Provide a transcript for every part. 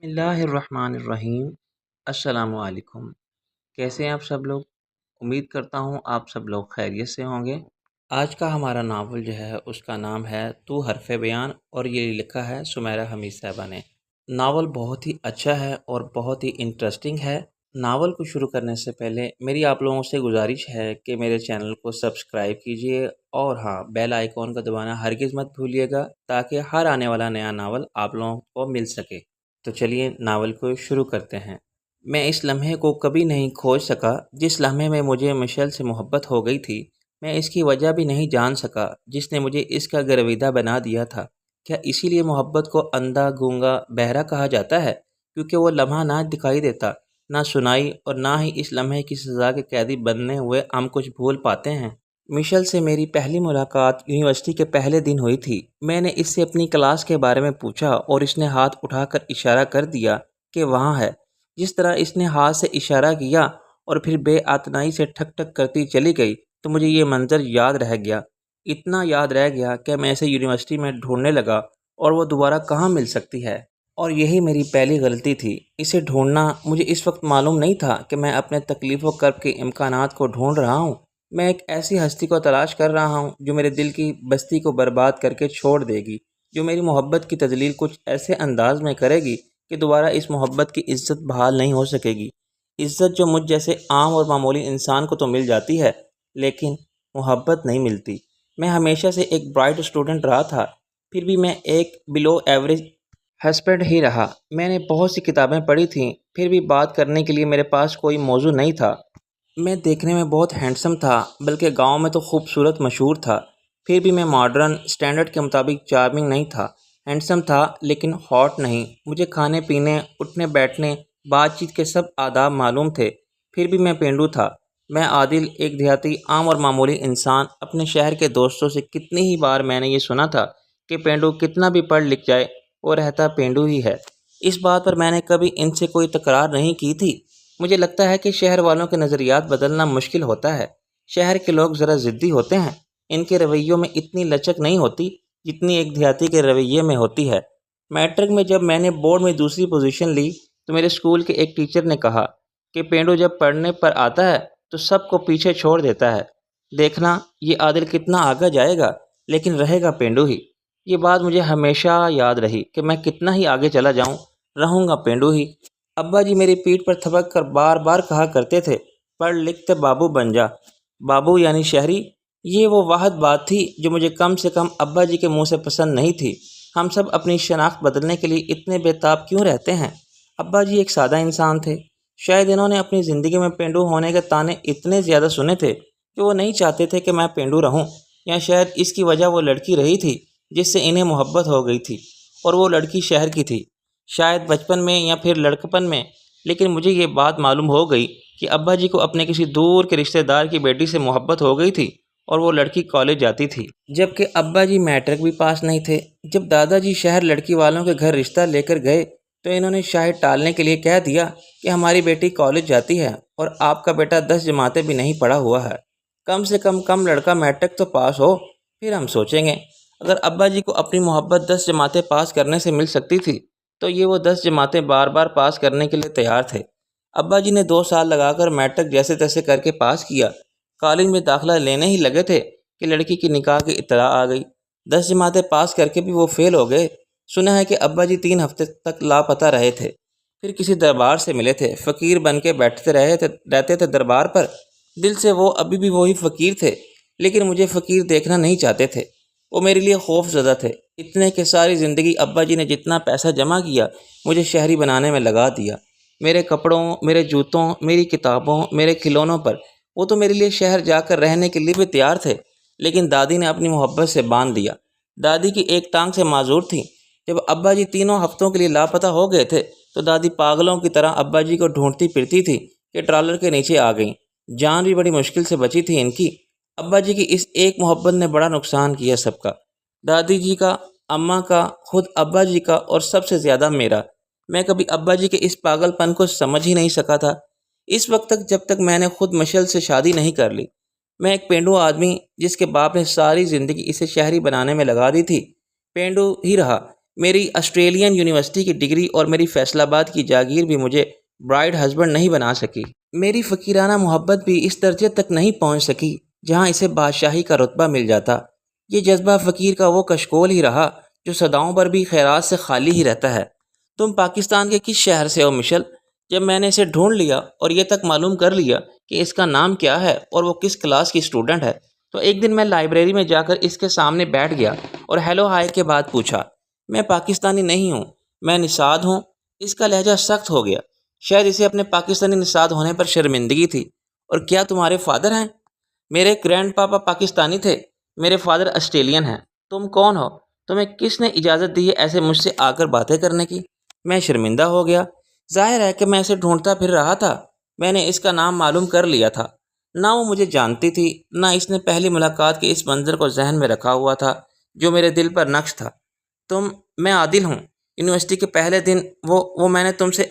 بسم اللہ الرحمن الرحیم۔ السلام علیکم۔ کیسے ہیں آپ سب لوگ؟ امید کرتا ہوں آپ سب لوگ خیریت سے ہوں گے۔ آج کا ہمارا ناول جو ہے اس کا نام ہے تو حرف بیان، اور یہ لکھا ہے سمیرہ حمید صاحبہ نے۔ ناول بہت ہی اچھا ہے اور بہت ہی انٹرسٹنگ ہے۔ ناول کو شروع کرنے سے پہلے میری آپ لوگوں سے گزارش ہے کہ میرے چینل کو سبسکرائب کیجئے، اور ہاں، بیل آئیکن کا دبانا ہرگز مت بھولیے گا تاکہ ہر آنے والا نیا ناول آپ لوگوں کو مل سکے۔ تو چلیے ناول کو شروع کرتے ہیں۔ میں اس لمحے کو کبھی نہیں کھوج سکا جس لمحے میں مجھے مشیل سے محبت ہو گئی تھی۔ میں اس کی وجہ بھی نہیں جان سکا جس نے مجھے اس کا گرویدہ بنا دیا تھا۔ کیا اسی لیے محبت کو اندھا، گونگا، بہرا کہا جاتا ہے؟ کیونکہ وہ لمحہ نہ دکھائی دیتا، نہ سنائی، اور نہ ہی اس لمحے کی سزا کے قیدی بننے ہوئے ہم کچھ بھول پاتے ہیں۔ مشیل سے میری پہلی ملاقات یونیورسٹی کے پہلے دن ہوئی تھی۔ میں نے اس سے اپنی کلاس کے بارے میں پوچھا اور اس نے ہاتھ اٹھا کر اشارہ کر دیا کہ وہاں ہے۔ جس طرح اس نے ہاتھ سے اشارہ کیا اور پھر بے اعتنائی سے ٹھک ٹھک کرتی چلی گئی تو مجھے یہ منظر یاد رہ گیا۔ اتنا یاد رہ گیا کہ میں اسے یونیورسٹی میں ڈھونڈنے لگا، اور وہ دوبارہ کہاں مل سکتی ہے؟ اور یہی میری پہلی غلطی تھی، اسے ڈھونڈنا۔ مجھے اس وقت معلوم نہیں تھا کہ میں اپنے تکلیف و کرب کے امکانات کو ڈھونڈ رہا ہوں۔ میں ایک ایسی ہستی کو تلاش کر رہا ہوں جو میرے دل کی بستی کو برباد کر کے چھوڑ دے گی، جو میری محبت کی تذلیل کچھ ایسے انداز میں کرے گی کہ دوبارہ اس محبت کی عزت بحال نہیں ہو سکے گی۔ عزت جو مجھ جیسے عام اور معمولی انسان کو تو مل جاتی ہے، لیکن محبت نہیں ملتی۔ میں ہمیشہ سے ایک برائٹ اسٹوڈنٹ رہا تھا، پھر بھی میں ایک بلو ایوریج ہسبینڈ ہی رہا۔ میں نے بہت سی کتابیں پڑھی تھیں، پھر بھی بات کرنے کے لیے میرے پاس کوئی موضوع نہیں تھا۔ میں دیکھنے میں بہت ہینڈسم تھا، بلکہ گاؤں میں تو خوبصورت مشہور تھا۔ پھر بھی میں ماڈرن اسٹینڈرڈ کے مطابق چارمنگ نہیں تھا۔ ہینڈسم تھا لیکن ہاٹ نہیں۔ مجھے کھانے پینے، اٹھنے بیٹھنے، بات چیت کے سب آداب معلوم تھے۔ پھر بھی میں پینڈو تھا۔ میں عادل، ایک دیہاتی، عام اور معمولی انسان۔ اپنے شہر کے دوستوں سے کتنی ہی بار میں نے یہ سنا تھا کہ پینڈو کتنا بھی پڑھ لکھ جائے وہ رہتا پینڈو ہی ہے۔ اس بات پر میں نے کبھی ان سے کوئی تکرار نہیں کی تھی۔ مجھے لگتا ہے کہ شہر والوں کے نظریات بدلنا مشکل ہوتا ہے۔ شہر کے لوگ ذرا ضدی ہوتے ہیں، ان کے رویوں میں اتنی لچک نہیں ہوتی جتنی ایک دیہاتی کے رویے میں ہوتی ہے۔ میٹرک میں جب میں نے بورڈ میں دوسری پوزیشن لی تو میرے اسکول کے ایک ٹیچر نے کہا کہ پینڈو جب پڑھنے پر آتا ہے تو سب کو پیچھے چھوڑ دیتا ہے۔ دیکھنا یہ عادل کتنا آگے جائے گا لیکن رہے گا پینڈو ہی۔ یہ بات مجھے ہمیشہ یاد رہی کہ میں کتنا ہی آگے چلا جاؤں، رہوں گا پینڈو ہی۔ ابا جی میری پیٹھ پر تھپک کر بار بار کہا کرتے تھے، پڑھ لکھ تے بابو بن جا۔ بابو یعنی شہری۔ یہ وہ واحد بات تھی جو مجھے کم سے کم ابا جی کے منہ سے پسند نہیں تھی۔ ہم سب اپنی شناخت بدلنے کے لیے اتنے بے تاب کیوں رہتے ہیں؟ ابا جی ایک سادہ انسان تھے۔ شاید انہوں نے اپنی زندگی میں پینڈو ہونے کے طعنے اتنے زیادہ سنے تھے کہ وہ نہیں چاہتے تھے کہ میں پینڈو رہوں، یا شاید اس کی وجہ وہ لڑکی رہی تھی جس سے انہیں محبت ہو گئی تھی، اور وہ لڑکی شہر کی تھی۔ شاید بچپن میں یا پھر لڑکپن میں، لیکن مجھے یہ بات معلوم ہو گئی کہ ابا جی کو اپنے کسی دور کے رشتہ دار کی بیٹی سے محبت ہو گئی تھی، اور وہ لڑکی کالج جاتی تھی، جبکہ ابا جی میٹرک بھی پاس نہیں تھے۔ جب دادا جی شہر لڑکی والوں کے گھر رشتہ لے کر گئے تو انہوں نے شاید ٹالنے کے لیے کہہ دیا کہ ہماری بیٹی کالج جاتی ہے اور آپ کا بیٹا 10 جماعتیں بھی نہیں پڑھا ہوا ہے، کم سے کم لڑکا میٹرک تو پاس ہو، پھر ہم سوچیں گے۔ اگر ابا جی کو اپنی محبت 10 جماعتیں پاس کرنے سے مل سکتی تھی تو یہ وہ 10 جماعتیں بار بار پاس کرنے کے لیے تیار تھے۔ ابا جی نے 2 سال لگا کر میٹرک جیسے تیسے کر کے پاس کیا۔ کالج میں داخلہ لینے ہی لگے تھے کہ لڑکی کی نکاح کی اطلاع آ گئی۔ 10 جماعتیں پاس کر کے بھی وہ فیل ہو گئے۔ سنا ہے کہ ابا جی 3 ہفتے تک لاپتہ رہے تھے، پھر کسی دربار سے ملے تھے۔ فقیر بن کے بیٹھتے رہتے تھے دربار پر۔ دل سے وہ ابھی بھی وہی فقیر تھے، لیکن مجھے فقیر دیکھنا نہیں چاہتے تھے۔ وہ میرے لیے خوف زدہ تھے، اتنے کہ ساری زندگی ابا جی نے جتنا پیسہ جمع کیا مجھے شہری بنانے میں لگا دیا۔ میرے کپڑوں، میرے جوتوں، میری کتابوں، میرے کھلونوں پر وہ تو میرے لیے شہر جا کر رہنے کے لیے بھی تیار تھے، لیکن دادی نے اپنی محبت سے باندھ دیا۔ دادی کی ایک ٹانگ سے معذور تھی۔ جب ابا جی 3 ہفتوں کے لیے لاپتہ ہو گئے تھے تو دادی پاگلوں کی طرح ابا جی کو ڈھونڈتی پھرتی تھی کہ ٹرالر کے نیچے آ گئیں۔ جان بھی بڑی مشکل سے بچی تھی ان کی۔ ابا جی کی اس ایک محبت نے بڑا نقصان کیا سب کا، دادی جی کا، اماں کا، خود ابا جی کا، اور سب سے زیادہ میرا۔ میں کبھی ابا جی کے اس پاگل پن کو سمجھ ہی نہیں سکا تھا، اس وقت تک جب تک میں نے خود مشیل سے شادی نہیں کر لی۔ میں ایک پینڈو آدمی جس کے باپ نے ساری زندگی اسے شہری بنانے میں لگا دی تھی، پینڈو ہی رہا۔ میری آسٹریلین یونیورسٹی کی ڈگری اور میری فیصل آباد کی جاگیر بھی مجھے برائڈ ہسبینڈ نہیں بنا سکی۔ میری فقیرانہ محبت بھی اس درجے تک نہیں پہنچ سکی جہاں اسے بادشاہی کا رتبہ مل جاتا۔ یہ جذبہ فقیر کا وہ کشکول ہی رہا جو صداؤں پر بھی خیرات سے خالی ہی رہتا ہے۔ تم پاکستان کے کس شہر سے ہو مشل؟ جب میں نے اسے ڈھونڈ لیا اور یہ تک معلوم کر لیا کہ اس کا نام کیا ہے اور وہ کس کلاس کی اسٹوڈنٹ ہے، تو ایک دن میں لائبریری میں جا کر اس کے سامنے بیٹھ گیا اور ہیلو ہائی کے بعد پوچھا، میں پاکستانی نہیں ہوں، میں نژاد ہوں۔ اس کا لہجہ سخت ہو گیا، شاید اسے اپنے پاکستانی نژاد ہونے پر شرمندگی تھی۔ اور کیا تمہارے فادر ہیں؟ میرے گرینڈ پاپا پاکستانی تھے، میرے فادر آسٹریلین ہیں۔ تم کون ہو؟ تمہیں کس نے اجازت دی ہے ایسے مجھ سے آ کر باتیں کرنے کی؟ میں شرمندہ ہو گیا۔ ظاہر ہے کہ میں اسے ڈھونڈتا پھر رہا تھا۔ میں نے اس کا نام معلوم کر لیا تھا، نہ وہ مجھے جانتی تھی، نہ اس نے پہلی ملاقات کے اس منظر کو ذہن میں رکھا ہوا تھا جو میرے دل پر نقش تھا۔ میں عادل ہوں۔ یونیورسٹی کے پہلے دن میں نے تم سے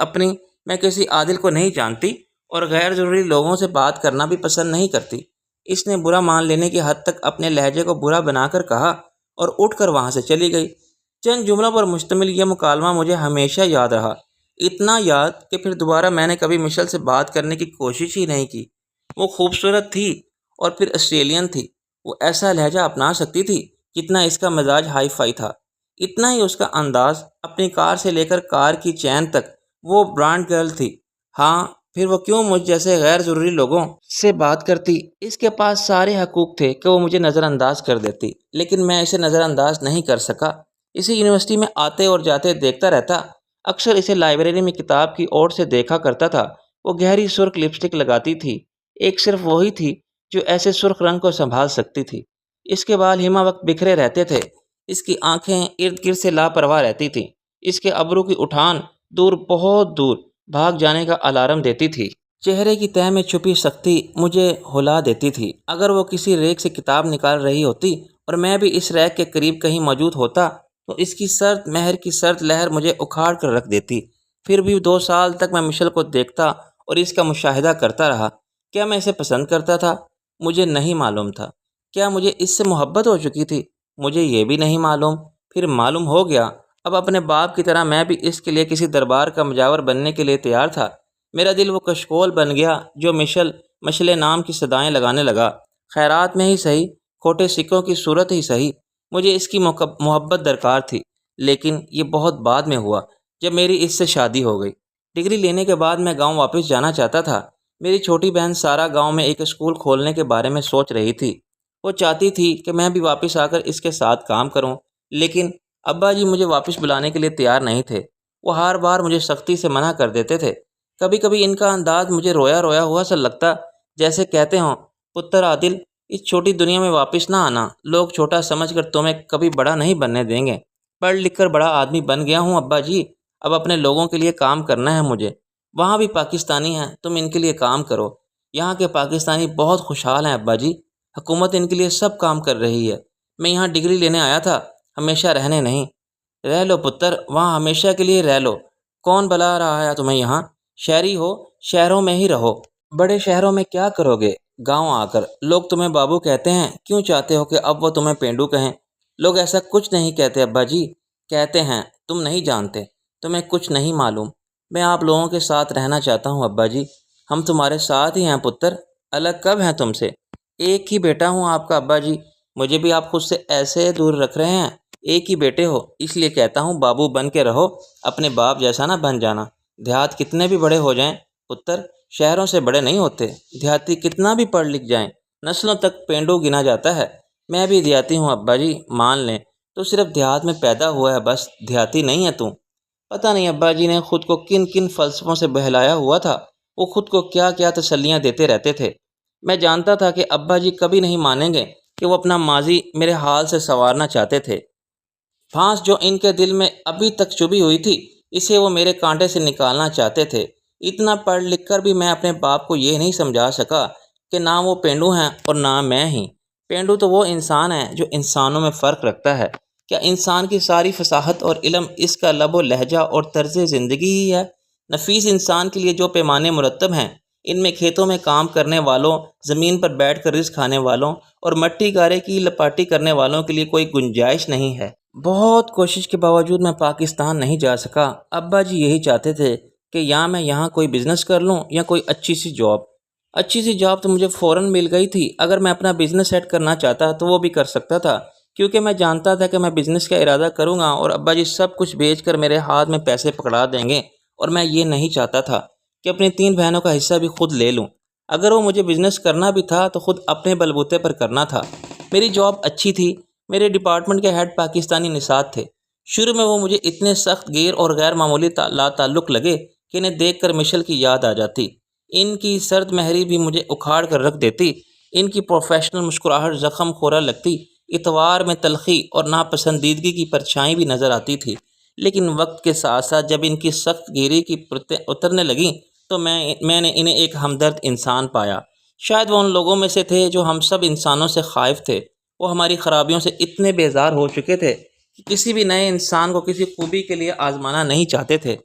میں کسی عادل کو نہیں جانتی اور غیر ضروری لوگوں سے بات کرنا بھی پسند نہیں کرتی۔ اس نے برا مان لینے کی حد تک اپنے لہجے کو برا بنا کر کہا اور اٹھ کر وہاں سے چلی گئی۔ چند جملوں پر مشتمل یہ مکالمہ مجھے ہمیشہ یاد رہا، اتنا یاد کہ پھر دوبارہ میں نے کبھی مشل سے بات کرنے کی کوشش ہی نہیں کی۔ وہ خوبصورت تھی اور پھر آسٹریلین تھی۔ وہ ایسا لہجہ اپنا سکتی تھی جتنا اس کا مزاج ہائی فائی تھا، اتنا ہی اس کا انداز۔ اپنی کار سے لے کر کار کی چین تک وہ برانڈ گرل تھی۔ ہاں، پھر وہ کیوں مجھ جیسے غیر ضروری لوگوں سے بات کرتی؟ اس کے پاس سارے حقوق تھے کہ وہ مجھے نظر انداز کر دیتی، لیکن میں اسے نظر انداز نہیں کر سکا۔ اسے یونیورسٹی میں آتے اور جاتے دیکھتا رہتا، اکثر اسے لائبریری میں کتاب کی اوٹ سے دیکھا کرتا تھا۔ وہ گہری سرخ لپسٹک لگاتی تھی، ایک صرف وہی تھی جو ایسے سرخ رنگ کو سنبھال سکتی تھی۔ اس کے بال ہما وقت بکھرے رہتے تھے، اس کی آنکھیں ارد گرد سے لاپرواہ رہتی تھیں، اس کے ابرو کی اٹھان دور، بہت دور بھاگ جانے کا الارم دیتی تھی۔ چہرے کی تہہ میں چھپی سختی مجھے ہلا دیتی تھی۔ اگر وہ کسی ریک سے کتاب نکال رہی ہوتی اور میں بھی اس ریک کے قریب کہیں موجود ہوتا تو اس کی سرد مہر کی سرد لہر مجھے اکھاڑ کر رکھ دیتی۔ پھر بھی 2 سال تک میں مشل کو دیکھتا اور اس کا مشاہدہ کرتا رہا۔ کیا میں اسے پسند کرتا تھا؟ مجھے نہیں معلوم تھا۔ کیا مجھے اس سے محبت ہو چکی تھی؟ مجھے یہ بھی نہیں معلوم۔ پھر معلوم ہو گیا۔ اب اپنے باپ کی طرح میں بھی اس کے لیے کسی دربار کا مجاور بننے کے لیے تیار تھا۔ میرا دل وہ کشکول بن گیا جو مشل نام کی صدائیں لگانے لگا۔ خیرات میں ہی صحیح، کھوٹے سکوں کی صورت ہی صحیح، مجھے اس کی محبت درکار تھی۔ لیکن یہ بہت بعد میں ہوا، جب میری اس سے شادی ہو گئی۔ ڈگری لینے کے بعد میں گاؤں واپس جانا چاہتا تھا۔ میری چھوٹی بہن سارا گاؤں میں ایک اسکول کھولنے کے بارے میں سوچ رہی تھی۔ وہ چاہتی تھی کہ میں بھی واپس آ کر اس کے ساتھ کام کروں، لیکن ابا جی مجھے واپس بلانے کے لیے تیار نہیں تھے۔ وہ ہر بار مجھے سختی سے منع کر دیتے تھے۔ کبھی کبھی ان کا انداز مجھے رویا رویا ہوا سا لگتا، جیسے کہتے ہوں، پتر عادل، اس چھوٹی دنیا میں واپس نہ آنا، لوگ چھوٹا سمجھ کر تمہیں کبھی بڑا نہیں بننے دیں گے۔ پڑھ لکھ کر بڑا آدمی بن گیا ہوں ابا جی، اب اپنے لوگوں کے لیے کام کرنا ہے مجھے۔ وہاں بھی پاکستانی ہیں، تم ان کے لیے کام کرو۔ یہاں کے پاکستانی بہت خوشحال ہیں ابا جی، حکومت ان کے لیے سب کام کر رہی ہے۔ میں یہاں ڈگری لینے آیا تھا، ہمیشہ رہنے نہیں۔ رہ لو پتر، وہاں ہمیشہ کے لیے رہ لو۔ کون بلا رہا ہے تمہیں یہاں؟ شہری ہو، شہروں میں ہی رہو۔ بڑے شہروں میں کیا کرو گے؟ گاؤں آ کر لوگ تمہیں بابو کہتے ہیں، کیوں چاہتے ہو کہ اب وہ تمہیں پینڈو کہیں؟ لوگ ایسا کچھ نہیں کہتے ابا جی، کہتے ہیں، تم نہیں جانتے، تمہیں کچھ نہیں معلوم۔ میں آپ لوگوں کے ساتھ رہنا چاہتا ہوں ابا جی، ہم تمہارے ساتھ ہی ہیں پتر، الگ کب ہیں تم سے؟ ایک ہی بیٹا ہوں آپ کا ابا جی، مجھے بھی آپ خود سے ایسے دور رکھ رہے ہیں۔ ایک ہی بیٹے ہو، اس لیے کہتا ہوں بابو بن کے رہو، اپنے باپ جیسا نہ بن جانا۔ دیہات کتنے بھی بڑے ہو جائیں پتر، شہروں سے بڑے نہیں ہوتے۔ دیہاتی کتنا بھی پڑھ لکھ جائیں، نسلوں تک پینڈو گنا جاتا ہے۔ میں بھی دیہاتی ہوں ابا جی، مان لیں تو صرف دیہات میں پیدا ہوا ہے، بس دیہاتی نہیں ہے تو۔ پتہ نہیں ابا جی نے خود کو کن کن فلسفوں سے بہلایا ہوا تھا، وہ خود کو کیا کیا تسلیاں دیتے رہتے تھے۔ میں جانتا تھا کہ ابا جی کبھی نہیں مانیں گے کہ وہ اپنا ماضی میرے حال سے سنوارنا چاہتے تھے۔ پھانس جو ان کے دل میں ابھی تک چبھی ہوئی تھی، اسے وہ میرے کانٹے سے نکالنا چاہتے تھے۔ اتنا پڑھ لکھ کر بھی میں اپنے باپ کو یہ نہیں سمجھا سکا کہ نہ وہ پینڈو ہیں اور نہ میں ہی۔ پینڈو تو وہ انسان ہے جو انسانوں میں فرق رکھتا ہے۔ کیا انسان کی ساری فصاحت اور علم اس کا لب و لہجہ اور طرز زندگی ہی ہے؟ نفیس انسان کے لیے جو پیمانے مرتب ہیں، ان میں کھیتوں میں کام کرنے والوں، زمین پر بیٹھ کر رزق کھانے والوں اور مٹی گارے کی لپاٹی کرنے والوں کے لیے کوئی گنجائش نہیں ہے۔ بہت کوشش کے باوجود میں پاکستان نہیں جا سکا۔ ابا جی یہی چاہتے تھے کہ یا میں یہاں کوئی بزنس کر لوں یا کوئی اچھی سی جاب تو مجھے فوراً مل گئی تھی۔ اگر میں اپنا بزنس سیٹ کرنا چاہتا تو وہ بھی کر سکتا تھا، کیونکہ میں جانتا تھا کہ میں بزنس کا ارادہ کروں گا اور ابا جی سب کچھ بیچ کر میرے ہاتھ میں پیسے پکڑا دیں گے، اور میں یہ نہیں چاہتا تھا کہ اپنی 3 بہنوں کا حصہ بھی خود لے لوں۔ اگر وہ مجھے بزنس کرنا بھی تھا تو خود اپنے بلبوتے پر کرنا تھا۔ میری جاب اچھی تھی، میرے ڈپارٹمنٹ کے ہیڈ پاکستانی نژاد تھے۔ شروع میں وہ مجھے اتنے سخت گیر اور غیر معمولی لا تعلق لگے کہ انہیں دیکھ کر مشل کی یاد آ جاتی۔ ان کی سرد مہری بھی مجھے اکھاڑ کر رکھ دیتی۔ ان کی پروفیشنل مسکراہٹ زخم خورا لگتی۔ اتوار میں تلخی اور ناپسندیدگی کی پرچھائی بھی نظر آتی تھی، لیکن وقت کے ساتھ ساتھ جب ان کی سخت گیری کی پرتیں اترنے لگیں تو میں نے انہیں ایک ہمدرد انسان پایا۔ شاید وہ ان لوگوں میں سے تھے جو ہم سب انسانوں سے خائف تھے۔ وہ ہماری خرابیوں سے اتنے بیزار ہو چکے تھے کہ کسی بھی نئے انسان کو کسی خوبی کے لیے آزمانا نہیں چاہتے تھے۔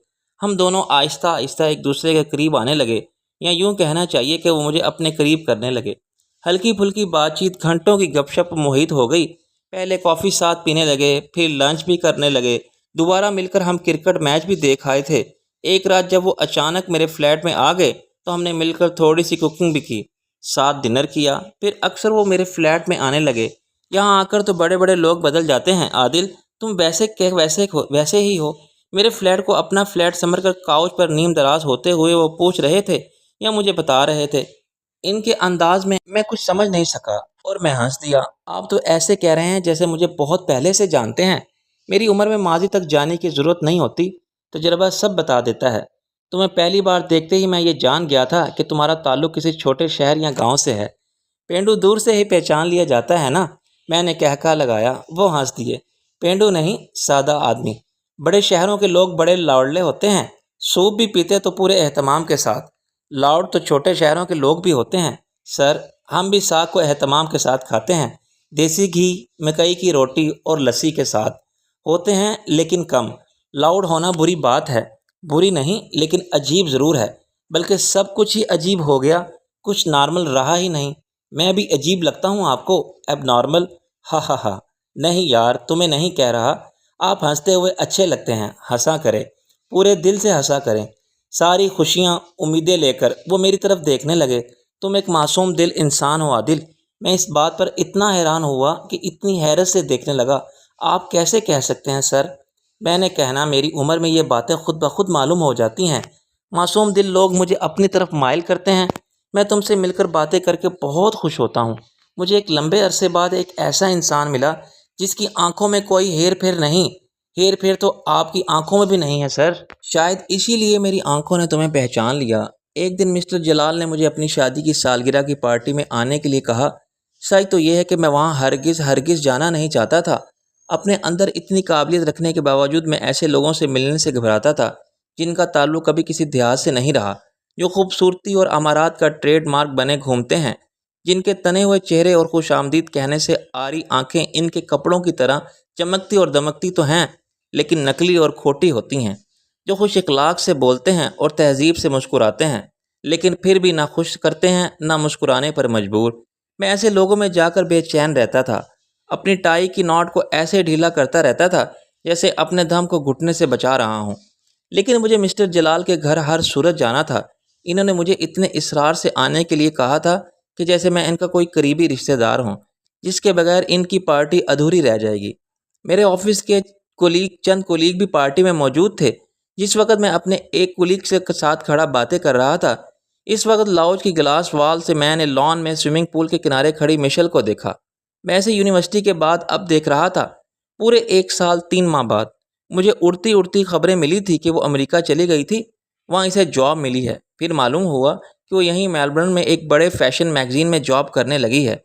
ہم دونوں آہستہ آہستہ ایک دوسرے کے قریب آنے لگے، یا یوں کہنا چاہیے کہ وہ مجھے اپنے قریب کرنے لگے۔ ہلکی پھلکی بات چیت، گھنٹوں کی گپ شپ محیط ہو گئی۔ پہلے کافی ساتھ پینے لگے، پھر لنچ بھی کرنے لگے۔ دوبارہ مل کر ہم کرکٹ میچ بھی دیکھ آئے تھے۔ ایک رات جب وہ اچانک میرے فلیٹ میں آ گئے تو ہم نے مل کر تھوڑی سی کوکنگ بھی کی، ساتھ ڈنر کیا۔ پھر اکثر وہ میرے فلیٹ میں آنے لگے۔ یہاں آ کر تو بڑے بڑے لوگ بدل جاتے ہیں عادل، تم ویسے ہی ہو۔ میرے فلیٹ کو اپنا فلیٹ سمجھ کر کاؤچ پر نیم دراز ہوتے ہوئے وہ پوچھ رہے تھے یا مجھے بتا رہے تھے۔ ان کے انداز میں کچھ سمجھ نہیں سکا اور میں ہنس دیا۔ آپ تو ایسے کہہ رہے ہیں جیسے مجھے بہت پہلے سے جانتے ہیں۔ میری عمر میں ماضی تک جانے کی ضرورت نہیں ہوتی، تجربہ سب بتا دیتا ہے۔ تمہیں پہلی بار دیکھتے ہی میں یہ جان گیا تھا کہ تمہارا تعلق کسی چھوٹے شہر یا گاؤں سے ہے۔ پینڈو دور سے ہی پہچان لیا جاتا ہے نا، میں نے کہا لگایا۔ وہ ہنس دیے۔ پینڈو نہیں، سادہ آدمی۔ بڑے شہروں کے لوگ بڑے لاڑلے ہوتے ہیں، سوپ بھی پیتے تو پورے اہتمام کے ساتھ۔ لاؤڈ تو چھوٹے شہروں کے لوگ بھی ہوتے ہیں سر، ہم بھی ساگ کو اہتمام کے ساتھ کھاتے ہیں، دیسی گھی، مکئی کی روٹی اور لسی کے ساتھ ہوتے ہیں، لیکن کم۔ لاؤڈ ہونا بری بات ہے، بری نہیں لیکن عجیب ضرور ہے، بلکہ سب کچھ ہی عجیب ہو گیا، کچھ نارمل رہا ہی نہیں۔ میں بھی عجیب لگتا ہوں آپ کو؟ اب نارمل؟ ہا ہا ہا، نہیں یار، تمہیں نہیں کہہ رہا۔ آپ ہنستے ہوئے اچھے لگتے ہیں، ہنسا کریں، پورے دل سے ہنسا کریں۔ ساری خوشیاں امیدیں لے کر وہ میری طرف دیکھنے لگے۔ تم ایک معصوم دل انسان ہو عادل۔ میں اس بات پر اتنا حیران ہوا کہ اتنی حیرت سے دیکھنے لگا۔ آپ کیسے کہہ سکتے ہیں سر؟ میں نے کہنا، میری عمر میں یہ باتیں خود بخود معلوم ہو جاتی ہیں۔ معصوم دل لوگ مجھے اپنی طرف مائل کرتے ہیں۔ میں تم سے مل کر باتیں کر کے بہت خوش ہوتا ہوں۔ مجھے ایک لمبے عرصے بعد ایک ایسا انسان ملا جس کی آنکھوں میں کوئی ہیر پھیر نہیں۔ ہیر پھیر تو آپ کی آنکھوں میں بھی نہیں ہے سر۔ شاید اسی لیے میری آنکھوں نے تمہیں پہچان لیا۔ ایک دن مسٹر جلال نے مجھے اپنی شادی کی سالگرہ کی پارٹی میں آنے کے لیے کہا۔ سچ تو یہ ہے کہ میں وہاں ہرگز جانا نہیں چاہتا تھا۔ اپنے اندر اتنی قابلیت رکھنے کے باوجود میں ایسے لوگوں سے ملنے سے گھبراتا تھا جن کا تعلق کبھی کسی دیہات سے نہیں رہا، جو خوبصورتی اور امارات کا ٹریڈ مارک بنے گھومتے ہیں، جن کے تنے ہوئے چہرے اور خوش آمدید کہنے سے آری آنکھیں ان کے کپڑوں کی طرح چمکتی اور دمکتی تو ہیں لیکن نکلی اور کھوٹی ہوتی ہیں، جو خوش اخلاق سے بولتے ہیں اور تہذیب سے مسکراتے ہیں لیکن پھر بھی نہ خوش کرتے ہیں نہ مسکرانے پر مجبور۔ میں ایسے لوگوں میں جا کر بے چین رہتا تھا، اپنی ٹائی کی ناٹ کو ایسے ڈھیلا کرتا رہتا تھا جیسے اپنے دم کو گھٹنے سے بچا رہا ہوں۔ لیکن مجھے مسٹر جلال کے گھر ہر صورت جانا تھا۔ انہوں نے مجھے اتنے اصرار سے آنے کے لیے کہا تھا کہ جیسے میں ان کا کوئی قریبی رشتہ دار ہوں جس کے بغیر ان کی پارٹی ادھوری رہ جائے گی۔ میرے آفس کے چند کولیگ بھی پارٹی میں موجود تھے۔ جس وقت میں اپنے ایک کولیگ سے ساتھ کھڑا باتیں کر رہا تھا، اس وقت لاؤج کی گلاس وال سے میں نے لان میں سوئمنگ پول کے کنارے کھڑی مشل کو دیکھا۔ میں اسے یونیورسٹی کے بعد اب دیکھ رہا تھا، پورے 1 سال 3 ماہ بعد۔ مجھے اڑتی خبریں ملی تھی کہ وہ امریکہ چلی گئی تھی، وہاں اسے جاب ملی ہے۔ پھر معلوم ہوا کہ وہ یہیں میلبرن میں ایک بڑے فیشن میگزین میں جاب کرنے لگی ہے۔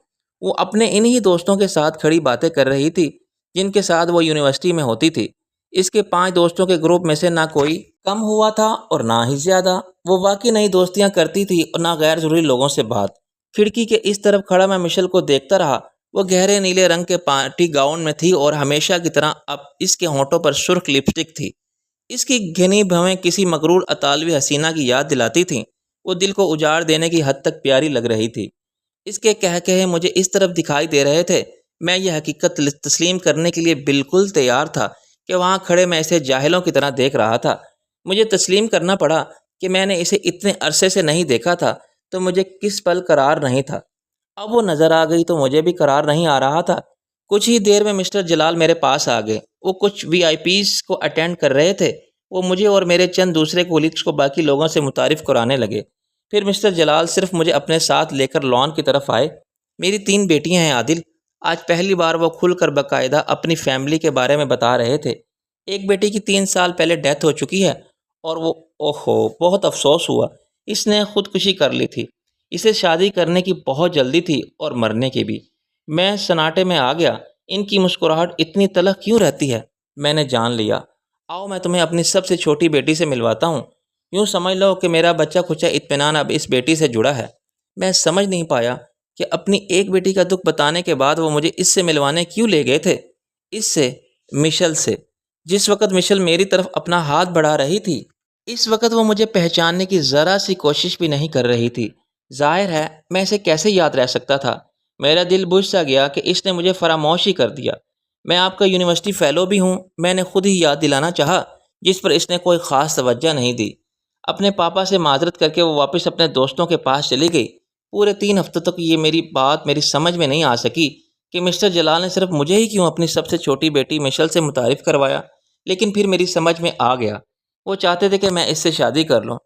وہ اپنے انہی دوستوں کے ساتھ کھڑی باتیں کر رہی تھی جن کے ساتھ وہ یونیورسٹی میں ہوتی تھی۔ اس کے 5 دوستوں کے گروپ میں سے نہ کوئی کم ہوا تھا اور نہ ہی زیادہ۔ وہ واقعی نئی دوستیاں کرتی تھی اور نہ غیر ضروری لوگوں سے بات۔ کھڑکی کے اس طرف کھڑا میں مشل کو دیکھتا رہا۔ وہ گہرے نیلے رنگ کے پارٹی گاؤن میں تھی اور ہمیشہ کی طرح اب اس کے ہونٹوں پر سرخ لپسٹک تھی۔ اس کی گھنی بھویں کسی مغرور اطالوی حسینہ کی یاد دلاتی تھیں۔ وہ دل کو اجاڑ دینے کی حد تک پیاری لگ رہی تھی۔ اس کے کہے مجھے اس طرف دکھائی دے رہے تھے میں یہ حقیقت تسلیم کرنے کے لیے بالکل تیار تھا کہ وہاں کھڑے میں اسے جاہلوں کی طرح دیکھ رہا تھا۔ مجھے تسلیم کرنا پڑا کہ میں نے اسے اتنے عرصے سے نہیں دیکھا تھا تو مجھے کس پل قرار نہیں تھا۔ اب وہ نظر آ گئی تو مجھے بھی قرار نہیں آ رہا تھا۔ کچھ ہی دیر میں مسٹر جلال میرے پاس آ گئے۔ وہ کچھ وی آئی پیز کو اٹینڈ کر رہے تھے۔ وہ مجھے اور میرے چند دوسرے کولیگس کو باقی لوگوں سے متعارف کرانے لگے۔ پھر مسٹر جلال صرف مجھے اپنے ساتھ لے کر لان کی طرف آئے۔ میری 3 بیٹیاں ہیں عادل۔ آج پہلی بار وہ کھل کر باقاعدہ اپنی فیملی کے بارے میں بتا رہے تھے۔ ایک بیٹی کی 3 سال پہلے ڈیتھ ہو چکی ہے اور وہ بہت افسوس ہوا، اس نے خودکشی کر لی تھی۔ اسے شادی کرنے کی بہت جلدی تھی اور مرنے کی بھی۔ میں سناٹے میں آ گیا۔ ان کی مسکراہٹ اتنی تلخ کیوں رہتی ہے؟ میں نے جان لیا۔ آؤ میں تمہیں اپنی سب سے چھوٹی بیٹی سے ملواتا ہوں۔ یوں سمجھ لو کہ میرا بچہ کچا اطمینان اب اس بیٹی سے جڑا ہے۔ میں سمجھ نہیں پایا کہ اپنی ایک بیٹی کا دکھ بتانے کے بعد وہ مجھے اس سے ملوانے کیوں لے گئے تھے۔ اس سے، مشل سے۔ جس وقت مشل میری طرف اپنا ہاتھ بڑھا رہی تھی اس وقت وہ مجھے پہچاننے کی ذرا سی کوشش بھی نہیں کر رہی تھی۔ ظاہر ہے میں اسے کیسے یاد رہ سکتا تھا۔ میرا دل بجھ سا گیا کہ اس نے مجھے فراموش ہی کر دیا۔ میں آپ کا یونیورسٹی فیلو بھی ہوں، میں نے خود ہی یاد دلانا چاہا، جس پر اس نے کوئی خاص توجہ نہیں دی۔ اپنے پاپا سے معذرت کر کے وہ واپس اپنے دوستوں کے پاس چلی گئی۔ پورے 3 ہفتوں تک یہ میری سمجھ میں نہیں آ سکی کہ مسٹر جلال نے صرف مجھے ہی کیوں اپنی سب سے چھوٹی بیٹی مشل سے متعارف کروایا، لیکن پھر میری سمجھ میں آ گیا۔ وہ چاہتے تھے کہ میں اس سے شادی کر لوں۔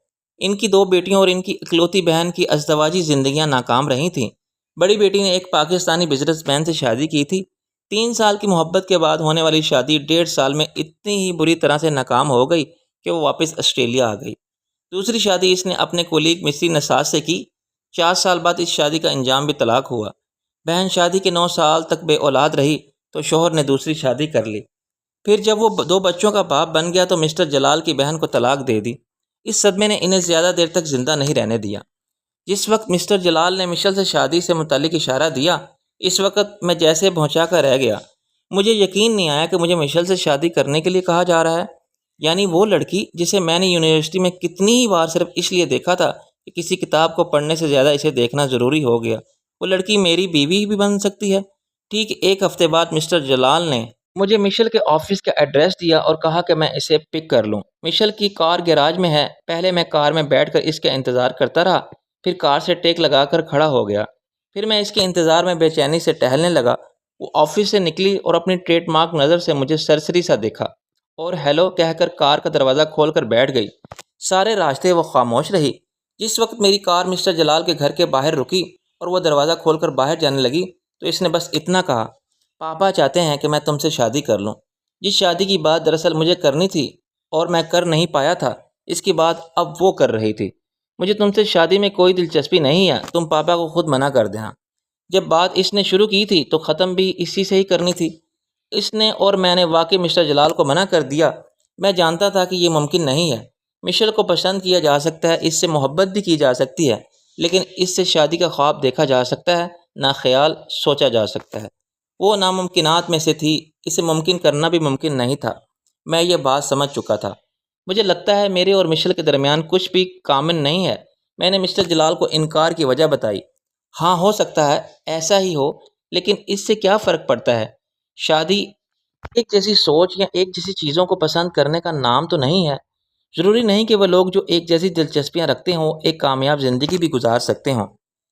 ان کی 2 بیٹیوں اور ان کی اکلوتی بہن کی ازدواجی زندگیاں ناکام رہی تھیں۔ بڑی بیٹی نے ایک پاکستانی بزنس مین سے شادی کی تھی۔ 3 سال کی محبت کے بعد ہونے والی شادی 1.5 سال میں اتنی ہی بری طرح سے ناکام ہو گئی کہ وہ واپس آسٹریلیا آ گئی۔ دوسری شادی اس نے اپنے کولیگ مصری نساج سے کی۔ 4 سال بعد اس شادی کا انجام بھی طلاق ہوا۔ بہن شادی کے 9 سال تک بے اولاد رہی تو شوہر نے دوسری شادی کر لی۔ پھر جب وہ 2 بچوں کا باپ بن گیا تو مسٹر جلال کی بہن کو طلاق دے دی۔ اس صدمے نے انہیں زیادہ دیر تک زندہ نہیں رہنے دیا۔ جس وقت مسٹر جلال نے مشل سے شادی سے متعلق اشارہ دیا، اس وقت میں جیسے بھونچا کر رہ گیا۔ مجھے یقین نہیں آیا کہ مجھے مشل سے شادی کرنے کے لیے کہا جا رہا ہے، یعنی وہ لڑکی جسے میں نے یونیورسٹی میں کتنی ہی بار صرف اس لیے دیکھا تھا کہ کسی کتاب کو پڑھنے سے زیادہ اسے دیکھنا ضروری ہو گیا۔ وہ لڑکی میری بیوی بھی بن سکتی ہے۔ ٹھیک 1 ہفتے بعد مسٹر جلال نے مجھے مشل کے آفس کا ایڈریس دیا اور کہا کہ میں اسے پک کر لوں۔ مشل کی کار گیراج میں ہے۔ پہلے میں کار میں بیٹھ کر اس کا انتظار کرتا رہا، پھر کار سے ٹیک لگا کر کھڑا ہو گیا۔ پھر میں اس کے انتظار میں بے چینی سے ٹہلنے لگا۔ وہ آفس سے نکلی اور اپنی ٹریڈ مارک نظر سے مجھے سرسری سا دیکھا اور ہیلو کہہ کر کار کا دروازہ کھول کر بیٹھ گئی۔ سارے راستے وہ خاموش رہی۔ جس وقت میری کار مسٹر جلال کے گھر کے باہر رکی اور وہ دروازہ کھول کر باہر جانے لگی تو اس نے بس اتنا کہا، پاپا چاہتے ہیں کہ میں تم سے شادی کر لوں۔ جس شادی کی بات دراصل مجھے کرنی تھی اور میں کر نہیں پایا تھا، اس کی بات اب وہ کر رہی تھی۔ مجھے تم سے شادی میں کوئی دلچسپی نہیں ہے، تم پاپا کو خود منع کر دینا۔ جب بات اس نے شروع کی تھی تو ختم بھی اسی سے ہی کرنی تھی۔ اس نے اور میں نے واقعی مسٹر جلال کو منع کر دیا۔ میں جانتا تھا کہ یہ ممکن نہیں ہے۔ مشل کو پسند کیا جا سکتا ہے، اس سے محبت بھی کی جا سکتی ہے، لیکن اس سے شادی کا خواب دیکھا جا سکتا ہے، نہ خیال سوچا جا سکتا ہے۔ وہ ناممکنات میں سے تھی، اسے ممکن کرنا بھی ممکن نہیں تھا۔ میں یہ بات سمجھ چکا تھا۔ مجھے لگتا ہے میرے اور مشل کے درمیان کچھ بھی کامن نہیں ہے۔ میں نے مسٹر جلال کو انکار کی وجہ بتائی۔ ہاں ہو سکتا ہے ایسا ہی ہو، لیکن اس سے کیا فرق پڑتا ہے؟ شادی ایک جیسی سوچ یا ایک جیسی چیزوں کو پسند کرنے کا نام تو نہیں ہے۔ ضروری نہیں کہ وہ لوگ جو ایک جیسی دلچسپیاں رکھتے ہوں ایک کامیاب زندگی بھی گزار سکتے ہوں،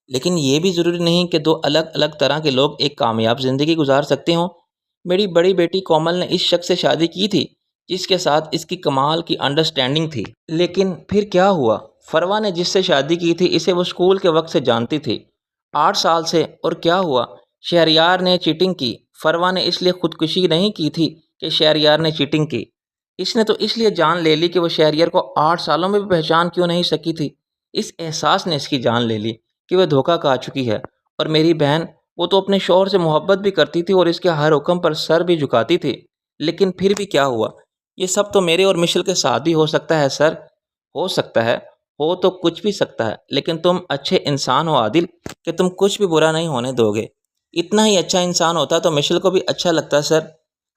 لیکن یہ بھی ضروری نہیں کہ 2 الگ الگ طرح کے لوگ ایک کامیاب زندگی گزار سکتے ہوں۔ میری بڑی بیٹی کومل نے اس شخص سے شادی کی تھی جس کے ساتھ اس کی کمال کی انڈرسٹینڈنگ تھی، لیکن پھر کیا ہوا؟ فروا نے جس سے شادی کی تھی اسے وہ اسکول کے وقت سے جانتی تھی، 8 سال سے، اور کیا ہوا؟ شہریار نے چیٹنگ کی۔ فروا نے اس لیے خودکشی نہیں کی تھی کہ شہریار نے چیٹنگ کی، اس نے تو اس لیے جان لے لی کہ وہ شہریار کو 8 سالوں میں بھی پہچان کیوں نہیں سکی تھی۔ اس احساس نے اس کی جان لے لی کہ وہ دھوکہ کھا چکی ہے۔ اور میری بہن، وہ تو اپنے شوہر سے محبت بھی کرتی تھی اور اس کے ہر حکم پر سر بھی جھکاتی تھی، لیکن پھر بھی کیا ہوا؟ یہ سب تو میرے اور مشل کے ساتھ بھی ہو سکتا ہے سر۔ ہو سکتا ہے، ہو تو کچھ بھی سکتا ہے، لیکن تم اچھے انسان ہو عادل کہ تم کچھ بھی برا نہیں ہونے دو گے۔ اتنا ہی اچھا انسان ہوتا تو مشل کو بھی اچھا لگتا سر۔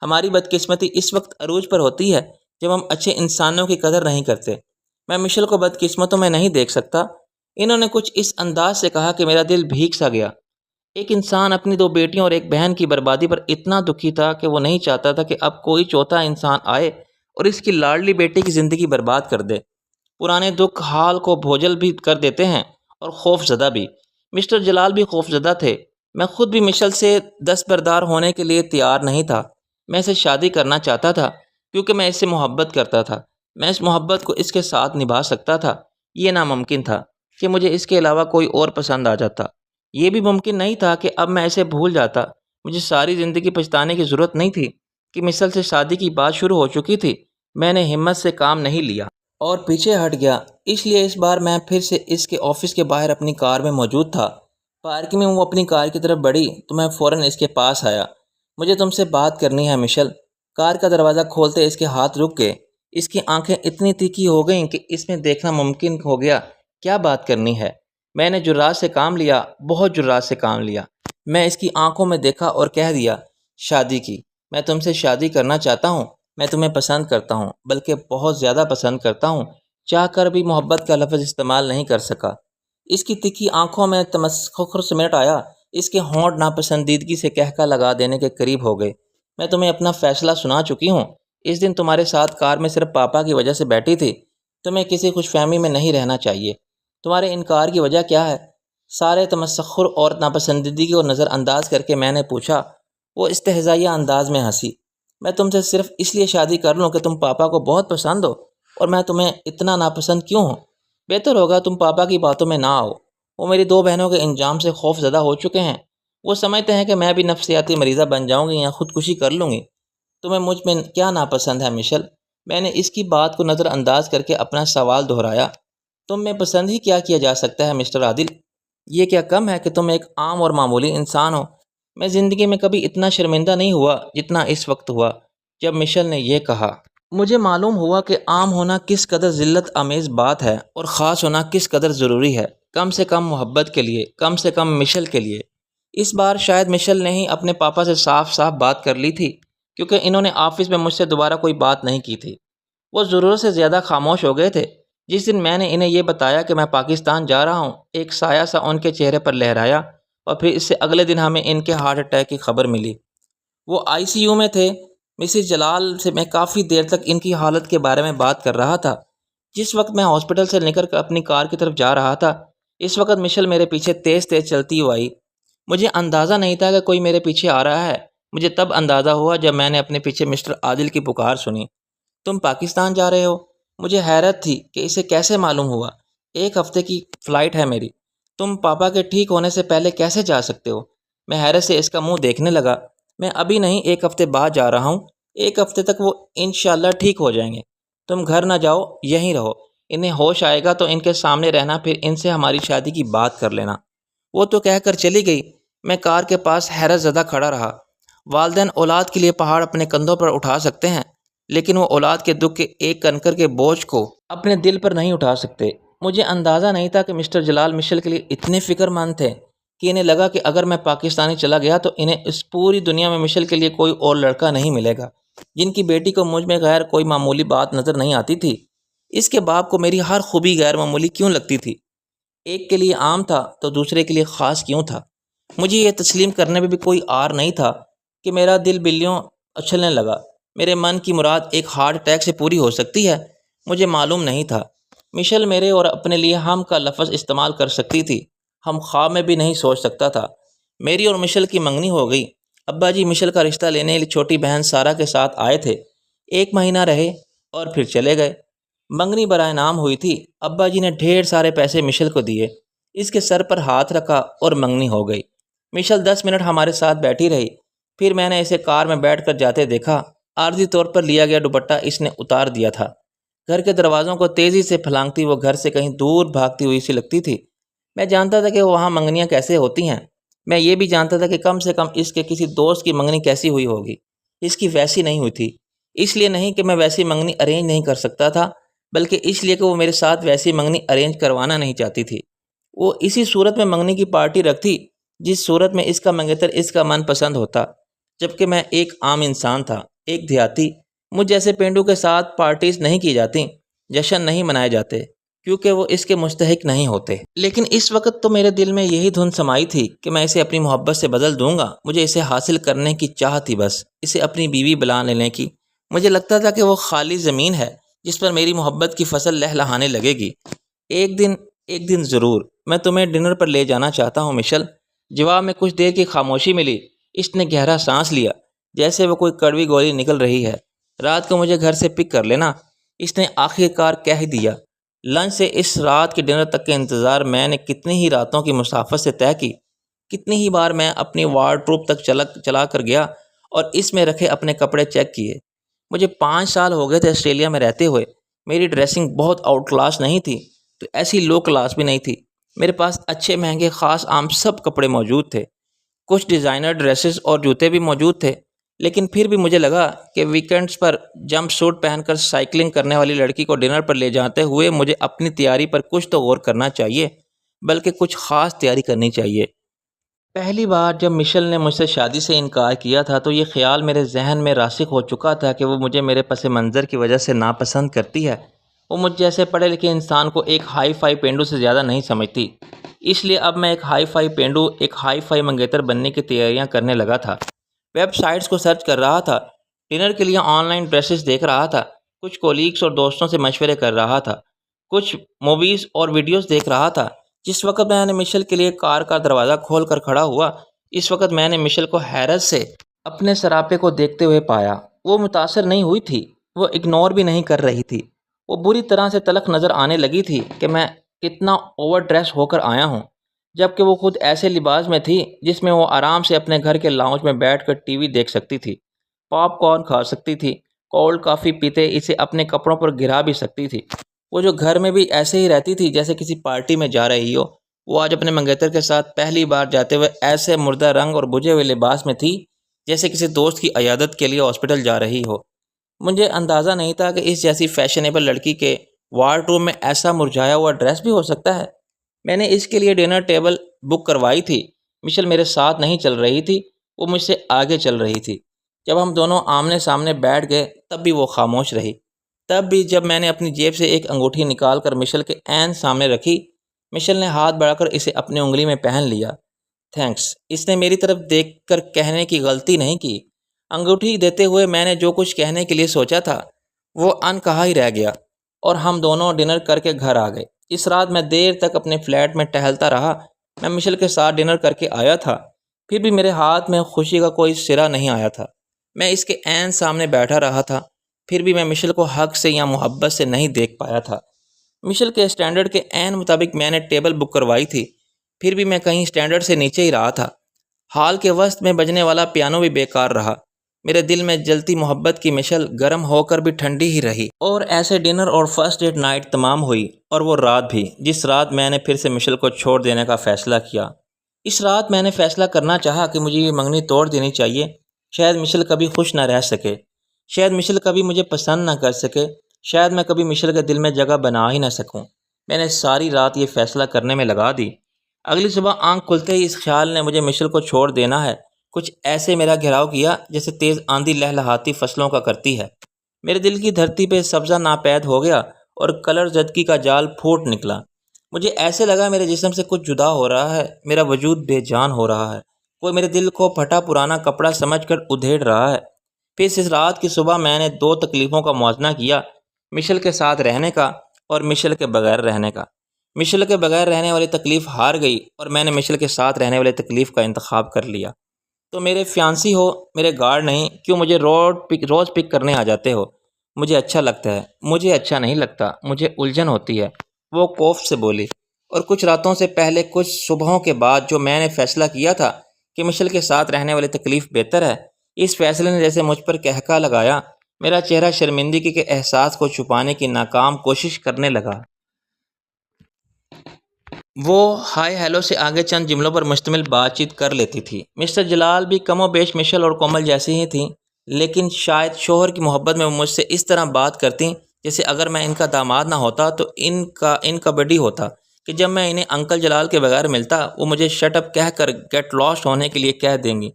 ہماری بدقسمتی اس وقت عروج پر ہوتی ہے جب ہم اچھے انسانوں کی قدر نہیں کرتے۔ میں مشل کو بدقسمتوں میں نہیں دیکھ سکتا۔ انہوں نے کچھ اس انداز سے کہا کہ میرا دل بھیگ سا گیا۔ ایک انسان اپنی 2 بیٹیوں اور ایک بہن کی بربادی پر اتنا دکھی تھا کہ وہ نہیں چاہتا تھا کہ اب کوئی چوتھا انسان آئے اور اس کی لاڈلی بیٹی کی زندگی برباد کر دے۔ پرانے دکھ حال کو بوجھل بھی کر دیتے ہیں اور خوف زدہ بھی۔ مسٹر جلال بھی خوف زدہ تھے۔ میں خود بھی مشل سے دستبردار ہونے کے لیے تیار نہیں تھا۔ میں اسے شادی کرنا چاہتا تھا کیونکہ میں اس سے محبت کرتا تھا۔ میں اس محبت کو اس کے ساتھ نبھا سکتا تھا۔ یہ ناممکن تھا کہ مجھے اس کے علاوہ کوئی اور پسند آ جاتا۔ یہ بھی ممکن نہیں تھا کہ اب میں اسے بھول جاتا۔ مجھے ساری زندگی پچھتانے کی ضرورت نہیں تھی کہ مشل سے شادی کی بات شروع ہو چکی تھی۔ میں نے ہمت سے کام نہیں لیا اور پیچھے ہٹ گیا۔ اس لیے اس بار میں پھر سے اس کے آفس کے باہر اپنی کار میں موجود تھا۔ پارکنگ میں وہ اپنی کار کی طرف بڑھی تو میں فوراً اس کے پاس آیا۔ مجھے تم سے بات کرنی ہے مشل۔ کار کا دروازہ کھولتے اس کے ہاتھ رک گئے۔ اس کی آنکھیں اتنی تیکھی ہو گئیں کہ اس میں دیکھنا ممکن ہو گیا۔ کیا بات کرنی ہے؟ میں نے جرات سے کام لیا، بہت جرات سے کام لیا۔ میں اس کی آنکھوں میں دیکھا اور کہہ دیا، شادی کی۔ میں تم سے شادی کرنا چاہتا ہوں۔ میں تمہیں پسند کرتا ہوں، بلکہ بہت زیادہ پسند کرتا ہوں۔ چاہ کر بھی محبت کا لفظ استعمال نہیں کر سکا۔ اس کی تیکھی آنکھوں میں تمسخر سمیٹ آیا۔ اس کے ہونٹ ناپسندیدگی سے کہکا لگا دینے کے قریب ہو گئے۔ میں تمہیں اپنا فیصلہ سنا چکی ہوں۔ اس دن تمہارے ساتھ کار میں صرف پاپا کی وجہ سے بیٹھی تھی۔ تمہیں کسی خوش فہمی میں نہیں رہنا چاہیے۔ تمہارے انکار کی وجہ کیا ہے؟ سارے تمسخر اور ناپسندیدگی کو نظر انداز کر کے میں نے پوچھا۔ وہ استہزائیہ انداز میں ہنسی۔ میں تم سے صرف اس لیے شادی کر لوں کہ تم پاپا کو بہت پسند ہو، اور میں تمہیں اتنا ناپسند کیوں ہوں؟ بہتر ہوگا تم پاپا کی باتوں میں نہ آؤ۔ وہ میری 2 بہنوں کے انجام سے خوف زدہ ہو چکے ہیں۔ وہ سمجھتے ہیں کہ میں بھی نفسیاتی مریضہ بن جاؤں گی یا خودکشی کر لوں گی۔ تمہیں مجھ میں کیا ناپسند ہے مشل؟ میں نے اس کی بات کو نظر انداز کر کے اپنا سوال دہرایا۔ تم میں پسند ہی کیا کیا جا سکتا ہے مسٹر عادل؟ یہ کیا کم ہے کہ تم ایک عام اور معمولی انسان ہو؟ میں زندگی میں کبھی اتنا شرمندہ نہیں ہوا جتنا اس وقت ہوا جب مشل نے یہ کہا۔ مجھے معلوم ہوا کہ عام ہونا کس قدر ذلت آمیز بات ہے اور خاص ہونا کس قدر ضروری ہے، کم سے کم محبت کے لیے، کم سے کم مشل کے لیے۔ اس بار شاید مشل نے ہی اپنے پاپا سے صاف صاف بات کر لی تھی، کیونکہ انہوں نے آفس میں مجھ سے دوبارہ کوئی بات نہیں کی تھی۔ وہ ضرورت سے زیادہ خاموش ہو گئے تھے۔ جس دن میں نے انہیں یہ بتایا کہ میں پاکستان جا رہا ہوں، ایک سایہ سا ان کے چہرے پر لہرایا، اور پھر اس سے اگلے دن ہمیں ان کے ہارٹ اٹیک کی خبر ملی۔ وہ ICU میں تھے۔ مسز جلال سے میں کافی دیر تک ان کی حالت کے بارے میں بات کر رہا تھا۔ جس وقت میں ہاسپٹل سے نکل کر اپنی کار کی طرف جا رہا تھا، اس وقت مشل میرے پیچھے تیز تیز چلتی ہوئی آئی۔ مجھے اندازہ نہیں تھا کہ کوئی میرے پیچھے آ رہا ہے۔ مجھے تب اندازہ ہوا جب میں نے اپنے پیچھے مسٹر عادل کی پکار سنی۔ تم پاکستان جا رہے ہو؟ مجھے حیرت تھی کہ اسے کیسے معلوم ہوا۔ 1 ہفتے کی فلائٹ ہے میری۔ تم پاپا کے ٹھیک ہونے سے پہلے کیسے جا سکتے ہو؟ میں حیرت سے اس کا منہ دیکھنے لگا۔ میں ابھی نہیں، 1 ہفتے بعد جا رہا ہوں۔ 1 ہفتے تک وہ انشاءاللہ ٹھیک ہو جائیں گے۔ تم گھر نہ جاؤ، یہیں رہو۔ انہیں ہوش آئے گا تو ان کے سامنے رہنا، پھر ان سے ہماری شادی کی بات کر لینا۔ وہ تو کہہ کر چلی گئی۔ میں کار کے پاس حیرت زدہ کھڑا رہا۔ والدین اولاد کے لیے پہاڑ اپنے کندھوں پر اٹھا سکتے ہیں، لیکن وہ اولاد کے دکھ کے ایک کنکر کے بوجھ کو اپنے دل پر نہیں اٹھا سکتے۔ مجھے اندازہ نہیں تھا کہ مسٹر جلال مشل کے لیے اتنے فکر مند تھے کہ انہیں لگا کہ اگر میں پاکستانی چلا گیا تو انہیں اس پوری دنیا میں مشل کے لیے کوئی اور لڑکا نہیں ملے گا جن کی بیٹی کو مجھ میں غیر کوئی معمولی بات نظر نہیں آتی تھی۔ اس کے باپ کو میری ہر خوبی غیر معمولی کیوں لگتی تھی؟ ایک کے لیے عام تھا تو دوسرے کے لیے خاص کیوں تھا؟ مجھے یہ تسلیم کرنے میں بھی کوئی آر نہیں تھا کہ میرا دل بلیوں اچھلنے لگا۔ میرے من کی مراد ایک ہارٹ اٹیک سے پوری ہو سکتی ہے؟ مجھے معلوم نہیں تھا۔ مشل میرے اور اپنے لیے ہم کا لفظ استعمال کر سکتی تھی۔ ہم خواب میں بھی نہیں سوچ سکتا تھا۔ میری اور مشل کی منگنی ہو گئی۔ ابا جی مشل کا رشتہ لینے کے لیے چھوٹی بہن سارا کے ساتھ آئے تھے۔ 1 مہینہ رہے اور پھر چلے گئے۔ منگنی برائے نام ہوئی تھی۔ ابا جی نے ڈھیر سارے پیسے مشل کو دیے۔ اس کے سر پر ہاتھ رکھا اور منگنی ہو گئی۔ مشل 10 منٹ ہمارے ساتھ بیٹھی رہی۔ پھر میں نے اسے کار میں بیٹھ کر جاتے دیکھا۔ عارضی طور پر لیا گیا دوپٹہ اس نے اتار دیا تھا۔ گھر کے دروازوں کو تیزی سے پھلانگتی وہ گھر سے کہیں دور بھاگتی ہوئی سی لگتی تھی۔ میں جانتا تھا کہ وہاں منگنیاں کیسے ہوتی ہیں۔ میں یہ بھی جانتا تھا کہ کم سے کم اس کے کسی دوست کی منگنی کیسی ہوئی ہوگی۔ اس کی ویسی نہیں ہوئی تھی۔ اس لیے نہیں کہ میں ویسی منگنی ارینج نہیں کر سکتا تھا، بلکہ اس لیے کہ وہ میرے ساتھ ویسی منگنی ارینج کروانا نہیں چاہتی تھی۔ وہ اسی صورت میں منگنی کی پارٹی رکھتی جس صورت میں اس کا منگیتر اس کا من پسند ہوتا، جبکہ میں ایک عام انسان تھا، ایک دیہاتی۔ مجھ جیسے پینڈو کے ساتھ پارٹیز نہیں کی جاتی، جشن نہیں منائے جاتے۔ کیونکہ وہ اس کے مستحق نہیں ہوتے۔ لیکن اس وقت تو میرے دل میں یہی دھن سمائی تھی کہ میں اسے اپنی محبت سے بدل دوں گا۔ مجھے اسے حاصل کرنے کی چاہ تھی، بس اسے اپنی بیوی بنا لینے کی۔ مجھے لگتا تھا کہ وہ خالی زمین ہے جس پر میری محبت کی فصل لہلہانے لگے گی۔ ایک دن ضرور میں تمہیں ڈنر پر لے جانا چاہتا ہوں مشل۔ جواب میں کچھ دیر کی خاموشی ملی۔ اس نے گہرا سانس لیا، جیسے وہ کوئی کڑوی گولی نکل رہی ہے۔ رات کو مجھے گھر سے پک کر لینا، اس نے آخر کار کہہ دیا۔ لنچ سے اس رات کے ڈنر تک کے انتظار میں نے کتنی ہی راتوں کی مسافت سے طے کی۔ کتنی ہی بار میں اپنی وارڈروب تک چلا کر گیا اور اس میں رکھے اپنے کپڑے چیک کیے۔ مجھے 5 سال ہو گئے تھے آسٹریلیا میں رہتے ہوئے۔ میری ڈریسنگ بہت آؤٹ کلاس نہیں تھی تو ایسی لو کلاس بھی نہیں تھی۔ میرے پاس اچھے مہنگے خاص عام سب کپڑے موجود تھے۔ کچھ ڈیزائنر ڈریسز اور جوتے بھی موجود تھے، لیکن پھر بھی مجھے لگا کہ ویکینڈز پر جمپ سوٹ پہن کر سائیکلنگ کرنے والی لڑکی کو ڈنر پر لے جاتے ہوئے مجھے اپنی تیاری پر کچھ تو غور کرنا چاہیے، بلکہ کچھ خاص تیاری کرنی چاہیے۔ پہلی بار جب مشل نے مجھ سے شادی سے انکار کیا تھا تو یہ خیال میرے ذہن میں راسخ ہو چکا تھا کہ وہ مجھے میرے پس منظر کی وجہ سے ناپسند کرتی ہے۔ وہ مجھ جیسے پڑھے لکھے انسان کو ایک ہائی فائی پینڈو سے زیادہ نہیں سمجھتی۔ اس لیے اب میں ایک ہائی فائی پینڈو، ایک ہائی فائی منگیتر بننے کی تیاریاں کرنے لگا تھا۔ ویب سائٹس کو سرچ کر رہا تھا، ڈنر کے لیے آن لائن ڈریسز دیکھ رہا تھا، کچھ کولیگس اور دوستوں سے مشورے کر رہا تھا، کچھ موویز اور ویڈیوز دیکھ رہا تھا۔ جس وقت میں نے مشل کے لیے کار کا دروازہ کھول کر کھڑا ہوا، اس وقت میں نے مشل کو حیرت سے اپنے سراپے کو دیکھتے ہوئے پایا۔ وہ متاثر نہیں ہوئی تھی، وہ اگنور بھی نہیں کر رہی تھی۔ وہ بری طرح سے تلخ نظر آنے لگی تھی کہ میں کتنا اوور ڈریس ہو کر آیا ہوں، جبکہ وہ خود ایسے لباس میں تھی جس میں وہ آرام سے اپنے گھر کے لاؤنج میں بیٹھ کر ٹی وی دیکھ سکتی تھی، پاپ کارن کھا سکتی تھی، کولڈ کافی پیتے اسے اپنے کپڑوں پر گرا بھی سکتی تھی۔ وہ جو گھر میں بھی ایسے ہی رہتی تھی جیسے کسی پارٹی میں جا رہی ہو، وہ آج اپنے منگیتر کے ساتھ پہلی بار جاتے ہوئے ایسے مردہ رنگ اور بجھے ہوئے لباس میں تھی جیسے کسی دوست کی عیادت کے لیے ہاسپٹل جا رہی ہو۔ مجھے اندازہ نہیں تھا کہ اس جیسی فیشنیبل لڑکی کے وارڈروب میں ایسا مرجھایا ہوا ڈریس بھی ہو سکتا ہے۔ میں نے اس کے لیے ڈنر ٹیبل بک کروائی تھی۔ مشل میرے ساتھ نہیں چل رہی تھی، وہ مجھ سے آگے چل رہی تھی۔ جب ہم دونوں آمنے سامنے بیٹھ گئے تب بھی وہ خاموش رہی۔ تب بھی جب میں نے اپنی جیب سے ایک انگوٹھی نکال کر مشل کے عین سامنے رکھی، مشل نے ہاتھ بڑھا کر اسے اپنی انگلی میں پہن لیا۔ تھینکس، اس نے میری طرف دیکھ کر کہنے کی غلطی نہیں کی۔ انگوٹھی دیتے ہوئے میں نے جو کچھ کہنے کے لیے سوچا تھا وہ ان کہا ہی رہ گیا، اور ہم دونوں ڈنر کر کے گھر آ گئے۔ اس رات میں دیر تک اپنے فلیٹ میں ٹہلتا رہا۔ میں مشل کے ساتھ ڈنر کر کے آیا تھا، پھر بھی میرے ہاتھ میں خوشی کا کوئی سرا نہیں آیا تھا۔ میں اس کے عین سامنے بیٹھا رہا تھا، پھر بھی میں مشل کو حق سے یا محبت سے نہیں دیکھ پایا تھا۔ مشل کے اسٹینڈرڈ کے عین مطابق میں نے ٹیبل بک کروائی تھی، پھر بھی میں کہیں اسٹینڈرڈ سے نیچے ہی رہا تھا۔ ہال کے وسط میں بجنے والا پیانو بھی بیکار رہا۔ میرے دل میں جلتی محبت کی مشل گرم ہو کر بھی ٹھنڈی ہی رہی، اور ایسے ڈنر اور فرسٹ ڈیٹ نائٹ تمام ہوئی، اور وہ رات بھی جس رات میں نے پھر سے مشل کو چھوڑ دینے کا فیصلہ کیا۔ اس رات میں نے فیصلہ کرنا چاہا کہ مجھے یہ منگنی توڑ دینی چاہیے۔ شاید مشل کبھی خوش نہ رہ سکے، شاید مشل کبھی مجھے پسند نہ کر سکے، شاید میں کبھی مشل کے دل میں جگہ بنا ہی نہ سکوں۔ میں نے ساری رات یہ فیصلہ کرنے میں لگا دی۔ اگلی صبح آنکھ کھلتے ہی اس خیال نے مجھے مشل کو چھوڑ دینا ہے کچھ ایسے میرا گھیراؤ کیا جیسے تیز آندھی لہلہاتی فصلوں کا کرتی ہے۔ میرے دل کی دھرتی پہ سبزہ ناپید ہو گیا اور کلر زدگی کا جال پھوٹ نکلا۔ مجھے ایسے لگا میرے جسم سے کچھ جدا ہو رہا ہے، میرا وجود بے جان ہو رہا ہے، کوئی میرے دل کو پھٹا پرانا کپڑا سمجھ کر ادھیڑ رہا ہے۔ پھر اس رات کی صبح میں نے 2 تکلیفوں کا موازنہ کیا، مشل کے ساتھ رہنے کا اور مشل کے بغیر رہنے کا۔ مشل کے بغیر رہنے والی تکلیف ہار گئی اور میں نے مشل کے ساتھ رہنے والی تکلیف کا انتخاب کر لیا۔ تو میرے فیانسی ہو، میرے گارڈ نہیں، کیوں مجھے روز پک کرنے آ جاتے ہو؟ مجھے اچھا لگتا ہے۔ مجھے اچھا نہیں لگتا، مجھے الجھن ہوتی ہے، وہ کوف سے بولی۔ اور کچھ راتوں سے پہلے، کچھ صبحوں کے بعد جو میں نے فیصلہ کیا تھا کہ مشل کے ساتھ رہنے والی تکلیف بہتر ہے، اس فیصلے نے جیسے مجھ پر کہکا لگایا۔ میرا چہرہ شرمندگی کے احساس کو چھپانے کی ناکام کوشش کرنے لگا۔ وہ ہائی ہیلو سے آگے چند جملوں پر مشتمل بات چیت کر لیتی تھی۔ مسٹر جلال بھی کم و بیش مشل اور کومل جیسی ہی تھیں، لیکن شاید شوہر کی محبت میں وہ مجھ سے اس طرح بات کرتیں جیسے اگر میں ان کا داماد نہ ہوتا تو ان کا بڈی ہوتا، کہ جب میں انہیں انکل جلال کے بغیر ملتا وہ مجھے شٹ اپ کہہ کر گیٹ لاسٹ ہونے کے لیے کہہ دیں گی۔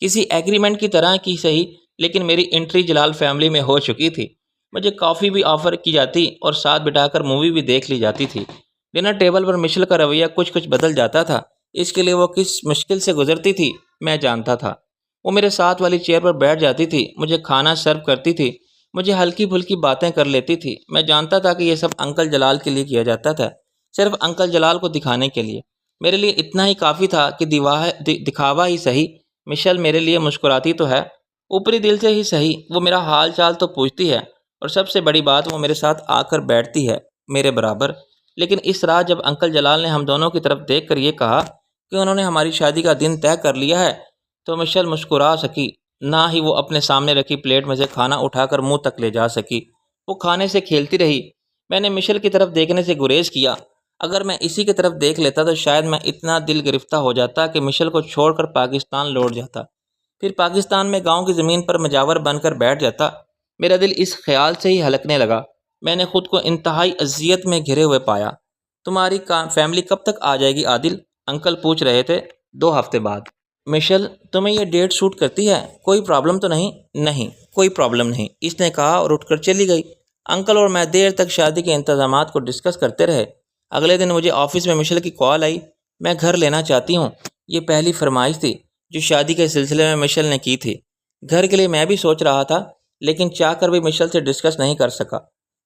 کسی ایگریمنٹ کی طرح کی صحیح، لیکن میری انٹری جلال فیملی میں ہو چکی تھی۔ مجھے کافی بھی آفر کی جاتی اور ساتھ بٹھا کر مووی بھی دیکھ لی جاتی تھی۔ ڈنر ٹیبل پر مشل کا رویہ کچھ بدل جاتا تھا۔ اس کے لیے وہ کس مشکل سے گزرتی تھی میں جانتا تھا۔ وہ میرے ساتھ والی چیئر پر بیٹھ جاتی تھی، مجھے کھانا سرو کرتی تھی، مجھے ہلکی پھلکی باتیں کر لیتی تھی۔ میں جانتا تھا کہ یہ سب انکل جلال کے لیے کیا جاتا تھا، صرف انکل جلال کو دکھانے کے لیے۔ میرے لیے اتنا ہی کافی تھا کہ دکھاوا ہی صحیح، مشل میرے لیے مسکراتی تو ہے، اوپری دل سے ہی صحیح، وہ میرا حال چال تو پوچھتی ہے، اور سب سے بڑی بات وہ میرے ساتھ آ کر بیٹھتی ہے میرے برابر۔ لیکن اس رات جب انکل جلال نے ہم دونوں کی طرف دیکھ کر یہ کہا کہ انہوں نے ہماری شادی کا دن طے کر لیا ہے، تو مشل مسکرا سکی، نہ ہی وہ اپنے سامنے رکھی پلیٹ میں سے کھانا اٹھا کر منہ تک لے جا سکی۔ وہ کھانے سے کھیلتی رہی۔ میں نے مشل کی طرف دیکھنے سے گریز کیا۔ اگر میں اسی کی طرف دیکھ لیتا تو شاید میں اتنا دل گرفتہ ہو جاتا کہ مشل کو چھوڑ کر پاکستان لوٹ جاتا، پھر پاکستان میں گاؤں کی زمین پر مجاور بن کر بیٹھ جاتا۔ میرا دل اس خیال سے ہی ہلکنے لگا۔ میں نے خود کو انتہائی اذیت میں گھرے ہوئے پایا۔ تمہاری فیملی کب تک آ جائے گی عادل؟ انکل پوچھ رہے تھے۔ 2 ہفتے بعد۔ مشل، تمہیں یہ ڈیٹ سوٹ کرتی ہے؟ کوئی پرابلم تو نہیں؟ نہیں، کوئی پرابلم نہیں، اس نے کہا اور اٹھ کر چلی گئی۔ انکل اور میں دیر تک شادی کے انتظامات کو ڈسکس کرتے رہے۔ اگلے دن مجھے آفس میں مشل کی کال آئی۔ میں گھر لینا چاہتی ہوں۔ یہ پہلی فرمائش تھی جو شادی کے سلسلے میں مشل نے کی تھی۔ گھر کے لیے میں بھی سوچ رہا تھا، لیکن چاہ کر بھی مشل سے ڈسکس نہیں کر سکا۔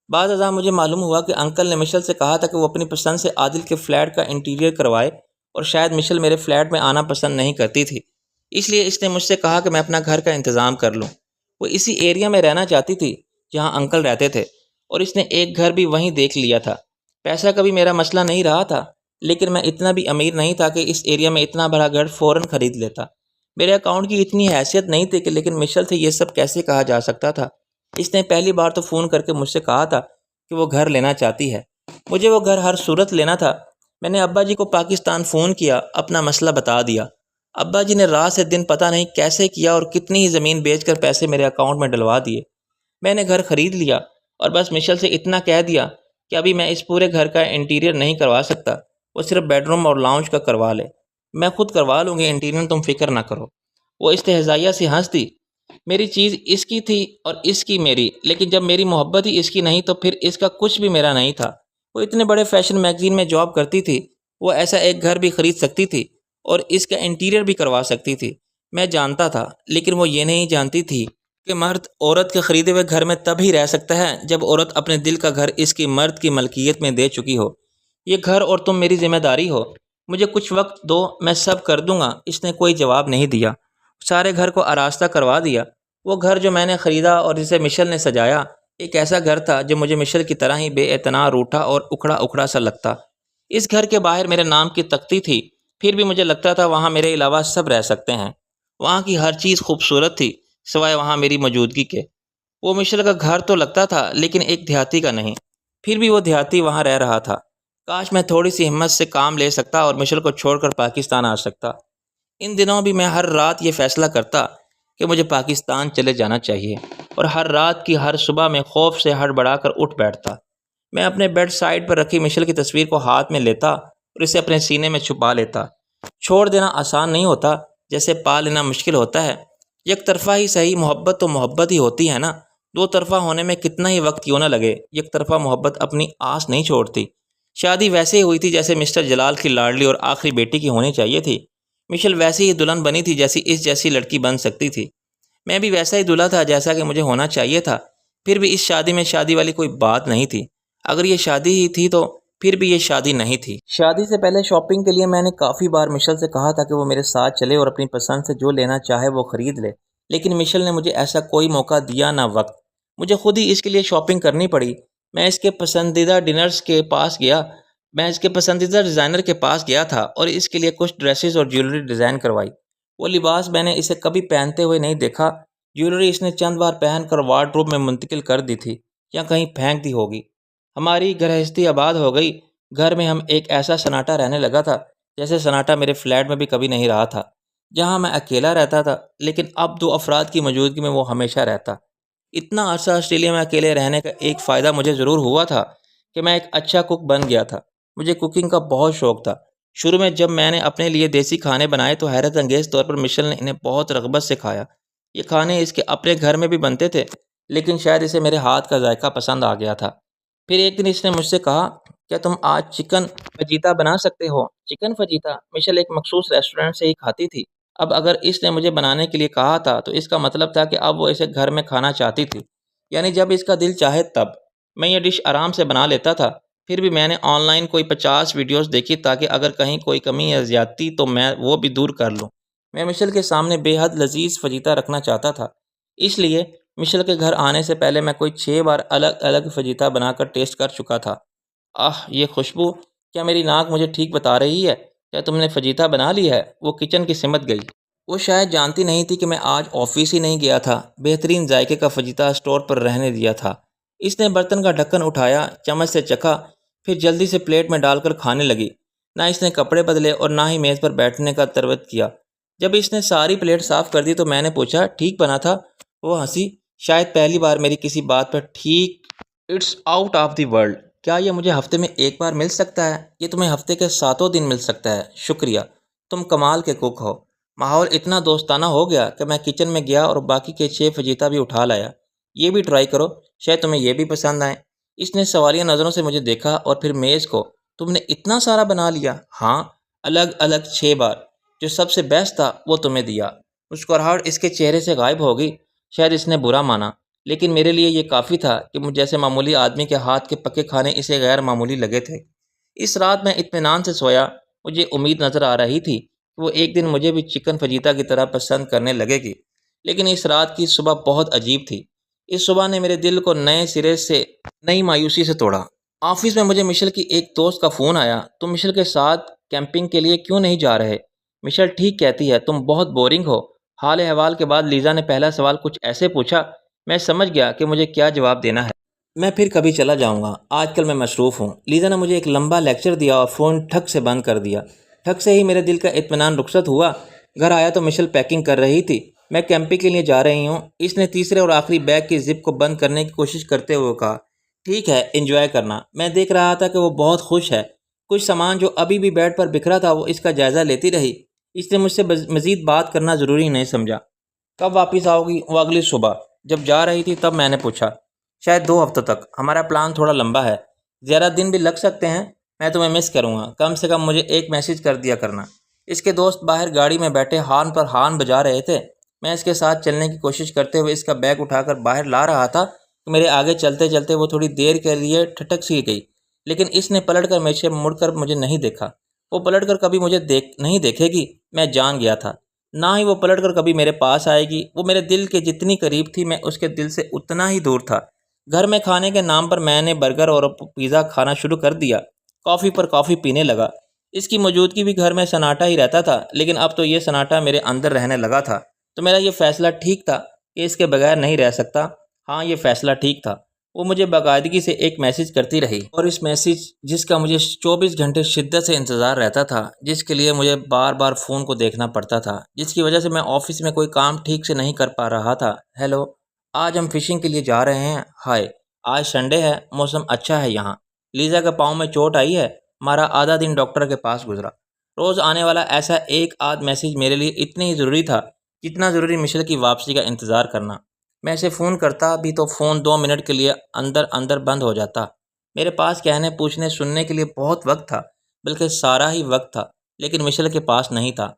بعد ازاں مجھے معلوم ہوا کہ انکل نے مشل سے کہا تھا کہ وہ اپنی پسند سے عادل کے فلیٹ کا انٹیریئر کروائے، اور شاید مشل میرے فلیٹ میں آنا پسند نہیں کرتی تھی، اس لیے اس نے مجھ سے کہا کہ میں اپنا گھر کا انتظام کر لوں۔ وہ اسی ایریا میں رہنا چاہتی تھی جہاں انکل رہتے تھے، اور اس نے ایک گھر بھی وہیں دیکھ لیا تھا۔ پیسہ کبھی میرا مسئلہ نہیں رہا تھا، لیکن میں اتنا بھی امیر نہیں تھا کہ اس ایریا میں اتنا بڑا گھر فوراً خرید لیتا۔ میرے اکاؤنٹ کی اتنی حیثیت نہیں تھی کہ لیکن مشل سے یہ سب کیسے کہا جا سکتا تھا؟ اس نے پہلی بار تو فون کر کے مجھ سے کہا تھا کہ وہ گھر لینا چاہتی ہے۔ مجھے وہ گھر ہر صورت لینا تھا۔ میں نے ابا جی کو پاکستان فون کیا، اپنا مسئلہ بتا دیا۔ ابا جی نے رات سے دن پتہ نہیں کیسے کیا اور کتنی ہی زمین بیچ کر پیسے میرے اکاؤنٹ میں ڈلوا دیے۔ میں نے گھر خرید لیا اور بس مشل سے اتنا کہہ دیا کہ ابھی میں اس پورے گھر کا انٹیریئر نہیں کروا سکتا، وہ صرف بیڈ روم اور لاؤنج کا کروا لے۔ میں خود کروا لوں گی انٹیریئر، تم فکر نہ کرو۔ وہ استہزائیہ سے ہنس دی۔ میری چیز اس کی تھی اور اس کی میری، لیکن جب میری محبت ہی اس کی نہیں تو پھر اس کا کچھ بھی میرا نہیں تھا۔ وہ اتنے بڑے فیشن میگزین میں جاب کرتی تھی، وہ ایسا ایک گھر بھی خرید سکتی تھی اور اس کا انٹیریئر بھی کروا سکتی تھی۔ میں جانتا تھا، لیکن وہ یہ نہیں جانتی تھی کہ مرد عورت کے خریدے ہوئے گھر میں تب ہی رہ سکتا ہے جب عورت اپنے دل کا گھر اس کی مرد کی ملکیت میں دے چکی ہو۔ یہ گھر اور تم میری ذمہ داری ہو، مجھے کچھ وقت دو، میں سب کر دوں گا۔ اس نے کوئی جواب نہیں دیا، سارے گھر کو آراستہ کروا دیا۔ وہ گھر جو میں نے خریدا اور جسے مشل نے سجایا، ایک ایسا گھر تھا جو مجھے مشل کی طرح ہی بے اعتنا، روٹھا اور اکھڑا اکھڑا سا لگتا۔ اس گھر کے باہر میرے نام کی تختی تھی، پھر بھی مجھے لگتا تھا وہاں میرے علاوہ سب رہ سکتے ہیں۔ وہاں کی ہر چیز خوبصورت تھی سوائے وہاں میری موجودگی کے۔ وہ مشل کا گھر تو لگتا تھا لیکن ایک دیہاتی کا نہیں، پھر بھی وہ دیہاتی وہاں رہ رہا تھا۔ کاش میں تھوڑی سی ہمت سے کام لے سکتا اور مشل کو چھوڑ کر پاکستان آ سکتا۔ ان دنوں بھی میں ہر رات یہ فیصلہ کرتا کہ مجھے پاکستان چلے جانا چاہیے، اور ہر رات کی ہر صبح میں خوف سے ہڑبڑا کر اٹھ بیٹھتا۔ میں اپنے بیڈ سائڈ پر رکھی مشل کی تصویر کو ہاتھ میں لیتا اور اسے اپنے سینے میں چھپا لیتا۔ چھوڑ دینا آسان نہیں ہوتا جیسے پا لینا مشکل ہوتا ہے۔ یک طرفہ ہی صحیح، محبت تو محبت ہی ہوتی ہے نا، دو طرفہ ہونے میں کتنا ہی وقت کیوں نہ لگے، یک طرفہ محبت اپنی آس نہیں چھوڑتی۔ شادی ویسے ہی ہوئی تھی جیسے مسٹر جلال کی لاڈلی اور آخری بیٹی کی ہونی چاہیے تھی۔ مشل ویسی ہی دلہن بنی تھی جیسی اس جیسی لڑکی بن سکتی تھی۔ میں بھی ویسا ہی دلہا تھا جیسا کہ مجھے ہونا چاہیے تھا۔ پھر بھی اس شادی میں شادی والی کوئی بات نہیں تھی۔ اگر یہ شادی ہی تھی تو پھر بھی یہ شادی نہیں تھی۔ شادی سے پہلے شاپنگ کے لیے میں نے کافی بار مشل سے کہا تھا کہ وہ میرے ساتھ چلے اور اپنی پسند سے جو لینا چاہے وہ خرید لے، لیکن مشل نے مجھے ایسا کوئی موقع دیا نہ وقت۔ مجھے خود ہی اس کے لیے شاپنگ کرنی پڑی۔ میں اس کے پسندیدہ ڈیزائنر کے پاس گیا تھا اور اس کے لیے کچھ ڈریسز اور جیولری ڈیزائن کروائی۔ وہ لباس میں نے اسے کبھی پہنتے ہوئے نہیں دیکھا۔ جیولری اس نے چند بار پہن کر وارڈروب میں منتقل کر دی تھی یا کہیں پھینک دی ہوگی۔ ہماری گرہستی آباد ہو گئی۔ گھر میں ہم ایک ایسا سناٹا رہنے لگا تھا جیسے سناٹا میرے فلیٹ میں بھی کبھی نہیں رہا تھا، جہاں میں اکیلا رہتا تھا، لیکن اب 2 افراد کی موجودگی میں وہ ہمیشہ رہتا۔ اتنا عرصہ آسٹریلیا میں اکیلے رہنے کا ایک فائدہ مجھے ضرور ہوا تھا کہ میں ایک اچھا کک بن گیا تھا۔ مجھے کوکنگ کا بہت شوق تھا۔ شروع میں جب میں نے اپنے لیے دیسی کھانے بنائے تو حیرت انگیز طور پر مشل نے انہیں بہت رغبت سے کھایا۔ یہ کھانے اس کے اپنے گھر میں بھی بنتے تھے، لیکن شاید اسے میرے ہاتھ کا ذائقہ پسند آ گیا تھا۔ پھر ایک دن اس نے مجھ سے کہا، کیا تم آج چکن فجیتا بنا سکتے ہو؟ چکن فجیتا مشل ایک مخصوص ریسٹورنٹ سے ہی کھاتی تھی۔ اب اگر اس نے مجھے بنانے کے لیے کہا تھا تو اس کا مطلب تھا کہ اب وہ اسے گھر میں کھانا چاہتی تھی، یعنی جب اس کا دل چاہے تب۔ میں یہ ڈش آرام سے بنا لیتا تھا، پھر بھی میں نے آن لائن کوئی 50 ویڈیوز دیکھی تاکہ اگر کہیں کوئی کمی یا زیادتی تو میں وہ بھی دور کر لوں۔ میں مشل کے سامنے بے حد لذیذ فجیتا رکھنا چاہتا تھا، اس لیے مشل کے گھر آنے سے پہلے میں کوئی 6 بار الگ الگ فجیتا بنا کر ٹیسٹ کر چکا تھا۔ یہ خوشبو! کیا میری ناک مجھے ٹھیک بتا رہی ہے؟ کیا تم نے فجیتا بنا لی ہے؟ وہ کچن کی سمت گئی۔ وہ شاید جانتی نہیں تھی کہ میں آج آفس ہی نہیں گیا تھا، بہترین ذائقے کا فجیتا اسٹور پر رہنے دیا تھا۔ اس نے برتن کا ڈھکن اٹھایا، چمچ سے چکھا، پھر جلدی سے پلیٹ میں ڈال کر کھانے لگی۔ نہ اس نے کپڑے بدلے اور نہ ہی میز پر بیٹھنے کا تربت کیا۔ جب اس نے ساری پلیٹ صاف کر دی تو میں نے پوچھا، ٹھیک بنا تھا؟ وہ ہنسی، شاید پہلی بار میری کسی بات پر ٹھیک۔ It's out of the world. کیا یہ مجھے ہفتے میں ایک بار مل سکتا ہے؟ یہ تمہیں ہفتے کے 7 دن مل سکتا ہے۔ شکریہ، تم کمال کے کوک ہو۔ ماحول اتنا دوستانہ ہو گیا کہ میں کچن میں گیا اور باقی کے 6 فجیتا بھی اٹھا لایا۔ یہ بھی ٹرائی کرو، شاید تمہیں یہ بھی پسند آئیں۔ اس نے سوالیہ نظروں سے مجھے دیکھا اور پھر میز کو۔ تم نے اتنا سارا بنا لیا؟ ہاں، الگ الگ 6 بار۔ جو سب سے بیسٹ تھا وہ تمہیں دیا۔ مسکراہٹ اس کے چہرے سے غائب ہو گئی۔ شاید اس نے برا مانا، لیکن میرے لیے یہ کافی تھا کہ مجھ جیسے معمولی آدمی کے ہاتھ کے پکے کھانے اسے غیر معمولی لگے تھے۔ اس رات میں اطمینان سے سویا۔ مجھے امید نظر آ رہی تھی کہ وہ ایک دن مجھے بھی چکن فجیتا کی طرح پسند کرنے لگے گی، لیکن اس رات کی صبح بہت عجیب تھی۔ اس صبح نے میرے دل کو نئے سرے سے نئی مایوسی سے توڑا۔ آفس میں مجھے مشل کی ایک دوست کا فون آیا، تم مشل کے ساتھ کیمپنگ کے لیے کیوں نہیں جا رہے؟ مشل ٹھیک کہتی ہے، تم بہت بورنگ ہو۔ حال احوال کے بعد لیزا نے پہلا سوال کچھ ایسے پوچھا، میں سمجھ گیا کہ مجھے کیا جواب دینا ہے۔ میں پھر کبھی چلا جاؤں گا، آج کل میں مصروف ہوں۔ لیزا نے مجھے ایک لمبا لیکچر دیا اور فون ٹھک سے بند کر دیا۔ ٹھک سے ہی میرے دل کا اطمینان رخصت ہوا۔ گھر آیا تو مشل پیکنگ کر رہی تھی۔ میں کیمپنگ کے لیے جا رہی ہوں، اس نے تیسرے اور آخری بیگ کی زپ کو بند کرنے کی کوشش کرتے ہوئے کہا۔ ٹھیک ہے، انجوائے کرنا۔ میں دیکھ رہا تھا کہ وہ بہت خوش ہے۔ کچھ سامان جو ابھی بھی بیڈ پر بکھرا تھا وہ اس کا جائزہ لیتی رہی۔ اس نے مجھ سے مزید بات کرنا ضروری نہیں سمجھا۔ کب واپس آؤ گی؟ وہ اگلی صبح۔ جب جا رہی تھی تب میں نے پوچھا۔ شاید 2 ہفتوں تک۔ ہمارا پلان تھوڑا لمبا ہے، زیادہ دن بھی لگ سکتے ہیں۔ میں تمہیں مس کروں گا، کم سے کم مجھے ایک میسج کر دیا کرنا۔ اس کے دوست باہر گاڑی میں بیٹھے ہارن پر ہارن بجا رہے تھے۔ میں اس کے ساتھ چلنے کی کوشش کرتے ہوئے اس کا بیگ اٹھا کر باہر لا رہا تھا کہ میرے آگے چلتے چلتے وہ تھوڑی دیر کے لیے ٹھٹک سی گئی، لیکن اس نے پلٹ کر میرے سے مڑ کر مجھے نہیں دیکھا۔ وہ پلٹ کر کبھی مجھے نہیں دیکھے گی، میں جان گیا تھا۔ نہ ہی وہ پلٹ کر کبھی میرے پاس آئے گی۔ وہ میرے دل کے جتنی قریب تھی میں اس کے دل سے اتنا ہی دور تھا۔ گھر میں کھانے کے نام پر میں نے برگر اور پیزا کھانا شروع کر دیا۔ کافی پر کافی پینے لگا۔ اس کی موجودگی بھی گھر میں سناٹا ہی رہتا تھا، لیکن اب تو یہ سناٹا میرے اندر رہنے لگا تھا۔ تو میرا یہ فیصلہ ٹھیک تھا کہ اس کے بغیر نہیں رہ سکتا۔ ہاں، یہ فیصلہ ٹھیک تھا۔ وہ مجھے باقاعدگی سے ایک میسج کرتی رہی، اور اس میسج جس کا مجھے 24 گھنٹے شدت سے انتظار رہتا تھا، جس کے لیے مجھے بار بار فون کو دیکھنا پڑتا تھا، جس کی وجہ سے میں آفس میں کوئی کام ٹھیک سے نہیں کر پا رہا تھا۔ ہیلو، آج ہم فشنگ کے لیے جا رہے ہیں۔ ہائے، آج سنڈے ہے، موسم اچھا ہے یہاں۔ لیزا کے پاؤں میں چوٹ آئی ہے، ہمارا آدھا دن ڈاکٹر کے پاس گزرا۔ روز آنے والا ایسا ایک آدھ میسج میرے لیے اتنی ہی ضروری تھا جتنا ضروری مشل کی واپسی کا انتظار کرنا۔ میں اسے فون کرتا بھی تو فون 2 منٹ کے لیے اندر بند ہو جاتا۔ میرے پاس کہنے، پوچھنے، سننے کے لیے بہت وقت تھا، بلکہ سارا ہی وقت تھا، لیکن مشل کے پاس نہیں تھا۔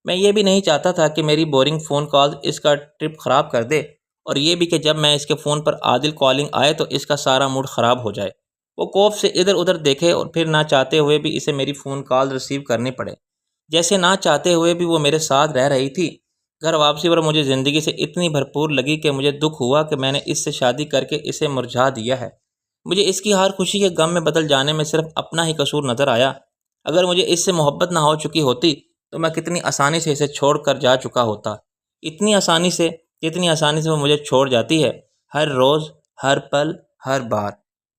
میں یہ بھی نہیں چاہتا تھا کہ میری بورنگ فون کال اس کا ٹرپ خراب کر دے، اور یہ بھی کہ جب میں اس کے فون پر عادل کالنگ آئے تو اس کا سارا موڈ خراب ہو جائے۔ وہ کوف سے ادھر ادھر دیکھے اور پھر نہ چاہتے ہوئے بھی اسے میری فون کال ریسیو کرنی پڑے، جیسے نہ چاہتے ہوئے بھی وہ میرے ساتھ رہ رہی تھی۔ گھر واپسی پر مجھے زندگی سے اتنی بھرپور لگی کہ مجھے دکھ ہوا کہ میں نے اس سے شادی کر کے اسے مرجھا دیا ہے۔ مجھے اس کی ہر خوشی کے غم میں بدل جانے میں صرف اپنا ہی قصور نظر آیا۔ اگر مجھے اس سے محبت نہ ہو چکی ہوتی تو میں کتنی آسانی سے اسے چھوڑ کر جا چکا ہوتا، اتنی آسانی سے جتنی آسانی سے وہ مجھے چھوڑ جاتی ہے، ہر روز، ہر پل، ہر بار۔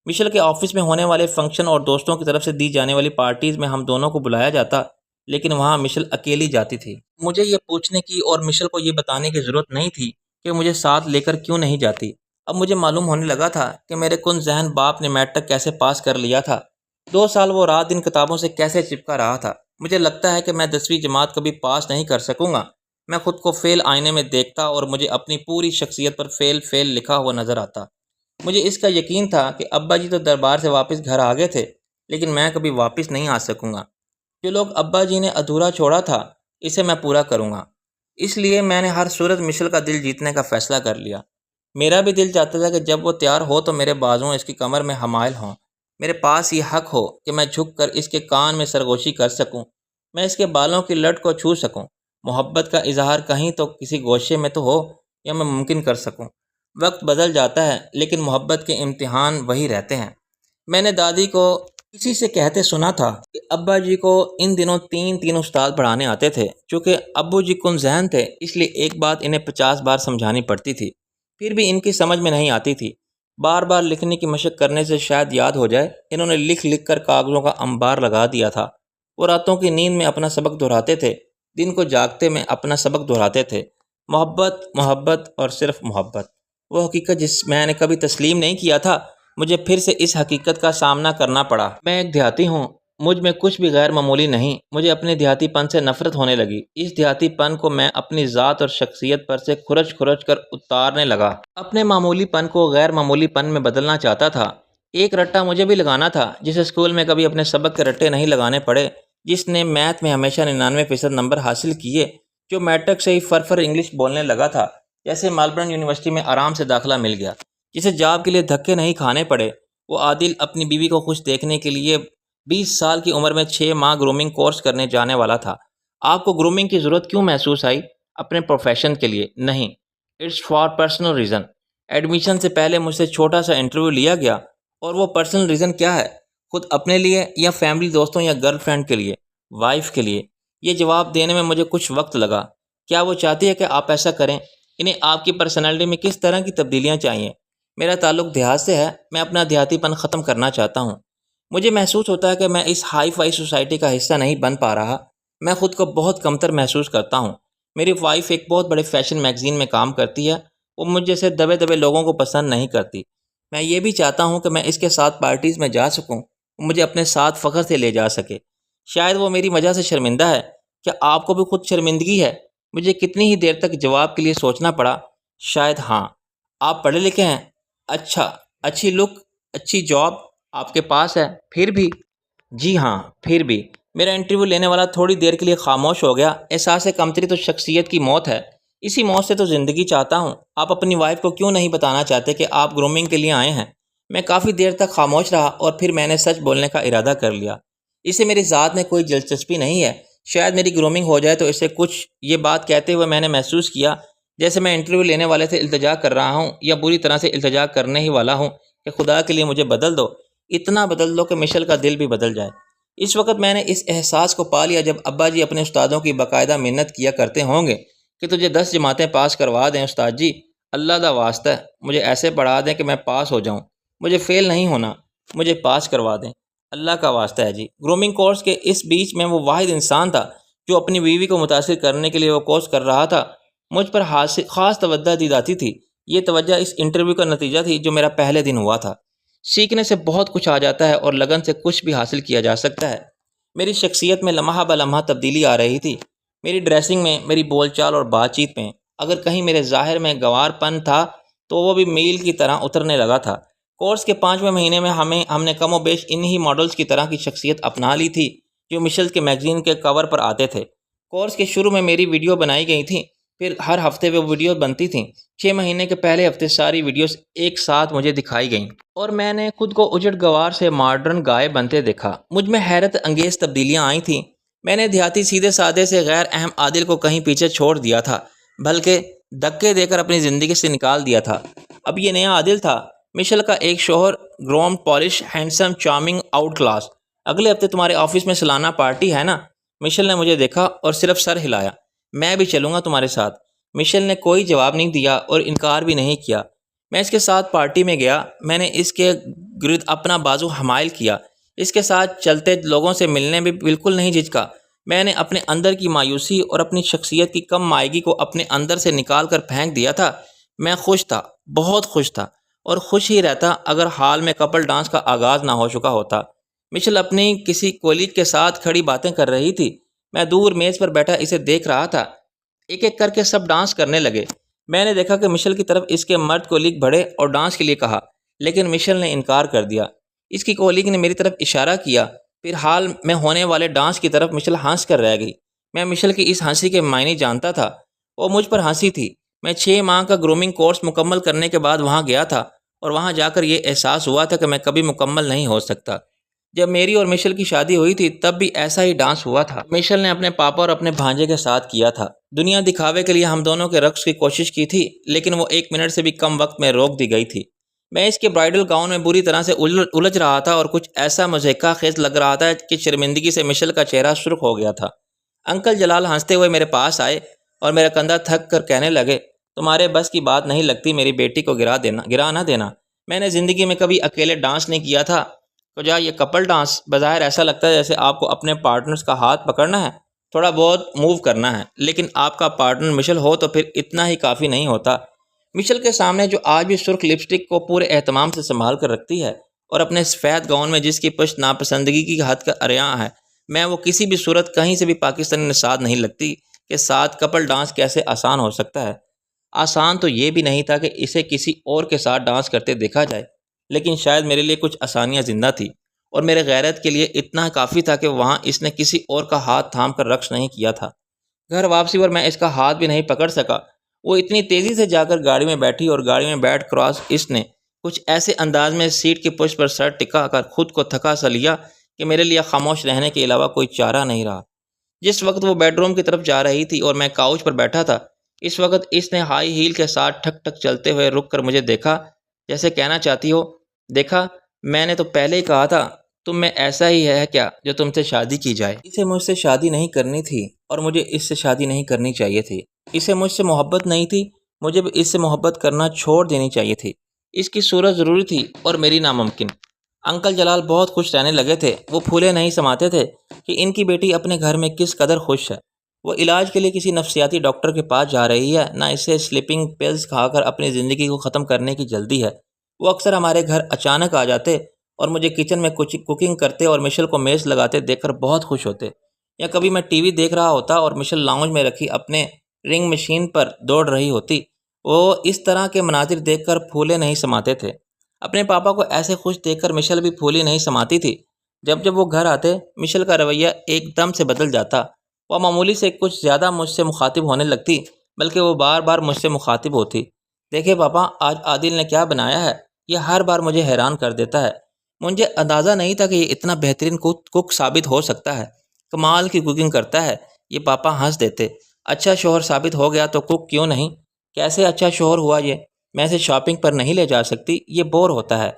مشل کے آفس میں ہونے والے فنکشن اور دوستوں کی طرف سے دی جانے والی پارٹیز میں ہم دونوں کو بلایا جاتا، لیکن وہاں مشل اکیلی جاتی تھی۔ مجھے یہ پوچھنے کی اور مشل کو یہ بتانے کی ضرورت نہیں تھی کہ مجھے ساتھ لے کر کیوں نہیں جاتی۔ اب مجھے معلوم ہونے لگا تھا کہ میرے کن ذہن باپ نے میٹرک کیسے پاس کر لیا تھا۔ 2 سال وہ رات دن کتابوں سے کیسے چپکا رہا تھا۔ مجھے لگتا ہے کہ میں 10ویں جماعت کبھی پاس نہیں کر سکوں گا۔ میں خود کو فیل آئینے میں دیکھتا اور مجھے اپنی پوری شخصیت پر فیل فیل لکھا ہوا نظر آتا۔ مجھے اس کا یقین تھا کہ ابا جی تو دربار سے واپس گھر آ گئے تھے، لیکن میں کبھی واپس نہیں آ سکوں گا۔ جو لوگ ابا جی نے ادھورا چھوڑا تھا، اسے میں پورا کروں گا۔ اس لیے میں نے ہر صورت مشل کا دل جیتنے کا فیصلہ کر لیا۔ میرا بھی دل چاہتا تھا کہ جب وہ تیار ہو تو میرے بازو اس کی کمر میں حمائل ہوں، میرے پاس یہ حق ہو کہ میں جھک کر اس کے کان میں سرگوشی کر سکوں، میں اس کے بالوں کی لٹ کو چھو سکوں۔ محبت کا اظہار کہیں تو کسی گوشے میں تو ہو یا میں ممکن کر سکوں۔ وقت بدل جاتا ہے لیکن محبت کے امتحان وہی رہتے ہیں۔ میں نے دادی کو کسی سے کہتے سنا تھا کہ ابا جی کو ان دنوں تین استاد پڑھانے آتے تھے۔ چونکہ ابو جی کن ذہن تھے، اس لیے ایک بات انہیں 50 بار سمجھانی پڑتی تھی، پھر بھی ان کی سمجھ میں نہیں آتی تھی۔ بار بار لکھنے کی مشق کرنے سے شاید یاد ہو جائے، انہوں نے لکھ لکھ کر کاغذوں کا انبار لگا دیا تھا۔ وہ راتوں کی نیند میں اپنا سبق دہراتے تھے، دن کو جاگتے میں اپنا سبق دہراتے تھے۔ محبت، محبت اور صرف محبت، وہ حقیقت جس میں نے کبھی تسلیم نہیں کیا تھا۔ مجھے پھر سے اس حقیقت کا سامنا کرنا پڑا۔ میں ایک دیہاتی ہوں، مجھ میں کچھ بھی غیر معمولی نہیں۔ مجھے اپنے دیہاتی پن سے نفرت ہونے لگی۔ اس دیہاتی پن کو میں اپنی ذات اور شخصیت پر سے کھرچ کھرچ کر اتارنے لگا۔ اپنے معمولی پن کو غیر معمولی پن میں بدلنا چاہتا تھا۔ ایک رٹا مجھے بھی لگانا تھا، جسے اسکول میں کبھی اپنے سبق کے رٹے نہیں لگانے پڑے، جس نے میتھ میں ہمیشہ 99% نمبر حاصل کیے، جو میٹرک سے ہی فر انگلش بولنے لگا تھا، جیسے میلبرن یونیورسٹی میں آرام سے داخلہ مل گیا، جسے جاب کے لیے دھکے نہیں کھانے پڑے۔ وہ عادل اپنی بیوی کو خوش دیکھنے کے لیے 20 سال کی عمر میں 6 ماہ گرومنگ کورس کرنے جانے والا تھا۔ آپ کو گرومنگ کی ضرورت کیوں محسوس آئی؟ اپنے پروفیشن کے لیے نہیں، it's for personal reason. Admission سے پہلے مجھ سے چھوٹا سا انٹرویو لیا گیا، اور وہ پرسنل ریزن کیا ہے؟ خود اپنے لیے یا فیملی، دوستوں یا گرل فرینڈ کے لیے، وائف کے لیے؟ یہ جواب دینے میں مجھے کچھ وقت لگا۔ کیا وہ چاہتی ہے کہ آپ ایسا کریں؟ انہیں آپ کی پرسنالٹی میں کس طرح کی تبدیلیاں چاہیے؟ میرا تعلق دیہات سے ہے، میں اپنا دیہاتی پن ختم کرنا چاہتا ہوں۔ مجھے محسوس ہوتا ہے کہ میں اس ہائی فائی سوسائٹی کا حصہ نہیں بن پا رہا۔ میں خود کو بہت کمتر محسوس کرتا ہوں۔ میری وائف ایک بہت بڑے فیشن میگزین میں کام کرتی ہے، وہ مجھ جیسے دبے دبے لوگوں کو پسند نہیں کرتی۔ میں یہ بھی چاہتا ہوں کہ میں اس کے ساتھ پارٹیز میں جا سکوں، وہ مجھے اپنے ساتھ فخر سے لے جا سکے۔ شاید وہ میری وجہ سے شرمندہ ہے۔ کیا آپ کو بھی خود شرمندگی ہے؟ مجھے کتنی ہی دیر تک جواب کے لیے سوچنا پڑا۔ شاید ہاں۔ آپ پڑھے لکھے ہیں؟ اچھا، اچھی لک، اچھی جاب آپ کے پاس ہے؟ پھر بھی؟ جی ہاں، پھر بھی۔ میرا انٹرویو لینے والا تھوڑی دیر کے لیے خاموش ہو گیا۔ احساس کمتری تو شخصیت کی موت ہے، اسی موت سے تو زندگی چاہتا ہوں۔ آپ اپنی وائف کو کیوں نہیں بتانا چاہتے کہ آپ گرومنگ کے لیے آئے ہیں؟ میں کافی دیر تک خاموش رہا اور پھر میں نے سچ بولنے کا ارادہ کر لیا۔ اسے میری ذات میں کوئی دلچسپی نہیں ہے۔ شاید میری گرومنگ ہو جائے تو اسے کچھ یہ بات کہتے ہوئے میں نے محسوس کیا جیسے میں انٹرویو لینے والے سے التجا کر رہا ہوں، یا بری طرح سے التجا کرنے ہی والا ہوں کہ خدا کے لیے مجھے بدل دو، اتنا بدل دو کہ مشل کا دل بھی بدل جائے۔ اس وقت میں نے اس احساس کو پا لیا جب ابا جی اپنے استادوں کی باقاعدہ منت کیا کرتے ہوں گے کہ تجھے 10 جماعتیں پاس کروا دیں استاد جی، اللہ دا واسطہ ہے مجھے ایسے پڑھا دیں کہ میں پاس ہو جاؤں، مجھے فیل نہیں ہونا، مجھے پاس کروا دیں، اللہ کا واسطہ ہے جی۔ گرومنگ کورس کے اس بیچ میں وہ واحد انسان تھا جو اپنی بیوی کو متاثر کرنے کے لیے وہ کورس کر رہا تھا۔ مجھ پر خاص توجہ دی جاتی تھی۔ یہ توجہ اس انٹرویو کا نتیجہ تھی جو میرا پہلے دن ہوا تھا۔ سیکھنے سے بہت کچھ آ جاتا ہے اور لگن سے کچھ بھی حاصل کیا جا سکتا ہے۔ میری شخصیت میں لمحہ بلمحہ تبدیلی آ رہی تھی، میری ڈریسنگ میں، میری بول چال اور بات چیت میں۔ اگر کہیں میرے ظاہر میں گوار پن تھا تو وہ بھی میل کی طرح اترنے لگا تھا۔ کورس کے 5ویں مہینے میں ہم نے کم و بیش انہی ماڈلز کی طرح کی شخصیت اپنا لی تھی جو مشل کے میگزین کے کور پر آتے تھے۔ کورس کے شروع میں میری ویڈیو بنائی گئی تھیں، پھر ہر ہفتے وہ ویڈیو بنتی تھیں۔ 6 مہینے کے پہلے ہفتے ساری ویڈیوز ایک ساتھ مجھے دکھائی گئیں اور میں نے خود کو اجڑ گوار سے ماڈرن گائے بنتے دیکھا۔ مجھ میں حیرت انگیز تبدیلیاں آئی تھیں۔ میں نے دیہاتی سیدھے سادے سے غیر اہم عادل کو کہیں پیچھے چھوڑ دیا تھا، بلکہ دھکے دے کر اپنی زندگی سے نکال دیا تھا۔ اب یہ نیا عادل تھا، مشل کا ایک شوہر، groom, polish, handsome, charming, out class. اگلے ہفتے تمہارے آفس میں سالانہ پارٹی ہے نا؟ مشل نے مجھے دیکھا اور صرف سر ہلایا۔ میں بھی چلوں گا تمہارے ساتھ۔ مشل نے کوئی جواب نہیں دیا اور انکار بھی نہیں کیا۔ میں اس کے ساتھ پارٹی میں گیا۔ میں نے اس کے گرد اپنا بازو حمائل کیا۔ اس کے ساتھ چلتے لوگوں سے ملنے میں بالکل نہیں جھجکا۔ میں نے اپنے اندر کی مایوسی اور اپنی شخصیت کی کم مائگی کو اپنے اندر سے نکال کر پھینک دیا تھا۔ میں خوش تھا، بہت خوش تھا، اور خوش ہی رہتا اگر حال میں کپل ڈانس کا آغاز نہ ہو چکا ہوتا۔ مشل اپنی کسی کولیگ کے ساتھ کھڑی باتیں کر رہی تھی۔ میں دور میز پر بیٹھا اسے دیکھ رہا تھا۔ ایک ایک کر کے سب ڈانس کرنے لگے۔ میں نے دیکھا کہ مشل کی طرف اس کے مرد کولیگ بڑھے اور ڈانس کے لیے کہا، لیکن مشل نے انکار کر دیا۔ اس کی کولیگ نے میری طرف اشارہ کیا، پھر حال میں ہونے والے ڈانس کی طرف مشل ہنس کر رہ گئی۔ میں مشل کی اس ہنسی کے معنی جانتا تھا، وہ مجھ پر ہنسی تھی۔ میں 6 ماہ کا گرومنگ کورس مکمل کرنے کے بعد وہاں گیا تھا، اور وہاں جا کر یہ احساس ہوا تھا کہ میں کبھی مکمل نہیں ہو سکتا۔ جب میری اور مشل کی شادی ہوئی تھی تب بھی ایسا ہی ڈانس ہوا تھا۔ مشل نے اپنے پاپا اور اپنے بھانجے کے ساتھ کیا تھا۔ دنیا دکھاوے کے لیے ہم دونوں کے رقص کی کوشش کی تھی، لیکن وہ 1 منٹ سے بھی کم وقت میں روک دی گئی تھی۔ میں اس کے برائڈل گاؤن میں بری طرح سے الجھ رہا تھا اور کچھ ایسا مضحکہ خیز لگ رہا تھا کہ شرمندگی سے مشل کا چہرہ سرخ ہو گیا تھا۔ انکل جلال ہنستے ہوئے میرے پاس آئے اور میرا کندھا تھک کر کہنے لگے، تمہارے بس کی بات نہیں لگتی میری بیٹی کو گرا نہ دینا۔ میں نے زندگی میں کبھی اکیلے ڈانس نہیں کیا تھا، کجا یہ کپل ڈانس بظاہر ایسا لگتا ہے جیسے آپ کو اپنے پارٹنرز کا ہاتھ پکڑنا ہے، تھوڑا بہت موو کرنا ہے، لیکن آپ کا پارٹنر مشل ہو تو پھر اتنا ہی کافی نہیں ہوتا۔ مشل کے سامنے جو آج بھی سرخ لپسٹک کو پورے اہتمام سے سنبھال کر رکھتی ہے اور اپنے سفید گاؤن میں جس کی پشت ناپسندگی کی حد کا عریاں ہے، میں وہ کسی بھی صورت کہیں سے بھی پاکستانی نژاد نہیں لگتی کہ ساتھ کپل ڈانس کیسے آسان ہو سکتا ہے۔ آسان تو یہ بھی نہیں تھا کہ اسے کسی اور کے ساتھ ڈانس کرتے دیکھا جائے، لیکن شاید میرے لیے کچھ آسانیاں زندہ تھی، اور میرے غیرت کے لیے اتنا کافی تھا کہ وہاں اس نے کسی اور کا ہاتھ تھام کر رقص نہیں کیا تھا۔ گھر واپسی پر میں اس کا ہاتھ بھی نہیں پکڑ سکا۔ وہ اتنی تیزی سے جا کر گاڑی میں بیٹھی اور گاڑی میں بیٹھ کراس اس نے کچھ ایسے انداز میں سیٹ کی پشت پر سر ٹکا کر خود کو تھکا سا لیا کہ میرے لیے خاموش رہنے کے علاوہ کوئی چارہ نہیں رہا۔ جس وقت وہ بیڈ روم کی طرف جا رہی تھی اور میں کاؤچ پر بیٹھا تھا، اس وقت اس نے ہائی ہیل کے ساتھ ٹھک ٹھک چلتے ہوئے رک کر مجھے دیکھا، جیسے کہنا چاہتی ہو، دیکھا میں نے تو پہلے ہی کہا تھا تم میں ایسا ہی ہے کیا جو تم سے شادی کی جائے۔ اسے مجھ سے شادی نہیں کرنی تھی اور مجھے اس سے شادی نہیں کرنی چاہیے تھی۔ اسے مجھ سے محبت نہیں تھی، مجھے بھی اس سے محبت کرنا چھوڑ دینی چاہیے تھی۔ اس کی صورت ضروری تھی اور میری ناممکن۔ انکل جلال بہت خوش رہنے لگے تھے۔ وہ پھولے نہیں سماتے تھے کہ ان کی بیٹی اپنے گھر میں کس قدر خوش ہے۔ وہ علاج کے لیے کسی نفسیاتی ڈاکٹر کے پاس جا رہی ہے، نہ اسے سلیپنگ پلز کھا کر اپنی زندگی کو ختم کرنے کی جلدی ہے۔ وہ اکثر ہمارے گھر اچانک آ جاتے اور مجھے کچن میں کچھ کوکنگ کرتے اور مشل کو میز لگاتے دیکھ کر بہت خوش ہوتے۔ یا کبھی میں ٹی وی دیکھ رہا ہوتا اور مشل لاؤنج میں رکھی اپنے رنگ مشین پر دوڑ رہی ہوتی۔ وہ اس طرح کے مناظر دیکھ کر پھولے نہیں سماتے تھے۔ اپنے پاپا کو ایسے خوش دیکھ کر مشل بھی پھولی نہیں سماتی تھی۔ جب وہ گھر آتے مشل کا رویہ ایک دم سے بدل جاتا۔ وہ معمولی سے کچھ زیادہ مجھ سے مخاطب ہونے لگتی، بلکہ وہ بار بار مجھ سے مخاطب ہوتی۔ دیکھے پاپا، آج عادل نے کیا بنایا ہے، یہ ہر بار مجھے حیران کر دیتا ہے۔ مجھے اندازہ نہیں تھا کہ یہ اتنا بہترین کک ثابت ہو سکتا ہے۔ کمال کی کوکنگ کرتا ہے۔ یہ پاپا ہنس دیتے۔ اچھا شوہر ثابت ہو گیا تو کک کیوں نہیں؟ کیسے اچھا شوہر ہوا یہ؟ میں اسے شاپنگ پر نہیں لے جا سکتی، یہ بور ہوتا ہے۔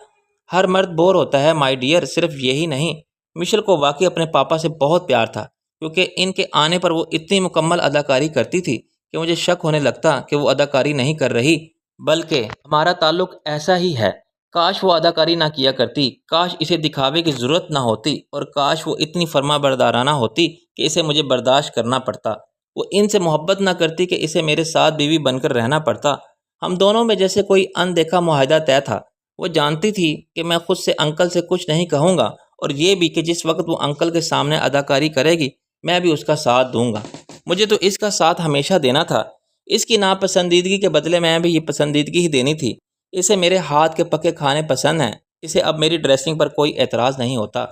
ہر مرد بور ہوتا ہے مائی ڈیئر، صرف یہی نہیں۔ مشل کو واقعی اپنے پاپا سے بہت پیار تھا، کیونکہ ان کے آنے پر وہ اتنی مکمل اداکاری کرتی تھی کہ مجھے شک ہونے لگتا کہ وہ اداکاری نہیں کر رہی، بلکہ ہمارا تعلق ایسا ہی ہے۔ کاش وہ اداکاری نہ کیا کرتی، کاش اسے دکھاوے کی ضرورت نہ ہوتی، اور کاش وہ اتنی فرما بردارانہ ہوتی کہ اسے مجھے برداشت کرنا پڑتا۔ وہ ان سے محبت نہ کرتی کہ اسے میرے ساتھ بیوی بن کر رہنا پڑتا۔ ہم دونوں میں جیسے کوئی اندیکھا معاہدہ طے تھا۔ وہ جانتی تھی کہ میں خود سے انکل سے کچھ نہیں کہوں گا، اور یہ بھی کہ جس وقت وہ انکل کے سامنے اداکاری کرے گی میں بھی اس کا ساتھ دوں گا۔ مجھے تو اس کا ساتھ ہمیشہ دینا تھا۔ اس کی ناپسندیدگی کے بدلے میں بھی یہ پسندیدگی ہی دینی تھی۔ اسے میرے ہاتھ کے پکے کھانے پسند ہیں۔ اسے اب میری ڈریسنگ پر کوئی اعتراض نہیں ہوتا،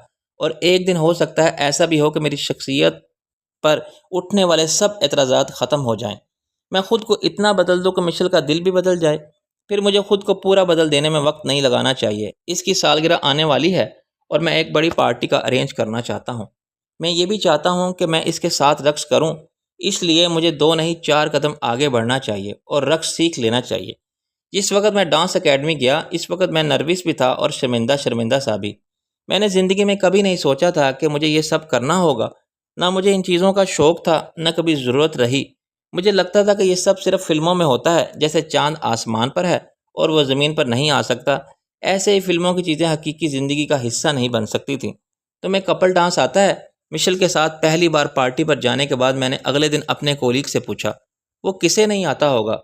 اور ایک دن ہو سکتا ہے ایسا بھی ہو کہ میری شخصیت پر اٹھنے والے سب اعتراضات ختم ہو جائیں۔ میں خود کو اتنا بدل دوں کہ مشل کا دل بھی بدل جائے۔ پھر مجھے خود کو پورا بدل دینے میں وقت نہیں لگانا چاہیے۔ اس کی سالگرہ آنے والی ہے اور میں ایک بڑی پارٹی کا ارینج کرنا چاہتا ہوں۔ میں یہ بھی چاہتا ہوں کہ میں اس کے ساتھ رقص کروں، اس لیے مجھے 2 نہیں 4 قدم آگے بڑھنا چاہیے اور رقص سیکھ لینا چاہیے۔ جس وقت میں ڈانس اکیڈمی گیا اس وقت میں نروس بھی تھا اور شرمندہ سا بھی۔ میں نے زندگی میں کبھی نہیں سوچا تھا کہ مجھے یہ سب کرنا ہوگا، نہ مجھے ان چیزوں کا شوق تھا، نہ کبھی ضرورت رہی۔ مجھے لگتا تھا کہ یہ سب صرف فلموں میں ہوتا ہے، جیسے چاند آسمان پر ہے اور وہ زمین پر نہیں آ سکتا، ایسے ہی فلموں کی چیزیں حقیقی زندگی کا حصہ نہیں بن سکتی تھیں۔ تمہیں کپل ڈانس آتا ہے؟ مشل کے ساتھ پہلی بار پارٹی پر جانے کے بعد میں نے اگلے دن اپنے کولیگ سے پوچھا۔ وہ کسے نہیں آتا ہوگا؟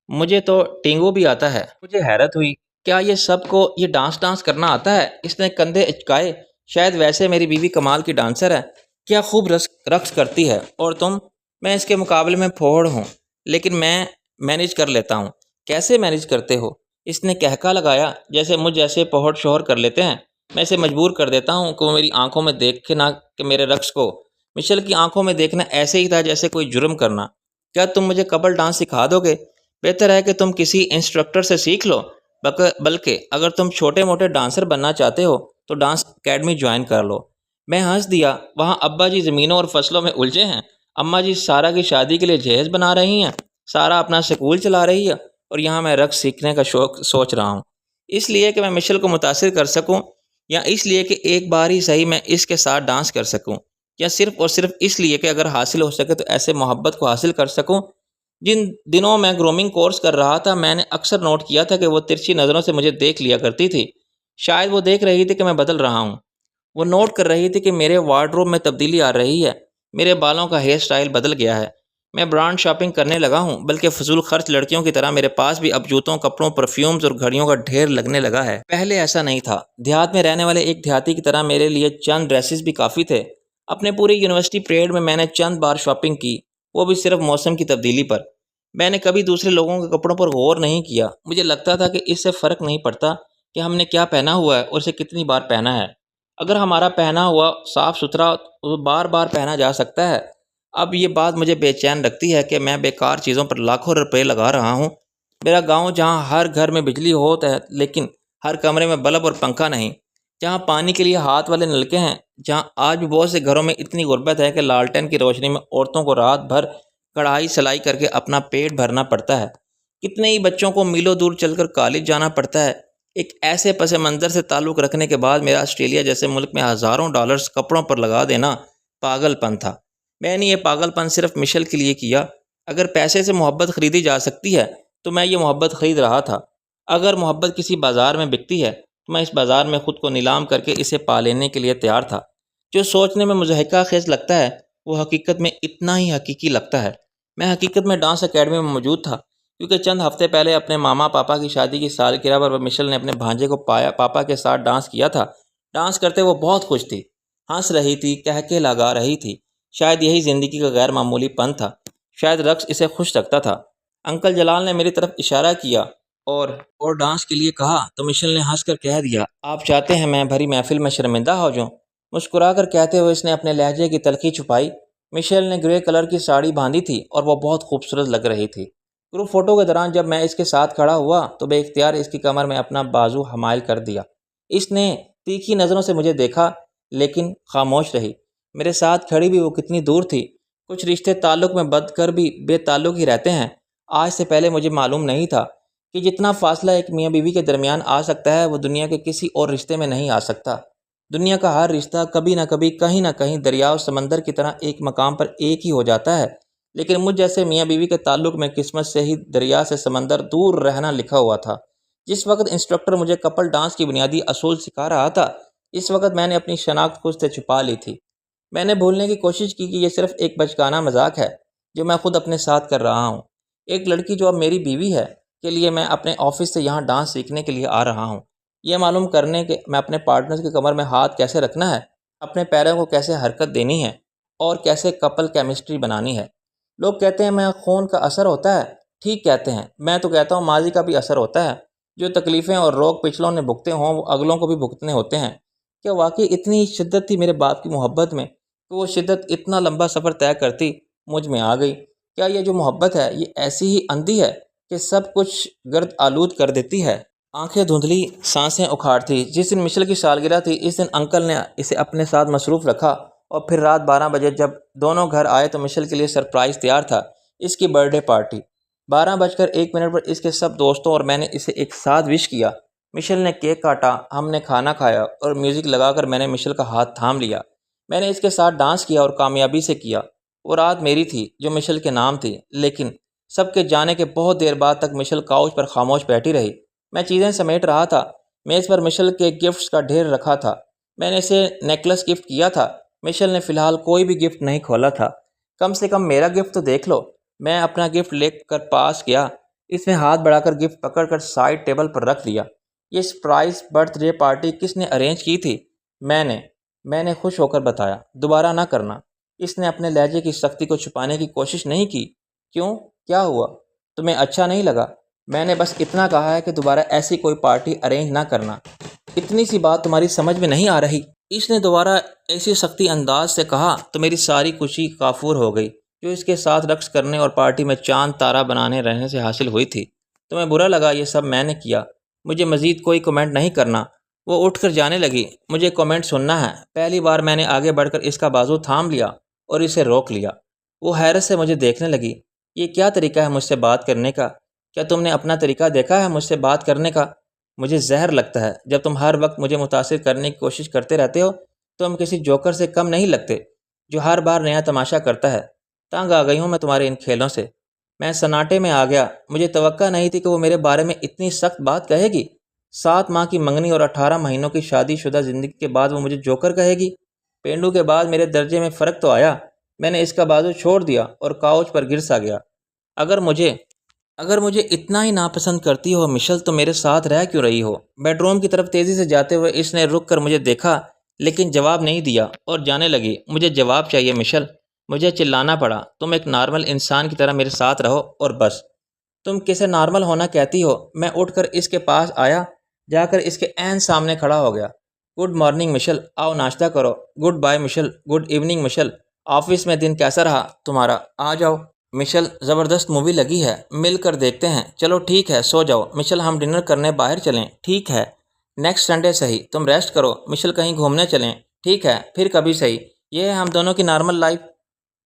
مجھے تو ٹینگو بھی آتا ہے۔ مجھے حیرت ہوئی، کیا یہ سب کو یہ ڈانس کرنا آتا ہے؟ اس نے کندھے اچکائے۔ شاید ویسے میری بیوی کمال کی ڈانسر ہے، کیا خوب رقص کرتی ہے، اور تم؟ میں اس کے مقابلے میں پھوڑ ہوں۔ لیکن میں مینیج کر لیتا ہوں۔ کیسے مینیج کرتے ہو؟ اس نے کہکا لگایا۔ جیسے مجھ جیسے پہوڑ شوہر کر لیتے ہیں۔ میں اسے مجبور کر دیتا ہوں کہ وہ میری آنکھوں میں دیکھے نہ کہ میرے رقص کو۔ مشل کی آنکھوں میں دیکھنا ایسے ہی تھا جیسے کوئی جرم کرنا۔ کیا تم مجھے کپل ڈانس سکھا دو گے؟ بہتر ہے کہ تم کسی انسٹرکٹر سے سیکھ لو، بلکہ اگر تم چھوٹے موٹے ڈانسر بننا چاہتے ہو تو ڈانس اکیڈمی جوائن کر لو۔ میں ہنس دیا۔ وہاں ابا جی زمینوں اور فصلوں میں الجھے ہیں، اماں جی سارا کی شادی کے لیے جہیز بنا رہی ہیں، سارا اپنا سکول چلا رہی ہے، اور یہاں میں رقص سیکھنے کا شوق سوچ رہا ہوں، اس لیے کہ میں مشل کو متاثر کر سکوں، یا اس لیے کہ ایک بار ہی صحیح میں اس کے ساتھ ڈانس کر سکوں، یا صرف اور صرف اس لیے کہ اگر حاصل ہو سکے تو ایسے محبت کو حاصل کر سکوں۔ جن دنوں میں گرومنگ کورس کر رہا تھا میں نے اکثر نوٹ کیا تھا کہ وہ ترچھی نظروں سے مجھے دیکھ لیا کرتی تھی۔ شاید وہ دیکھ رہی تھی کہ میں بدل رہا ہوں۔ وہ نوٹ کر رہی تھی کہ میرے وارڈروب میں تبدیلی آ رہی ہے، میرے بالوں کا ہیئر سٹائل بدل گیا ہے، میں برانڈ شاپنگ کرنے لگا ہوں، بلکہ فضول خرچ لڑکیوں کی طرح میرے پاس بھی اب جوتوں، کپڑوں، پرفیومز اور گھڑیوں کا ڈھیر لگنے لگا ہے۔ پہلے ایسا نہیں تھا۔ دیہات میں رہنے والے ایک دیہاتی کی طرح میرے لیے چند ڈریسز بھی کافی تھے۔ اپنے پوری یونیورسٹی پریڈ میں نے چند بار شاپنگ کی، وہ بھی صرف موسم کی تبدیلی پر۔ میں نے کبھی دوسرے لوگوں کے کپڑوں پر غور نہیں کیا۔ مجھے لگتا تھا کہ اس سے فرق نہیں پڑتا کہ ہم نے کیا پہنا ہوا ہے اور اسے کتنی بار پہنا ہے۔ اگر ہمارا پہنا ہوا صاف ستھرا تو بار بار پہنا جا سکتا ہے۔ اب یہ بات مجھے بے چین رکھتی ہے کہ میں بیکار چیزوں پر لاکھوں روپے لگا رہا ہوں۔ میرا گاؤں جہاں ہر گھر میں بجلی ہوتا ہے لیکن ہر کمرے میں بلب اور پنکھا نہیں، جہاں پانی کے لیے ہاتھ والے نلکے ہیں، جہاں آج بھی بہت سے گھروں میں اتنی غربت ہے کہ لالٹین کی روشنی میں عورتوں کو رات بھر کڑھائی سلائی کر کے اپنا پیٹ بھرنا پڑتا ہے، کتنے ہی بچوں کو میلوں دور چل کر کالج جانا پڑتا ہے۔ ایک ایسے پس منظر سے تعلق رکھنے کے بعد میرا آسٹریلیا جیسے ملک میں ہزاروں ڈالرز کپڑوں پر لگا دینا پاگل پن تھا۔ میں نے یہ پاگل پن صرف مشل کے لیے کیا۔ اگر پیسے سے محبت خریدی جا سکتی ہے تو میں یہ محبت خرید رہا تھا۔ اگر محبت کسی بازار میں بکتی ہے تو میں اس بازار میں خود کو نیلام کر کے اسے پا لینے کے لیے تیار تھا۔ جو سوچنے میں مضحکہ خیز لگتا ہے وہ حقیقت میں اتنا ہی حقیقی لگتا ہے۔ میں حقیقت میں ڈانس اکیڈمی میں موجود تھا کیونکہ چند ہفتے پہلے اپنے ماما پاپا کی شادی کی سالگرہ پر مشل نے اپنے بھانجے کو پاپا کے ساتھ ڈانس کیا تھا۔ ڈانس کرتے وہ بہت خوش تھی، ہنس رہی تھی، کہکے لگا رہی تھی۔ شاید یہی زندگی کا غیر معمولی پن تھا، شاید رقص اسے خوش رکھتا تھا۔ انکل جلال نے میری طرف اشارہ کیا اور ڈانس کے لیے کہا تو مشل نے ہنس کر کہہ دیا، آپ چاہتے ہیں میں بھری محفل میں شرمندہ ہو جاؤں؟ مسکرا کر کہتے ہوئے اس نے اپنے لہجے کی تلخی چھپائی۔ مشل نے گرے کلر کی ساڑی باندھی تھی اور وہ بہت خوبصورت لگ رہی تھی۔ گروپ فوٹو کے دوران جب میں اس کے ساتھ کھڑا ہوا تو بے اختیار اس کی کمر میں اپنا بازو حمائل کر دیا۔ اس نے تیکھی نظروں سے مجھے دیکھا لیکن خاموش رہی۔ میرے ساتھ کھڑی بھی وہ کتنی دور تھی۔ کچھ رشتے تعلق میں بد کر بھی بے تعلق ہی رہتے ہیں۔ آج سے پہلے مجھے معلوم نہیں تھا کہ جتنا فاصلہ ایک میاں بیوی کے درمیان آ سکتا ہے وہ دنیا کے کسی اور رشتے میں نہیں آ سکتا۔ دنیا کا ہر رشتہ کبھی نہ کبھی کہیں نہ کہیں دریا و سمندر کی طرح ایک مقام پر ایک ہی ہو جاتا ہے، لیکن مجھ جیسے میاں بیوی کے تعلق میں قسمت سے ہی دریا سے سمندر دور رہنا لکھا ہوا تھا۔ جس وقت انسٹرکٹر مجھے کپل ڈانس کی بنیادی اصول سکھا رہا تھا اس وقت میں نے اپنی شناخت خود سے چھپا لی تھی۔ میں نے بھولنے کی کوشش کی کہ یہ صرف ایک بچکانہ مذاق ہے جو میں خود اپنے ساتھ کر رہا ہوں۔ ایک لڑکی جو اب میری بیوی ہے کے لیے میں اپنے آفس سے یہاں ڈانس سیکھنے کے لیے آ رہا ہوں، یہ معلوم کرنے کہ میں اپنے پارٹنر کی کمر میں ہاتھ کیسے رکھنا ہے، اپنے پیروں کو کیسے حرکت دینی ہے اور کیسے کپل کیمسٹری بنانی ہے۔ لوگ کہتے ہیں میں خون کا اثر ہوتا ہے، ٹھیک کہتے ہیں، میں تو کہتا ہوں ماضی کا بھی اثر ہوتا ہے۔ جو تکلیفیں اور روگ پچھلوں نے بھگتے ہوں وہ اگلوں کو بھی بھگتنے ہوتے ہیں۔ کیا واقعی اتنی شدت تھی میرے باپ کی محبت میں کہ وہ شدت اتنا لمبا سفر طے کرتی مجھ میں آ گئی؟ کیا یہ جو محبت ہے یہ ایسی ہی اندھی ہے کہ سب کچھ گرد آلود کر دیتی ہے؟ آنکھیں دھندلی، سانسیں اکھاڑتی۔ جس دن مشل کی سالگرہ تھی اس دن انکل نے اسے اپنے ساتھ مصروف رکھا اور پھر رات 12 بجے جب دونوں گھر آئے تو مشل کے لیے سرپرائز تیار تھا، اس کی برتھ ڈے پارٹی۔ 12:01 پر اس کے سب دوستوں اور میں نے اسے ایک ساتھ وش کیا۔ مشل نے کیک کاٹا، ہم نے کھانا کھایا اور میوزک لگا کر میں نے مشل کا ہاتھ تھام لیا۔ میں نے اس کے ساتھ ڈانس کیا اور کامیابی سے کیا۔ وہ رات میری تھی جو مشل کے نام تھی، لیکن سب کے جانے کے بہت دیر بعد تک مشل کاؤچ پر خاموش بیٹھی رہی۔ میں چیزیں سمیٹ رہا تھا، میز پر مشل کے گفٹس کا ڈھیر رکھا تھا۔ میں نے اسے نیکلس گفٹ کیا تھا، مشل نے فی الحال کوئی بھی گفٹ نہیں کھولا تھا۔ کم سے کم میرا گفٹ تو دیکھ لو۔ میں اپنا گفٹ لے کر پاس گیا، اس نے ہاتھ بڑھا کر گفٹ پکڑ کر سائڈ ٹیبل پر رکھ دیا۔ یہ سرپرائز برتھ ڈے پارٹی کس نے ارینج کی تھی؟ میں نے خوش ہو کر بتایا۔ دوبارہ نہ کرنا۔ اس نے اپنے لہجے کی سختی کو چھپانے کی کوشش نہیں کی۔ کیوں؟ کیا ہوا؟ تمہیں اچھا نہیں لگا؟ میں نے بس اتنا کہا ہے کہ دوبارہ ایسی کوئی پارٹی ارینج نہ کرنا۔ اتنی سی بات تمہاری سمجھ میں نہیں آ رہی؟ اس نے دوبارہ ایسی سختی انداز سے کہا تو میری ساری خوشی کافور ہو گئی جو اس کے ساتھ رقص کرنے اور پارٹی میں چاند تارہ بنانے رہنے سے حاصل ہوئی تھی۔ تمہیں برا لگا یہ سب میں نے کیا؟ مجھے مزید کوئی کمنٹ نہیں کرنا۔ وہ اٹھ کر جانے لگی۔ مجھے کمنٹ سننا ہے۔ پہلی بار میں نے آگے بڑھ کر اس کا بازو تھام لیا اور اسے روک لیا۔ وہ حیرت سے مجھے دیکھنے لگی۔ یہ کیا طریقہ ہے مجھ سے بات کرنے کا؟ کیا تم نے اپنا طریقہ دیکھا ہے مجھ سے بات کرنے کا؟ مجھے زہر لگتا ہے جب تم ہر وقت مجھے متاثر کرنے کی کوشش کرتے رہتے ہو۔ تم کسی جوکر سے کم نہیں لگتے جو ہر بار نیا تماشا کرتا ہے۔ تنگ آ گئی ہوں میں تمہارے ان کھیلوں سے۔ میں سناٹے میں آ گیا۔ مجھے توقع نہیں تھی کہ وہ میرے بارے میں اتنی سخت بات کہے گی۔ 7 ماہ کی منگنی اور 18 مہینوں کی شادی شدہ زندگی کے بعد وہ مجھے جوکر کہے گی؟ پینڈو کے بعد میرے درجے میں فرق تو آیا۔ میں نے اس کا بازو چھوڑ دیا اور کاؤچ پر گر سا گیا۔ اگر مجھے اتنا ہی ناپسند کرتی ہو مشل تو میرے ساتھ رہ کیوں رہی ہو؟ بیڈ روم کی طرف تیزی سے جاتے ہوئے اس نے رک کر مجھے دیکھا لیکن جواب نہیں دیا اور جانے لگی۔ مجھے جواب چاہیے مشل۔ مجھے چلانا پڑا۔ تم ایک نارمل انسان کی طرح میرے ساتھ رہو اور بس۔ تم کسے نارمل ہونا کہتی ہو؟ میں اٹھ کر اس کے پاس آیا، جا کر اس کے عین سامنے کھڑا ہو گیا۔ گڈ مارننگ مشل، آؤ ناشتہ کرو۔ Good bye Mishal, good evening Mishal. Office میں دن کیسا رہا تمہارا؟ آ جاؤ مشل، زبردست مووی لگی ہے، مل کر دیکھتے ہیں۔ چلو ٹھیک ہے، سو جاؤ مشل، ہم ڈنر کرنے باہر چلیں۔ ٹھیک ہے، نیکسٹ سنڈے صحیح، تم ریسٹ کرو مشل، کہیں گھومنے چلیں۔ ٹھیک ہے، پھر کبھی صحیح۔ یہ ہے ہم دونوں کی نارمل لائف۔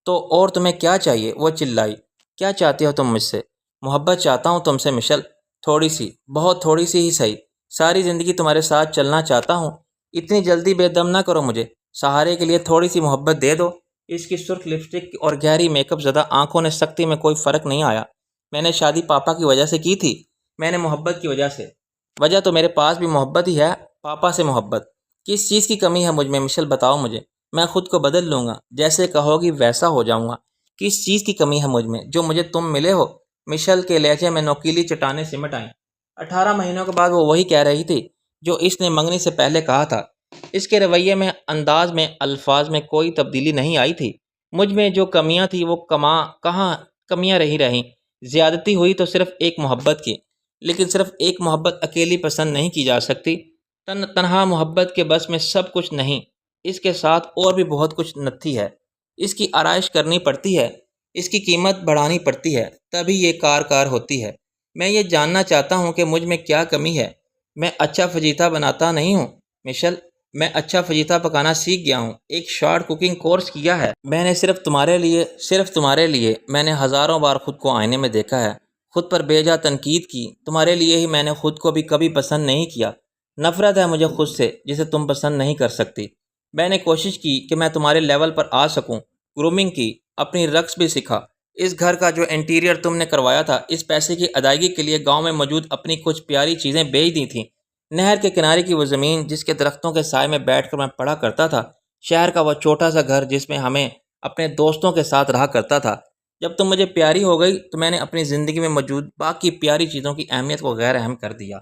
تو اور تمہیں کیا چاہیے؟ وہ چلائی۔ کیا چاہتی ہو تم مجھ سے؟ محبت چاہتا ہوں تم سے مشل، تھوڑی سی، بہت تھوڑی سی ہی صحیح۔ ساری زندگی تمہارے ساتھ چلنا چاہتا ہوں۔ اتنی جلدی بے دم نہ کرو مجھے، سہارے کے لیے تھوڑی سی محبت دے دو۔ اس کی سرخ لپسٹک اور گہری میک اپ زدہ آنکھوں نے سختی میں کوئی فرق نہیں آیا۔ میں نے شادی پاپا کی وجہ سے کی تھی۔ میں نے محبت کی وجہ سے۔ وجہ تو میرے پاس بھی محبت ہی ہے، پاپا سے محبت۔ کس چیز کی کمی ہے مجھ میں مشل، بتاؤ مجھے، میں خود کو بدل لوں گا، جیسے کہو گی ویسا ہو جاؤں گا۔ کس چیز کی کمی ہے مجھ میں جو مجھے تم ملے ہو؟ مشل کے لہجے میں نوکیلی چٹانیں سمٹ آئیں۔ 18 مہینوں کے بعد وہ وہی کہہ رہی تھی جو اس نے منگنی سے پہلے کہا تھا۔ اس کے رویے میں، انداز میں، الفاظ میں کوئی تبدیلی نہیں آئی تھی۔ مجھ میں جو کمیاں تھیں وہ کہاں کمیاں رہیں۔ زیادتی ہوئی تو صرف ایک محبت کی، لیکن صرف ایک محبت اکیلی پسند نہیں کی جا سکتی۔ تنہا محبت کے بس میں سب کچھ نہیں، اس کے ساتھ اور بھی بہت کچھ نتھی ہے۔ اس کی آرائش کرنی پڑتی ہے، اس کی قیمت بڑھانی پڑتی ہے، تبھی یہ کار ہوتی ہے۔ میں یہ جاننا چاہتا ہوں کہ مجھ میں کیا کمی ہے۔ میں اچھا فجیتہ بناتا نہیں ہوں مشل، میں اچھا فجیتہ پکانا سیکھ گیا ہوں، ایک شارٹ کوکنگ کورس کیا ہے میں نے، صرف تمہارے لیے۔ میں نے ہزاروں بار خود کو آئینے میں دیکھا ہے، خود پر بے جا تنقید کی۔ تمہارے لیے ہی میں نے خود کو بھی کبھی پسند نہیں کیا۔ نفرت ہے مجھے خود سے جسے تم پسند نہیں کر سکتی۔ میں نے کوشش کی کہ میں تمہارے لیول پر آ سکوں، گرومنگ کی، اپنی رقص بھی سیکھا۔ اس گھر کا جو انٹیریئر تم نے کروایا تھا، اس پیسے کی ادائیگی کے لیے گاؤں میں موجود اپنی کچھ پیاری چیزیں بیچ دی تھیں۔ نہر کے کنارے کی وہ زمین جس کے درختوں کے سائے میں بیٹھ کر میں پڑھا کرتا تھا، شہر کا وہ چھوٹا سا گھر جس میں ہمیں اپنے دوستوں کے ساتھ رہا کرتا تھا۔ جب تم مجھے پیاری ہو گئی تو میں نے اپنی زندگی میں موجود باقی پیاری چیزوں کی اہمیت کو غیر اہم کر دیا۔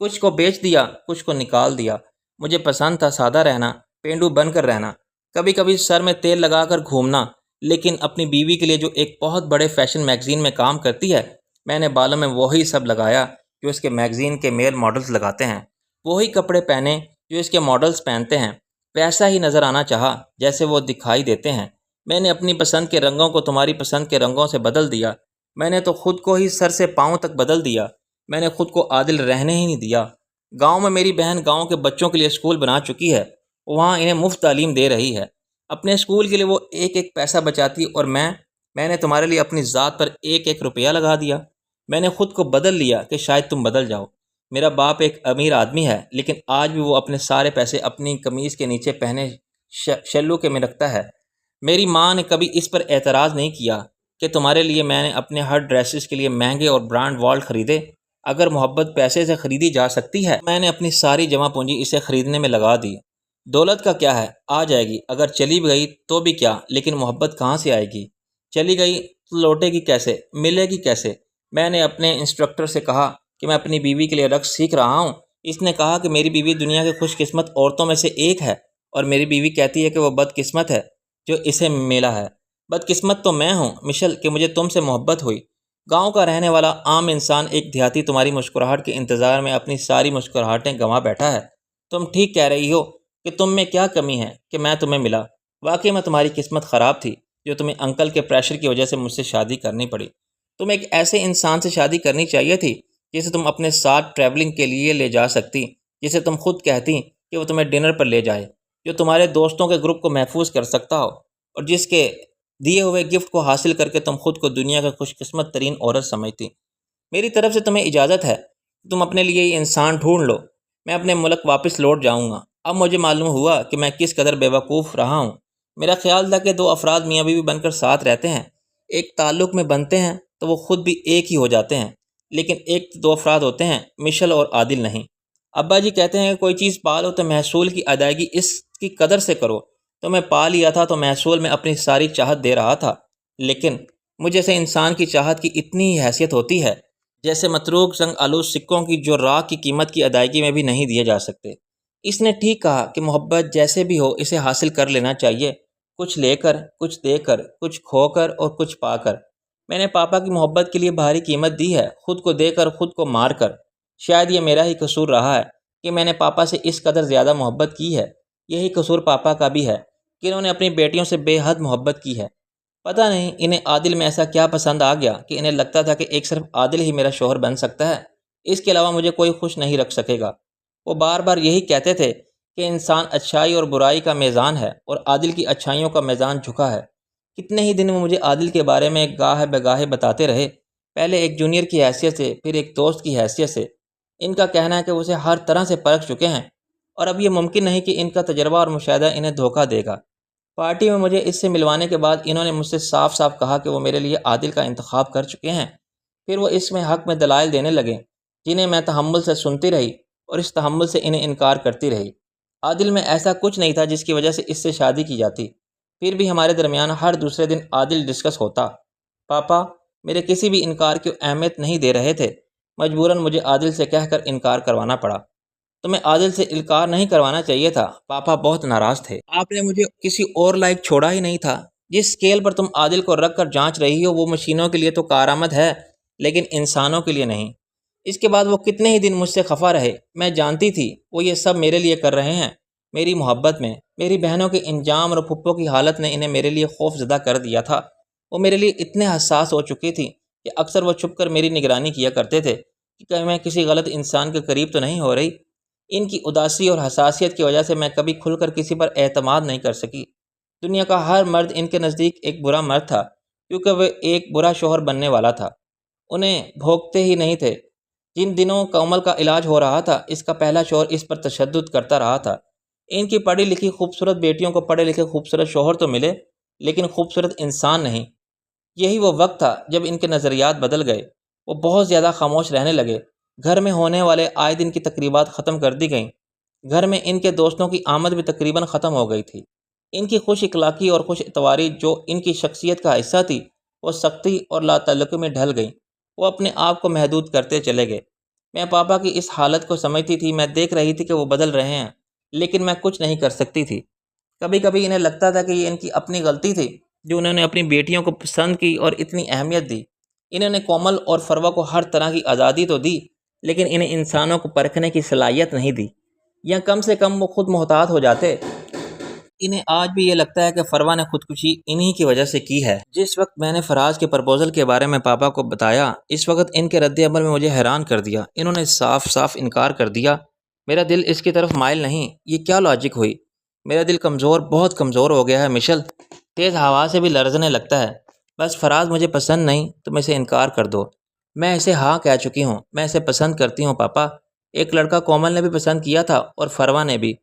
کچھ کو بیچ دیا، کچھ کو نکال دیا۔ مجھے پسند تھا سادہ رہنا، پینڈو بن کر رہنا، کبھی کبھی سر میں تیل لگا کر گھومنا، لیکن اپنی بیوی کے لیے جو ایک بہت بڑے فیشن میگزین میں کام کرتی ہے، میں نے بالوں میں وہی سب لگایا جو اس کے میگزین کے میل ماڈلز لگاتے ہیں، وہی کپڑے پہنے جو اس کے ماڈلز پہنتے ہیں، ویسا ہی نظر آنا چاہا جیسے وہ دکھائی دیتے ہیں۔ میں نے اپنی پسند کے رنگوں کو تمہاری پسند کے رنگوں سے بدل دیا۔ میں نے تو خود کو ہی سر سے پاؤں تک بدل دیا۔ میں نے خود کو عادل رہنے ہی نہیں دیا۔ گاؤں میں میری بہن گاؤں کے بچوں کے لیے اسکول بنا چکی ہے، وہاں انہیں مفت تعلیم دے رہی ہے۔ اپنے اسکول کے لیے وہ ایک ایک پیسہ بچاتی، اور میں نے تمہارے لیے اپنی ذات پر ایک ایک روپیہ لگا دیا۔ میں نے خود کو بدل لیا کہ شاید تم بدل جاؤ۔ میرا باپ ایک امیر آدمی ہے، لیکن آج بھی وہ اپنے سارے پیسے اپنی قمیض کے نیچے پہنے شلو کے میں رکھتا ہے۔ میری ماں نے کبھی اس پر اعتراض نہیں کیا کہ تمہارے لیے میں نے اپنے ہر ڈریسز کے لیے مہنگے اور برانڈ والٹ خریدے۔ اگر محبت پیسے سے خریدی جا سکتی ہے، میں نے اپنی ساری جمع پونجی اسے خریدنے میں لگا دی۔ دولت کا کیا ہے، آ جائے گی، اگر چلی بھی گئی تو بھی کیا، لیکن محبت کہاں سے آئے گی؟ چلی گئی تو لوٹے گی کیسے، ملے گی کیسے؟ میں نے اپنے انسٹرکٹر سے کہا کہ میں اپنی بیوی کے لیے رقص سیکھ رہا ہوں۔ اس نے کہا کہ میری بیوی دنیا کی خوش قسمت عورتوں میں سے ایک ہے، اور میری بیوی کہتی ہے کہ وہ بد قسمت ہے جو اسے ملا ہے۔ بد قسمت تو میں ہوں مشل کہ مجھے تم سے محبت ہوئی۔ گاؤں کا رہنے والا عام انسان ایک دیہاتی تمہاری مسکراہٹ کے انتظار میں اپنی ساری مسکراہٹیں گنوا بیٹھا ہے۔ تم ٹھیک کہہ رہی ہو کہ تم میں کیا کمی ہے کہ میں تمہیں ملا۔ واقعی میں تمہاری قسمت خراب تھی جو تمہیں انکل کے پریشر کی وجہ سے مجھ سے شادی کرنی پڑی۔ تم ایک ایسے انسان سے شادی کرنی چاہیے تھی جسے تم اپنے ساتھ ٹریولنگ کے لیے لے جا سکتی، جسے تم خود کہتی کہ وہ تمہیں ڈنر پر لے جائے، جو تمہارے دوستوں کے گروپ کو محفوظ کر سکتا ہو، اور جس کے دیے ہوئے گفٹ کو حاصل کر کے تم خود کو دنیا کا خوش قسمت ترین عورت سمجھتی۔ میری طرف سے تمہیں اجازت ہے کہ تم اپنے لیے یہ انسان ڈھونڈ لو۔ میں اپنے ملک واپس لوٹ جاؤں گا۔ اب مجھے معلوم ہوا کہ میں کس قدر بے وقوف رہا ہوں۔ میرا خیال تھا کہ دو افراد میاں بیوی بن کر ساتھ رہتے ہیں، ایک تعلق میں بنتے ہیں تو وہ خود بھی ایک ہی ہو جاتے ہیں، لیکن ایک دو افراد ہوتے ہیں، مشل اور عادل نہیں۔ ابا جی کہتے ہیں کہ کوئی چیز پالو تو محصول کی ادائیگی اس کی قدر سے کرو۔ تو میں پا لیا تھا تو محصول میں اپنی ساری چاہت دے رہا تھا، لیکن مجھ جیسے انسان کی چاہت کی اتنی ہی حیثیت ہوتی ہے جیسے متروک زنگ آلود سکوں کی، جو راکھ کی قیمت کی ادائیگی میں بھی نہیں دیے جا سکتے۔ اس نے ٹھیک کہا کہ محبت جیسے بھی ہو اسے حاصل کر لینا چاہیے، کچھ لے کر، کچھ دے کر، کچھ کھو کر اور کچھ پا کر۔ میں نے پاپا کی محبت کے لیے بھاری قیمت دی ہے، خود کو دے کر، خود کو مار کر۔ شاید یہ میرا ہی قصور رہا ہے کہ میں نے پاپا سے اس قدر زیادہ محبت کی ہے۔ یہی قصور پاپا کا بھی ہے کہ انہوں نے اپنی بیٹیوں سے بے حد محبت کی ہے۔ پتہ نہیں انہیں عادل میں ایسا کیا پسند آ گیا کہ انہیں لگتا تھا کہ ایک صرف عادل ہی میرا شوہر بن سکتا ہے، اس کے علاوہ مجھے کوئی خوش نہیں رکھ سکے گا۔ وہ بار بار یہی کہتے تھے کہ انسان اچھائی اور برائی کا میزان ہے اور عادل کی اچھائیوں کا میزان جھکا ہے۔ کتنے ہی دن وہ مجھے عادل کے بارے میں گاہے بگاہے بتاتے رہے، پہلے ایک جونیئر کی حیثیت سے، پھر ایک دوست کی حیثیت سے۔ ان کا کہنا ہے کہ وہ اسے ہر طرح سے پرکھ چکے ہیں اور اب یہ ممکن نہیں کہ ان کا تجربہ اور مشاہدہ انہیں دھوکہ دے گا۔ پارٹی میں مجھے اس سے ملوانے کے بعد انہوں نے مجھ سے صاف صاف کہا کہ وہ میرے لیے عادل کا انتخاب کر چکے ہیں۔ پھر وہ اس میں حق میں دلائل دینے لگے جنہیں میں تحمل سے سنتی رہی اور اس تحمل سے انہیں انکار کرتی رہی۔ عادل میں ایسا کچھ نہیں تھا جس کی وجہ سے اس سے شادی کی جاتی، پھر بھی ہمارے درمیان ہر دوسرے دن عادل ڈسکس ہوتا۔ پاپا میرے کسی بھی انکار کی اہمیت نہیں دے رہے تھے، مجبوراً مجھے عادل سے کہہ کر انکار کروانا پڑا۔ تمہیں عادل سے انکار نہیں کروانا چاہیے تھا۔ پاپا بہت ناراض تھے۔ آپ نے مجھے کسی اور لائق چھوڑا ہی نہیں تھا۔ جس اسکیل پر تم عادل کو رکھ کر جانچ رہی ہو وہ مشینوں کے لیے تو کارآمد ہے لیکن انسانوں کے لیے نہیں۔ اس کے بعد وہ کتنے ہی دن مجھ سے خفا رہے۔ میں جانتی تھی وہ یہ سب میرے لیے کر رہے ہیں، میری محبت میں۔ میری بہنوں کے انجام اور پھپھو کی حالت نے انہیں میرے لیے خوف زدہ کر دیا تھا۔ وہ میرے لیے اتنے حساس ہو چکی تھی کہ اکثر وہ چھپ کر میری نگرانی کیا کرتے تھے کہ کہیں میں کسی غلط انسان کے قریب تو نہیں ہو رہی۔ ان کی اداسی اور حساسیت کی وجہ سے میں کبھی کھل کر کسی پر اعتماد نہیں کر سکی۔ دنیا کا ہر مرد ان کے نزدیک ایک برا مرد تھا کیونکہ وہ ایک برا شوہر بننے والا تھا۔ انہیں بھوگتے ہی نہیں تھے۔ جن دنوں کومل کا علاج ہو رہا تھا اس کا پہلا شوہر اس پر تشدد کرتا رہا تھا۔ ان کی پڑھی لکھی خوبصورت بیٹیوں کو پڑھے لکھے خوبصورت شوہر تو ملے لیکن خوبصورت انسان نہیں۔ یہی وہ وقت تھا جب ان کے نظریات بدل گئے۔ وہ بہت زیادہ خاموش رہنے لگے۔ گھر میں ہونے والے آئے دن کی تقریبات ختم کر دی گئیں۔ گھر میں ان کے دوستوں کی آمد بھی تقریباً ختم ہو گئی تھی۔ ان کی خوش اخلاقی اور خوش اتواری جو ان کی شخصیت کا حصہ تھی وہ سختی اور لا تعلقی میں ڈھل گئیں۔ وہ اپنے آپ کو محدود کرتے چلے گئے۔ میں پاپا کی اس حالت کو سمجھتی تھی۔ میں دیکھ رہی تھی کہ وہ بدل رہے ہیں لیکن میں کچھ نہیں کر سکتی تھی۔ کبھی کبھی انہیں لگتا تھا کہ یہ ان کی اپنی غلطی تھی جو انہوں نے اپنی بیٹیوں کو پسند کی اور اتنی اہمیت دی۔ انہوں نے کومل اور فروہ کو ہر طرح کی آزادی تو دی لیکن انہیں انسانوں کو پرکھنے کی صلاحیت نہیں دی، یا کم سے کم وہ خود محتاط ہو جاتے۔ انہیں آج بھی یہ لگتا ہے کہ فروہ نے خودکشی انہی کی وجہ سے کی ہے۔ جس وقت میں نے فراز کے پرپوزل کے بارے میں پاپا کو بتایا اس وقت ان کے رد عمل میں مجھے حیران کر دیا۔ انہوں نے صاف صاف انکار کر دیا۔ میرا دل اس کی طرف مائل نہیں۔ یہ کیا لاجک ہوئی؟ میرا دل کمزور، بہت کمزور ہو گیا ہے مشل، تیز ہوا سے بھی لرزنے لگتا ہے۔ بس فراز مجھے پسند نہیں، تم اسے انکار کر دو۔ میں اسے ہاں کہہ چکی ہوں، میں اسے پسند کرتی ہوں پاپا۔ ایک لڑکا کومل نے بھی پسند کیا تھا اور فروہ نے بھی۔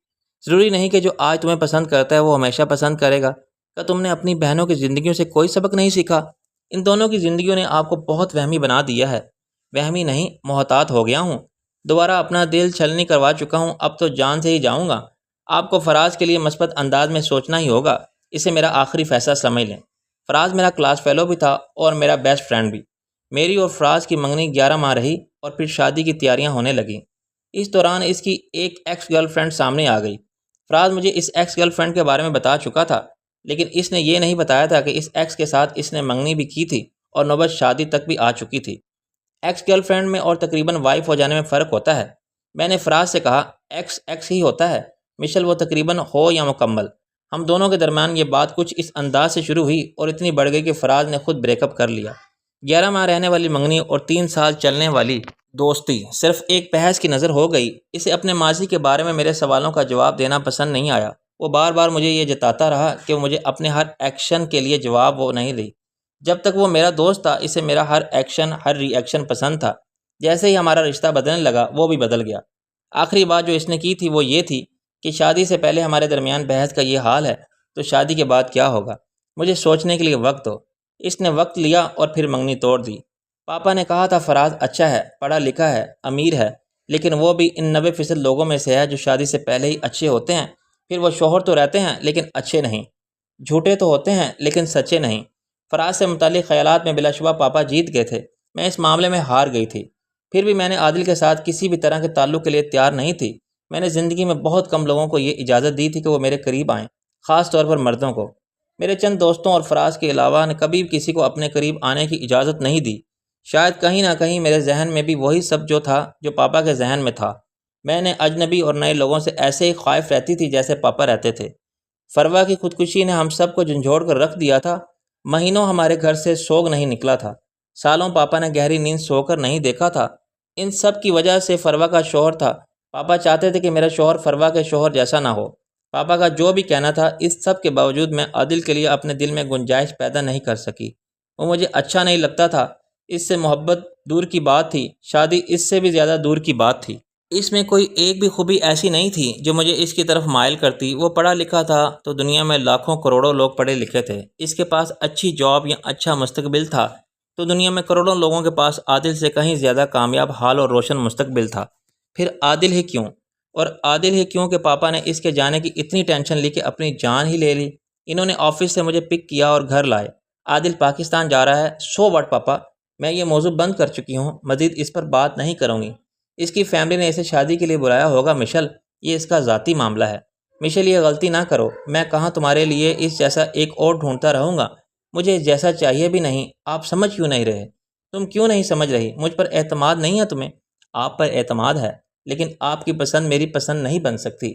ضروری نہیں کہ جو آج تمہیں پسند کرتا ہے وہ ہمیشہ پسند کرے گا۔ کیا تم نے اپنی بہنوں کی زندگیوں سے کوئی سبق نہیں سیکھا؟ ان دونوں کی زندگیوں نے آپ کو بہت وہمی بنا دیا ہے۔ وہمی نہیں، محتاط ہو گیا ہوں۔ دوبارہ اپنا دل چھلنی کروا چکا ہوں، اب تو جان سے ہی جاؤں گا۔ آپ کو فراز کے لیے مثبت انداز میں سوچنا ہی ہوگا۔ اسے میرا آخری فیصلہ سمجھ لیں۔ فراز میرا کلاس فیلو بھی تھا اور میرا بیسٹ فرینڈ بھی۔ میری اور فراز کی منگنی 11 ماہ رہی اور پھر شادی کی تیاریاں ہونے لگیں۔ اس دوران اس کی ایک ایکس گرل فرینڈ سامنے آ گئی۔ فراز مجھے اس ایکس گرل فرینڈ کے بارے میں بتا چکا تھا لیکن اس نے یہ نہیں بتایا تھا کہ اس ایکس کے ساتھ اس نے منگنی بھی کی تھی اور نوبت شادی تک بھی آ چکی تھی۔ ایکس گرل فرینڈ میں اور تقریباً وائف ہو جانے میں فرق ہوتا ہے۔ میں نے فراز سے کہا، ایکس ایکس ہی ہوتا ہے مشل، وہ تقریباً ہو یا مکمل۔ ہم دونوں کے درمیان یہ بات کچھ اس انداز سے شروع ہوئی اور اتنی بڑھ گئی کہ فراز نے خود بریک اپ کر لیا۔ 11 ماہ رہنے والی منگنی اور 3 سال چلنے والی دوستی صرف ایک بحث کی نظر ہو گئی۔ اسے اپنے ماضی کے بارے میں میرے سوالوں کا جواب دینا پسند نہیں آیا۔ وہ بار بار مجھے یہ جتاتا رہا کہ مجھے اپنے ہر ایکشن کے لیے جواب وہ نہیں دی۔ جب تک وہ میرا دوست تھا اسے میرا ہر ایکشن ہر ری ایکشن پسند تھا۔ جیسے ہی ہمارا رشتہ بدلنے لگا وہ بھی بدل گیا۔ آخری بات جو اس نے کی تھی وہ یہ تھی کہ شادی سے پہلے ہمارے درمیان بحث کا یہ حال ہے تو شادی کے بعد کیا ہوگا؟ مجھے سوچنے کے لیے وقت دو۔ اس نے وقت لیا اور پھر منگنی توڑ دی۔ پاپا نے کہا تھا فراز اچھا ہے، پڑھا لکھا ہے، امیر ہے، لیکن وہ بھی ان 90% لوگوں میں سے ہے جو شادی سے پہلے ہی اچھے ہوتے ہیں، پھر وہ شوہر تو رہتے ہیں لیکن اچھے نہیں، جھوٹے تو ہوتے ہیں لیکن سچے نہیں۔ فراز سے متعلق خیالات میں بلا شبہ پاپا جیت گئے تھے، میں اس معاملے میں ہار گئی تھی۔ پھر بھی میں نے عادل کے ساتھ کسی بھی طرح کے تعلق کے لیے تیار نہیں تھی۔ میں نے زندگی میں بہت کم لوگوں کو یہ اجازت دی تھی کہ وہ میرے قریب آئیں، خاص طور پر مردوں کو۔ میرے چند دوستوں اور فراز کے علاوہ نے کبھی بھی کسی کو اپنے قریب آنے کی اجازت نہیں دی۔ شاید کہیں نہ کہیں میرے ذہن میں بھی وہی سب جو تھا جو پاپا کے ذہن میں تھا۔ میں نے اجنبی اور نئے لوگوں سے ایسے ہی خائف رہتی تھی جیسے پاپا رہتے تھے۔ فروا کی خودکشی نے ہم سب کو جھنجھوڑ کر رکھ دیا تھا۔ مہینوں ہمارے گھر سے سوگ نہیں نکلا تھا۔ سالوں پاپا نے گہری نیند سو کر نہیں دیکھا تھا۔ ان سب کی وجہ سے فروا کا شوہر تھا۔ پاپا چاہتے تھے کہ میرا شوہر فروا کے شوہر جیسا نہ ہو۔ پاپا کا جو بھی کہنا تھا، اس سب کے باوجود میں عادل کے لیے اپنے دل میں گنجائش پیدا نہیں کر سکی۔ وہ مجھے اچھا نہیں لگتا تھا۔ اس سے محبت دور کی بات تھی، شادی اس سے بھی زیادہ دور کی بات تھی۔ اس میں کوئی ایک بھی خوبی ایسی نہیں تھی جو مجھے اس کی طرف مائل کرتی۔ وہ پڑھا لکھا تھا تو دنیا میں لاکھوں کروڑوں لوگ پڑھے لکھے تھے۔ اس کے پاس اچھی جاب یا اچھا مستقبل تھا تو دنیا میں کروڑوں لوگوں کے پاس عادل سے کہیں زیادہ کامیاب حال اور روشن مستقبل تھا۔ پھر عادل ہی کیوں؟ اور عادل ہی کیوں کہ پاپا نے اس کے جانے کی اتنی ٹینشن لی کہ اپنی جان ہی لے لی۔ انہوں نے آفس سے مجھے پک کیا اور گھر لائے۔ عادل پاکستان جا رہا ہے، سو واٹ پاپا، میں یہ موضوع بند کر چکی ہوں، مزید اس پر بات نہیں کروں گی۔ اس کی فیملی نے اسے شادی کے لیے بلایا ہوگا مشل، یہ اس کا ذاتی معاملہ ہے۔ مشل یہ غلطی نہ کرو، میں کہاں تمہارے لیے اس جیسا ایک اور ڈھونڈتا رہوں گا، مجھے جیسا چاہیے بھی نہیں۔ آپ سمجھ کیوں نہیں رہے؟ تم کیوں نہیں سمجھ رہی؟ مجھ پر اعتماد نہیں ہے تمہیں؟ آپ پر اعتماد ہے لیکن آپ کی پسند میری پسند نہیں بن سکتی۔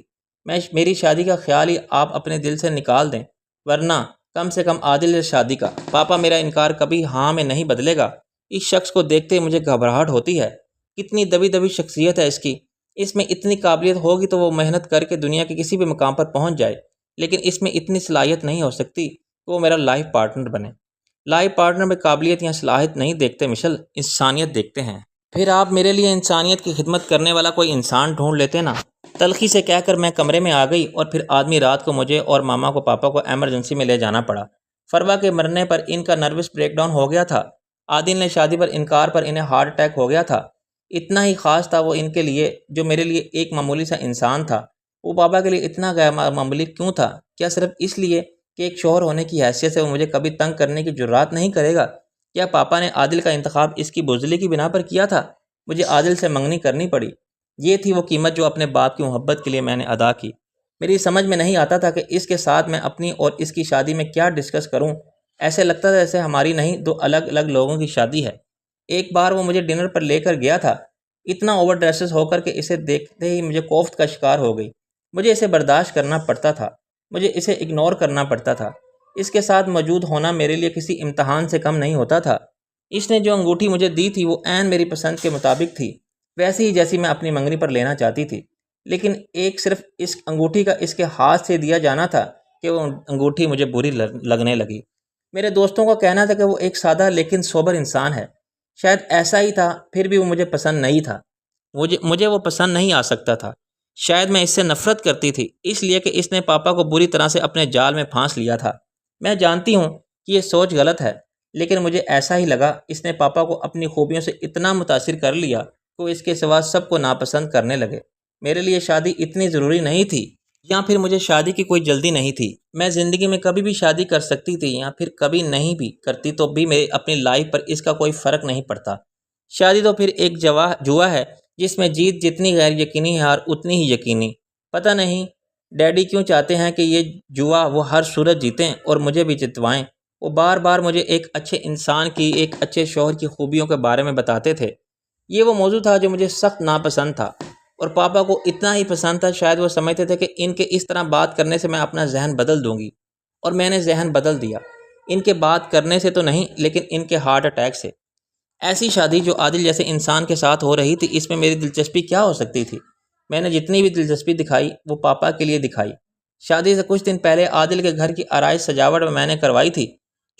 میری شادی کا خیال ہی آپ اپنے دل سے نکال دیں، ورنہ کم سے کم عادل سے شادی کا۔ پاپا میرا انکار کبھی ہاں میں نہیں بدلے گا۔ اس شخص کو دیکھتے ہی مجھے گھبراہٹ ہوتی ہے۔ کتنی دبی دبی شخصیت ہے اس کی۔ اس میں اتنی قابلیت ہوگی تو وہ محنت کر کے دنیا کے کسی بھی مقام پر پہنچ جائے، لیکن اس میں اتنی صلاحیت نہیں ہو سکتی کہ وہ میرا لائف پارٹنر بنے۔ لائف پارٹنر میں قابلیت یا صلاحیت نہیں دیکھتے مشل، انسانیت دیکھتے ہیں۔ پھر آپ میرے لیے انسانیت کی خدمت کرنے والا کوئی انسان ڈھونڈ لیتے نا۔ تلخی سے کہہ کر میں کمرے میں آ گئی اور پھر آدمی رات کو مجھے اور ماما کو پاپا کو ایمرجنسی میں لے جانا پڑا۔ فروا کے مرنے پر ان کا نروس بریک ڈاؤن ہو گیا تھا۔ عادل نے شادی پر انکار پر انہیں ہارٹ اٹیک ہو گیا تھا۔ اتنا ہی خاص تھا وہ ان کے لیے جو میرے لیے ایک معمولی سا انسان تھا۔ وہ پاپا کے لیے اتنا غیر معمولی کیوں تھا؟ کیا صرف اس لیے کہ ایک شوہر ہونے کی حیثیت سے وہ مجھے کبھی تنگ کرنے کی جرات نہیں کرے گا؟ کیا پاپا نے عادل کا انتخاب اس کی بزدلی کی بنا پر کیا تھا؟ مجھے عادل سے منگنی کرنی پڑی۔ یہ تھی وہ قیمت جو اپنے باپ کی محبت کے لیے میں نے ادا کی۔ میری سمجھ میں نہیں آتا تھا کہ اس کے ساتھ میں اپنی اور اس کی شادی میں کیا ڈسکس کروں۔ ایسے لگتا تھا جیسے ہماری نہیں، دو الگ الگ لوگوں کی شادی ہے۔ ایک بار وہ مجھے ڈنر پر لے کر گیا تھا، اتنا اوور ڈریسز ہو کر کے اسے دیکھتے ہی مجھے کوفت کا شکار ہو گئی۔ مجھے اسے برداشت کرنا پڑتا تھا، مجھے اسے اگنور کرنا پڑتا تھا۔ اس کے ساتھ موجود ہونا میرے لیے کسی امتحان سے کم نہیں ہوتا تھا۔ اس نے جو انگوٹھی مجھے دی تھی وہ عین میری پسند کے مطابق تھی، ویسی ہی جیسی میں اپنی منگنی پر لینا چاہتی تھی، لیکن ایک صرف اس انگوٹھی کا اس کے ہاتھ سے دیا جانا تھا کہ وہ انگوٹھی مجھے بری لگنے لگی۔ میرے دوستوں کا کہنا تھا کہ وہ ایک سادہ لیکن سوبر انسان ہے۔ شاید ایسا ہی تھا، پھر بھی وہ مجھے پسند نہیں تھا۔ مجھے وہ پسند نہیں آ سکتا تھا۔ شاید میں اس سے نفرت کرتی تھی، اس لیے کہ اس نے پاپا کو بری طرح سے اپنے جال میں پھانس لیا تھا۔ میں جانتی ہوں کہ یہ سوچ غلط ہے، لیکن مجھے ایسا ہی لگا۔ اس نے پاپا کو اپنی خوبیوں سے اتنا متاثر کر لیا کہ وہ اس کے سوا سب کو ناپسند کرنے لگے۔ میرے لیے شادی اتنی ضروری نہیں تھی، یا پھر مجھے شادی کی کوئی جلدی نہیں تھی۔ میں زندگی میں کبھی بھی شادی کر سکتی تھی یا پھر کبھی نہیں بھی کرتی تو بھی میری اپنی لائف پر اس کا کوئی فرق نہیں پڑتا۔ شادی تو پھر ایک جوا ہے جس میں جیت جتنی غیر یقینی ہے اور اتنی ہی یقینی۔ پتہ نہیں ڈیڈی کیوں چاہتے ہیں کہ یہ جوا وہ ہر صورت جیتیں اور مجھے بھی جتوائیں۔ وہ بار بار مجھے ایک اچھے انسان کی، ایک اچھے شوہر کی خوبیوں کے بارے میں بتاتے تھے۔ یہ وہ موضوع تھا جو مجھے سخت ناپسند تھا، اور پاپا کو اتنا ہی پسند تھا، شاید وہ سمجھتے تھے کہ ان کے اس طرح بات کرنے سے میں اپنا ذہن بدل دوں گی، اور میں نے ذہن بدل دیا۔ ان کے بات کرنے سے تو نہیں، لیکن ان کے ہارٹ اٹیک سے۔ ایسی شادی جو عادل جیسے انسان کے ساتھ ہو رہی تھی، اس میں میری دلچسپی کیا ہو سکتی تھی؟ میں نے جتنی بھی دلچسپی دکھائی وہ پاپا کے لیے دکھائی۔ شادی سے کچھ دن پہلے عادل کے گھر کی آرائش سجاوٹ میں نے کروائی تھی۔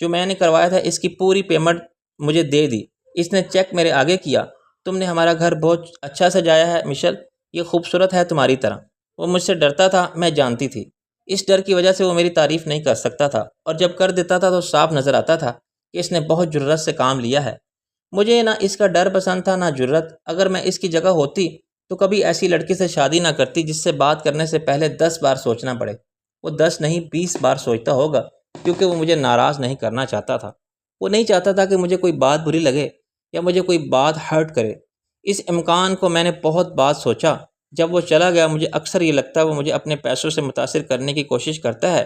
جو میں نے کروایا تھا اس کی پوری پیمنٹ مجھے دے دی۔ اس نے چیک میرے آگے کیا۔ تم نے ہمارا گھر بہت اچھا سجایا ہے مشل، یہ خوبصورت ہے تمہاری طرح۔ وہ مجھ سے ڈرتا تھا، میں جانتی تھی۔ اس ڈر کی وجہ سے وہ میری تعریف نہیں کر سکتا تھا، اور جب کر دیتا تھا تو صاف نظر آتا تھا کہ اس نے بہت جرات سے کام لیا ہے۔ مجھے نہ اس کا ڈر پسند تھا نہ جرات۔ اگر میں اس کی جگہ ہوتی تو کبھی ایسی لڑکی سے شادی نہ کرتی جس سے بات کرنے سے پہلے 10 بار سوچنا پڑے۔ وہ 10 نہیں 20 بار سوچتا ہوگا، کیونکہ وہ مجھے ناراض نہیں کرنا چاہتا تھا۔ وہ نہیں چاہتا تھا کہ مجھے کوئی بات بری لگے یا مجھے کوئی بات ہرٹ کرے۔ اس امکان کو میں نے بہت بات سوچا۔ جب وہ چلا گیا مجھے اکثر یہ لگتا ہے وہ مجھے اپنے پیسوں سے متاثر کرنے کی کوشش کرتا ہے۔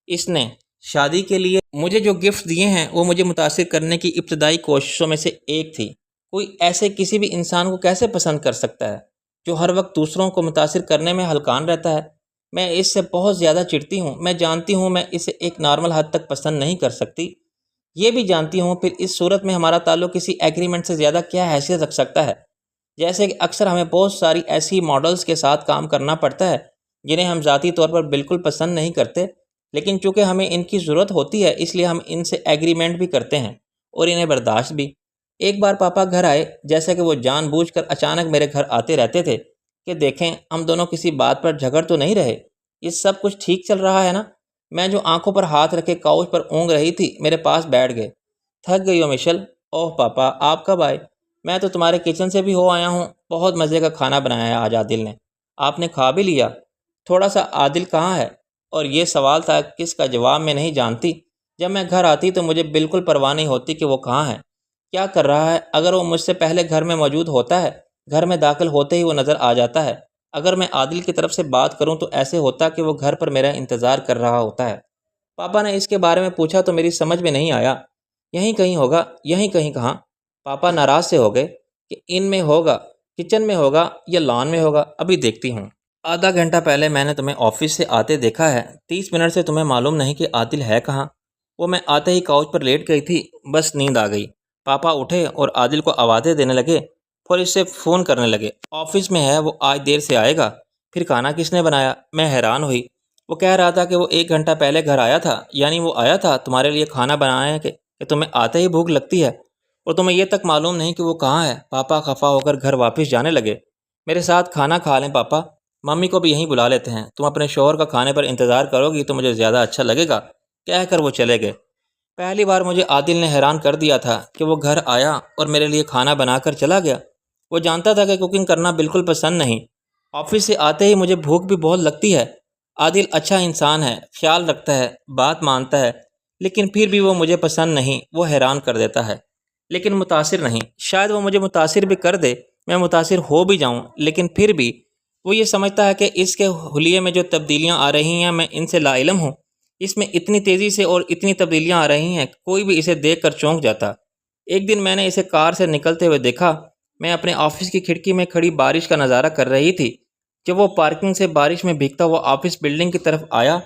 اس نے شادی کے لیے مجھے جو گفٹ دیے ہیں وہ مجھے متاثر کرنے کی ابتدائی کوششوں میں سے ایک تھی۔ کوئی ایسے کسی بھی انسان کو کیسے پسند کر سکتا ہے جو ہر وقت دوسروں کو متاثر کرنے میں ہلکان رہتا ہے؟ میں اس سے بہت زیادہ چڑھتی ہوں۔ میں جانتی ہوں میں اسے ایک نارمل حد تک پسند نہیں کر سکتی، یہ بھی جانتی ہوں پھر اس صورت میں ہمارا تعلق کسی ایگریمنٹ سے زیادہ کیا حیثیت رکھ سکتا ہے؟ جیسے کہ اکثر ہمیں بہت ساری ایسی ماڈلز کے ساتھ کام کرنا پڑتا ہے جنہیں ہم ذاتی طور پر بالکل پسند نہیں کرتے، لیکن چونکہ ہمیں ان کی ضرورت ہوتی ہے اس لیے ہم ان سے ایگریمنٹ بھی کرتے ہیں اور انہیں برداشت بھی۔ ایک بار پاپا گھر آئے، جیسا کہ وہ جان بوجھ کر اچانک میرے گھر آتے رہتے تھے کہ دیکھیں ہم دونوں کسی بات پر جھگڑ تو نہیں رہے، یہ سب کچھ ٹھیک چل رہا ہے نا؟ میں جو آنکھوں پر ہاتھ رکھے کاؤچ پر اونگ رہی تھی میرے پاس بیٹھ گئے۔ تھک گئی ہو مشل؟ اوہ پاپا آپ کب آئے؟ میں تو تمہارے کچن سے بھی ہو آیا ہوں۔ بہت مزے کا کھانا بنایا ہے آج عادل نے۔ آپ نے کھا بھی لیا؟ تھوڑا سا۔ عادل کہاں ہے؟ اور یہ سوال تھا کس کا جواب میں نہیں جانتی۔ جب میں گھر آتی تو مجھے بالکل پرواہ نہیں ہوتی کہ وہ کہاں ہے، کیا کر رہا ہے۔ اگر وہ مجھ سے پہلے گھر میں موجود ہوتا ہے، گھر میں داخل ہوتے ہی وہ نظر آ جاتا ہے۔ اگر میں عادل کی طرف سے بات کروں تو ایسے ہوتا کہ وہ گھر پر میرا انتظار کر رہا ہوتا ہے۔ پاپا نے اس کے بارے میں پوچھا تو میری سمجھ میں نہیں آیا۔ یہیں کہیں ہوگا۔ یہیں کہیں کہاں؟ پاپا ناراض سے ہو گئے کہ ان میں ہوگا، کچن میں ہوگا یا لان میں ہوگا، ابھی دیکھتی ہوں۔ آدھا گھنٹہ پہلے میں نے تمہیں آفس سے آتے دیکھا ہے، 30 منٹ سے تمہیں معلوم نہیں کہ عادل ہے کہاں؟ وہ میں آتے ہی کاؤچ پر لیٹ گئی تھی، بس نیند آ گئی۔ پاپا اٹھے اور عادل کو آوازیں دینے لگے، پھر اس سے فون کرنے لگے، آفس میں ہے وہ آج دیر سے آئے گا۔ پھر کھانا کس نے بنایا؟ میں حیران ہوئی۔ وہ کہہ رہا تھا کہ وہ 1 گھنٹہ پہلے گھر آیا تھا، یعنی وہ آیا تھا تمہارے لیے کھانا بنانے کہ تمہیں آتے ہی بھوک لگتی ہے اور تمہیں یہ تک معلوم نہیں کہ وہ کہاں ہے۔ پاپا خفا ہو کر گھر واپس جانے لگے۔ میرے ساتھ کھانا کھا لیں پاپا، ممی کو بھی یہیں بلا لیتے ہیں، تم اپنے شوہر کا کھانے پر انتظار کرو گی تو مجھے زیادہ اچھا لگے گا، کہہ کر وہ چلے گئے۔ پہلی بار مجھے عادل نے حیران کر دیا تھا کہ وہ گھر آیا اور میرے لیے کھانا بنا کر چلا گیا۔ وہ جانتا تھا کہ کوکنگ کرنا بالکل پسند نہیں۔ آفس سے آتے ہی مجھے بھوک بھی بہت لگتی ہے۔ عادل اچھا انسان ہے، خیال رکھتا ہے، بات مانتا ہے، لیکن پھر بھی وہ مجھے پسند نہیں۔ وہ حیران کر دیتا ہے لیکن متاثر نہیں۔ شاید وہ مجھے متاثر بھی کر دے، میں متاثر ہو بھی جاؤں، لیکن پھر بھی وہ یہ سمجھتا ہے کہ اس کے حلیے میں جو تبدیلیاں آ رہی ہیں میں ان سے لا علم ہوں۔ اس میں اتنی تیزی سے اور اتنی تبدیلیاں آ رہی ہیں کوئی بھی اسے دیکھ کر چونک جاتا۔ ایک دن میں نے اسے کار سے نکلتے ہوئے دیکھا۔ میں اپنے آفس کی کھڑکی میں کھڑی بارش کا نظارہ کر رہی تھی جب وہ پارکنگ سے بارش میں بھیگتا ہوا آفس بلڈنگ کی طرف آیا۔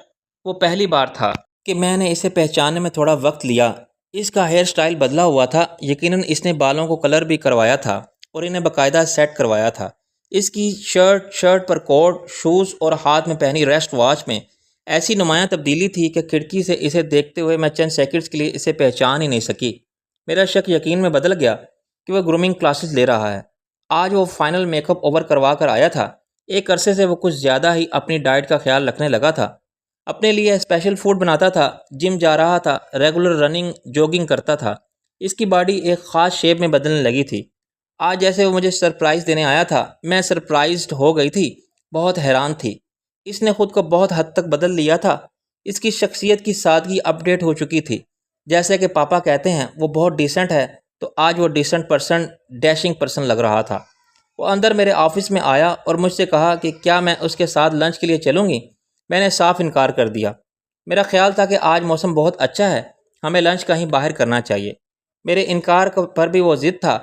وہ پہلی بار تھا کہ میں نے اسے پہچاننے میں تھوڑا وقت لیا۔ اس کا ہیئر سٹائل بدلا ہوا تھا، یقیناً اس نے بالوں کو کلر بھی کروایا تھا اور انہیں باقاعدہ سیٹ کروایا تھا۔ اس کی شرٹ پر کوٹ، شوز اور ہاتھ میں پہنی ریسٹ واچ میں ایسی نمایاں تبدیلی تھی کہ کھڑکی سے اسے دیکھتے ہوئے میں چند سیکنڈز کے لیے اسے پہچان ہی نہیں سکی۔ میرا شک یقین میں بدل گیا کہ وہ گرومنگ کلاسز لے رہا ہے۔ آج وہ فائنل میک اپ اوور کروا کر آیا تھا۔ ایک عرصے سے وہ کچھ زیادہ ہی اپنی ڈائٹ کا خیال رکھنے لگا تھا، اپنے لیے اسپیشل فوڈ بناتا تھا، جم جا رہا تھا، ریگولر رننگ جوگنگ کرتا تھا۔ اس کی باڈی ایک خاص شیپ میں بدلنے لگی تھی۔ آج جیسے وہ مجھے سرپرائز دینے آیا تھا، میں سرپرائزڈ ہو گئی تھی، بہت حیران تھی۔ اس نے خود کو بہت حد تک بدل لیا تھا۔ اس کی شخصیت کی سادگی اپ ڈیٹ ہو چکی تھی۔ جیسے کہ پاپا کہتے ہیں وہ بہت ڈیسنٹ ہے، تو آج وہ ڈیسنٹ پرسن، ڈیشنگ پرسن لگ رہا تھا۔ وہ اندر میرے آفس میں آیا اور مجھ سے کہا کہ کیا میں اس کے ساتھ لنچ کے لیے چلوں گی؟ میں نے صاف انکار کر دیا۔ میرا خیال تھا کہ آج موسم بہت اچھا ہے، ہمیں لنچ کہیں باہر کرنا چاہیے۔ میرے انکار پر بھی وہ ضد تھا،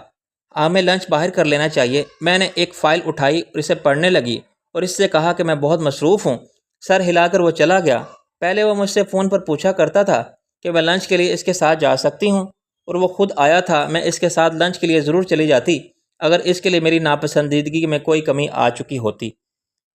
ہمیں لنچ باہر کر لینا چاہیے۔ میں نے ایک فائل اٹھائی اور اسے پڑھنے لگی اور اس سے کہا کہ میں بہت مصروف ہوں۔ سر ہلا کر وہ چلا گیا۔ پہلے وہ مجھ سے فون پر پوچھا کرتا تھا کہ میں لنچ کے لیے اس کے ساتھ جا سکتی ہوں، اور وہ خود آیا تھا۔ میں اس کے ساتھ لنچ کے لیے ضرور چلی جاتی اگر اس کے لیے میری ناپسندیدگی میں کوئی کمی آ چکی ہوتی۔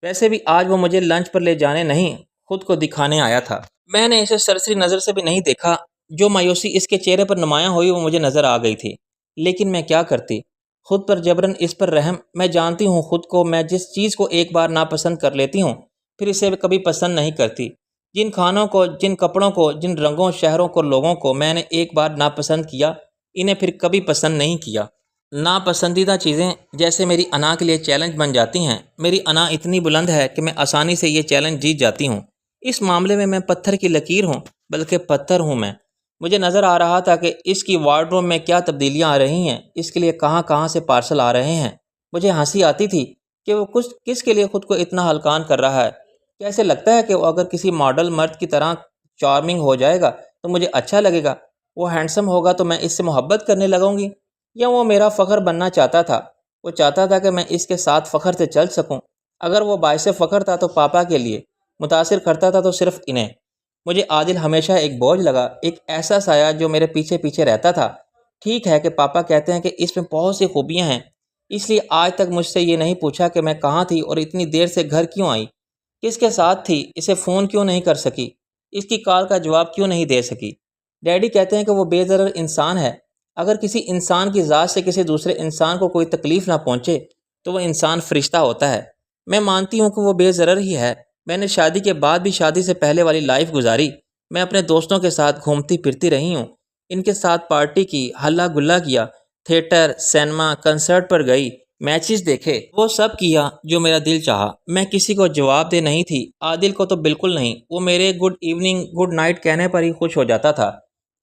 ویسے بھی آج وہ مجھے لنچ پر لے جانے نہیں، خود کو دکھانے آیا تھا۔ میں نے اسے سرسری نظر سے بھی نہیں دیکھا۔ جو مایوسی اس کے چہرے پر نمایاں ہوئی وہ مجھے نظر آ گئی تھی، لیکن میں کیا کرتی؟ خود پر جبراً اس پر رحم۔ میں جانتی ہوں خود کو، میں جس چیز کو ایک بار ناپسند کر لیتی ہوں پھر اسے کبھی پسند نہیں کرتی۔ جن کھانوں کو، جن کپڑوں کو، جن رنگوں، شہروں کو، لوگوں کو میں نے ایک بار ناپسند کیا، انہیں پھر کبھی پسند نہیں کیا۔ ناپسندیدہ چیزیں جیسے میری انا کے لیے چیلنج بن جاتی ہیں۔ میری انا اتنی بلند ہے کہ میں آسانی سے یہ چیلنج جیت جاتی ہوں۔ اس معاملے میں پتھر کی لکیر ہوں، بلکہ پتھر ہوں میں۔ مجھے نظر آ رہا تھا کہ اس کی وارڈروب میں کیا تبدیلیاں آ رہی ہیں، اس کے لیے کہاں کہاں سے پارسل آ رہے ہیں۔ مجھے ہنسی آتی تھی کہ وہ کس کے لیے خود کو اتنا ہلکان کر رہا ہے۔ کیسے لگتا ہے کہ وہ اگر کسی ماڈل مرد کی طرح چارمنگ ہو جائے گا تو مجھے اچھا لگے گا، وہ ہینڈسم ہوگا تو میں اس سے محبت کرنے لگوں گی؟ یا وہ میرا فخر بننا چاہتا تھا؟ وہ چاہتا تھا کہ میں اس کے ساتھ فخر سے چل سکوں۔ اگر وہ باعث فخر تھا تو پاپا کے لیے، متاثر کرتا تھا تو صرف انہیں۔ مجھے عادل ہمیشہ ایک بوجھ لگا، ایک ایسا سایہ جو میرے پیچھے پیچھے رہتا تھا۔ ٹھیک ہے کہ پاپا کہتے ہیں کہ اس میں بہت سی خوبیاں ہیں، اس لیے آج تک مجھ سے یہ نہیں پوچھا کہ میں کہاں تھی اور اتنی دیر سے گھر کیوں آئی، کس کے ساتھ تھی، اسے فون کیوں نہیں کر سکی، اس کی کال کا جواب کیوں نہیں دے سکی۔ ڈیڈی کہتے ہیں کہ وہ بے ضرر انسان ہے۔ اگر کسی انسان کی ذات سے کسی دوسرے انسان کو کوئی تکلیف نہ پہنچے تو وہ انسان فرشتہ ہوتا ہے۔ میں مانتی ہوں کہ وہ بے ضرر ہی ہے۔ میں نے شادی کے بعد بھی شادی سے پہلے والی لائف گزاری۔ میں اپنے دوستوں کے ساتھ گھومتی پھرتی رہی ہوں، ان کے ساتھ پارٹی کی، ہلا گلا کیا، تھیٹر، سینما، کنسرٹ پر گئی، میچز دیکھے، وہ سب کیا جو میرا دل چاہا۔ میں کسی کو جواب دہ نہیں تھی، عادل کو تو بالکل نہیں۔ وہ میرے گڈ ایوننگ، گڈ نائٹ کہنے پر ہی خوش ہو جاتا تھا۔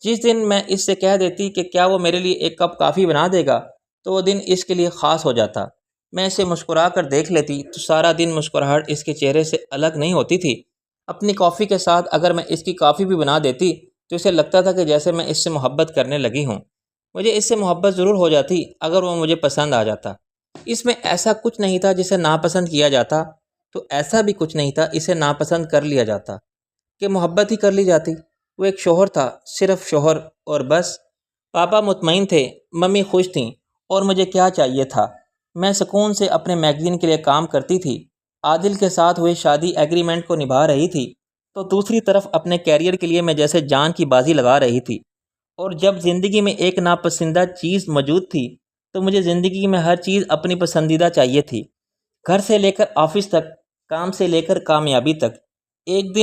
جس دن میں اس سے کہہ دیتی کہ کیا وہ میرے لیے ایک کپ کافی بنا دے گا تو وہ دن اس کے لیے خاص ہو جاتا۔ میں اسے مسکرا کر دیکھ لیتی تو سارا دن مسکراہٹ اس کے چہرے سے الگ نہیں ہوتی تھی۔ اپنی کافی کے ساتھ اگر میں اس کی کافی بھی بنا دیتی تو اسے لگتا تھا کہ جیسے میں اس سے محبت کرنے لگی ہوں۔ مجھے اس سے محبت ضرور ہو جاتی اگر وہ مجھے پسند آ جاتا۔ اس میں ایسا کچھ نہیں تھا جسے ناپسند کیا جاتا، تو ایسا بھی کچھ نہیں تھا اسے ناپسند کر لیا جاتا، کہ محبت ہی کر لی جاتی۔ وہ ایک شوہر تھا، صرف شوہر، اور بس۔ پاپا مطمئن تھے، ممی خوش تھیں، اور مجھے کیا چاہیے تھا؟ میں سکون سے اپنے میگزین کے لیے کام کرتی تھی، عادل کے ساتھ ہوئے شادی ایگریمنٹ کو نبھا رہی تھی، تو دوسری طرف اپنے کیریئر کے لیے میں جیسے جان کی بازی لگا رہی تھی۔ اور جب زندگی میں ایک ناپسندیدہ چیز موجود تھی تو مجھے زندگی میں ہر چیز اپنی پسندیدہ چاہیے تھی، گھر سے لے کر آفس تک، کام سے لے کر کامیابی تک۔ ایک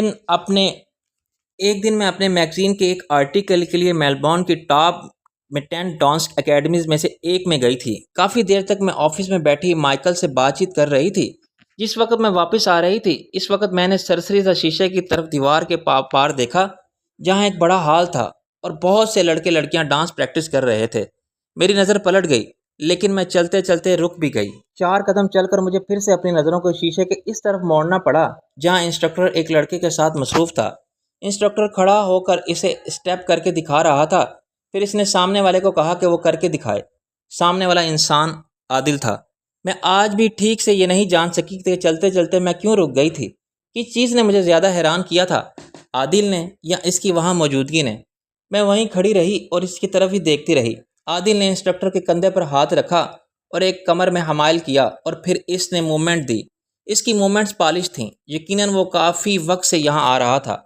دن میں اپنے میگزین کے ایک آرٹیکل کے لیے میلبورن کی ٹاپ 10 ڈانس اکیڈمیز میں سے ایک میں گئی تھی۔ کافی دیر تک میں آفس میں بیٹھی مائیکل سے بات چیت کر رہی تھی۔ جس وقت میں واپس آ رہی تھی اس وقت میں نے سرسری سا شیشے کی طرف دیوار کے پار دیکھا، جہاں ایک بڑا ہال تھا اور بہت سے لڑکے لڑکیاں ڈانس پریکٹس کر رہے تھے۔ میری نظر پلٹ گئی، لیکن میں چلتے چلتے رک بھی گئی۔ 4 قدم چل کر مجھے پھر سے اپنی نظروں کو شیشے کے اس طرف موڑنا پڑا جہاں انسٹرکٹر ایک لڑکے کے ساتھ مصروف تھا۔ انسٹرکٹر کھڑا ہو کر اسے اسٹیپ کر کے دکھا رہا تھا، پھر اس نے سامنے والے کو کہا کہ وہ کر کے دکھائے۔ سامنے والا انسان عادل تھا۔ میں آج بھی ٹھیک سے یہ نہیں جان سکی کہ چلتے چلتے میں کیوں رک گئی تھی۔ کس چیز نے مجھے زیادہ حیران کیا تھا، عادل نے یا اس کی وہاں موجودگی نے؟ میں وہیں کھڑی رہی اور اس کی طرف ہی دیکھتی رہی۔ عادل نے انسٹرکٹر کے کندھے پر ہاتھ رکھا اور ایک کمر میں حمائل کیا اور پھر اس نے موومنٹ دی۔ اس کی موومنٹس پالش تھیں، یقیناً وہ کافی وقت سے یہاں آ رہا تھا۔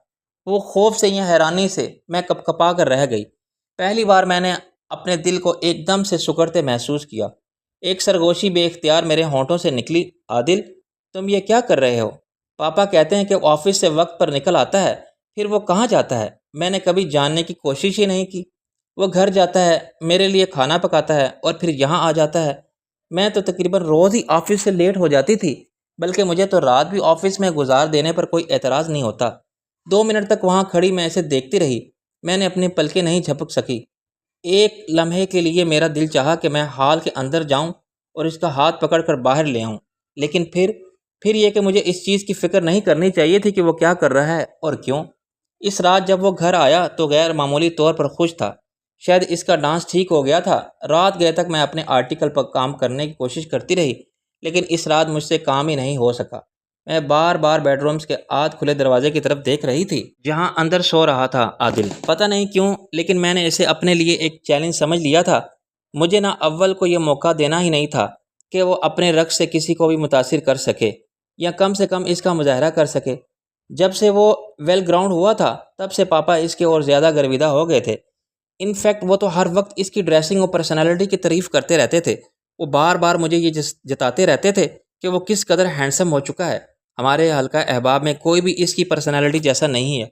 وہ خوف سے یا حیرانی سے میں کپا کر رہ گئی۔ پہلی بار میں نے اپنے دل کو ایک دم سے سکڑتے محسوس کیا۔ ایک سرگوشی بے اختیار میرے ہونٹوں سے نکلی، عادل تم یہ کیا کر رہے ہو؟ پاپا کہتے ہیں کہ وہ آفس سے وقت پر نکل آتا ہے، پھر وہ کہاں جاتا ہے؟ میں نے کبھی جاننے کی کوشش ہی نہیں کی۔ وہ گھر جاتا ہے، میرے لیے کھانا پکاتا ہے اور پھر یہاں آ جاتا ہے۔ میں تو تقریباً روز ہی آفس سے لیٹ ہو جاتی تھی، بلکہ مجھے تو رات بھی آفس میں گزار دینے پر کوئی اعتراض نہیں ہوتا۔ 2 منٹ تک وہاں کھڑی میں اسے دیکھتی رہی۔ میں نے اپنی پلکیں نہیں جھپک سکی۔ ایک لمحے کے لیے میرا دل چاہا کہ میں ہال کے اندر جاؤں اور اس کا ہاتھ پکڑ کر باہر لے آؤں، لیکن پھر یہ کہ مجھے اس چیز کی فکر نہیں کرنی چاہیے تھی کہ وہ کیا کر رہا ہے اور کیوں۔ اس رات جب وہ گھر آیا تو غیر معمولی طور پر خوش تھا۔ شاید اس کا ڈانس ٹھیک ہو گیا تھا۔ رات گئے تک میں اپنے آرٹیکل پر کام کرنے کی کوشش کرتی رہی، لیکن اس رات مجھ سے کام ہی نہیں ہو سکا۔ میں بار بار بیڈ رومز کے آدھ کھلے دروازے کی طرف دیکھ رہی تھی جہاں اندر سو رہا تھا عادل۔ پتہ نہیں کیوں لیکن میں نے اسے اپنے لیے ایک چیلنج سمجھ لیا تھا۔ مجھے نہ اول کو یہ موقع دینا ہی نہیں تھا کہ وہ اپنے رقص سے کسی کو بھی متاثر کر سکے یا کم سے کم اس کا مظاہرہ کر سکے۔ جب سے وہ ویل گراؤنڈ ہوا تھا تب سے پاپا اس کے اور زیادہ گرویدہ ہو گئے تھے۔ انفیکٹ وہ تو ہر وقت اس کی ڈریسنگ اور پرسنالٹی کی تعریف کرتے رہتے تھے۔ وہ بار بار مجھے یہ جتاتے رہتے تھے کہ وہ کس قدر ہینڈسم ہو چکا ہے۔ ہمارے حلقہ احباب میں کوئی بھی اس کی پرسنالٹی جیسا نہیں ہے۔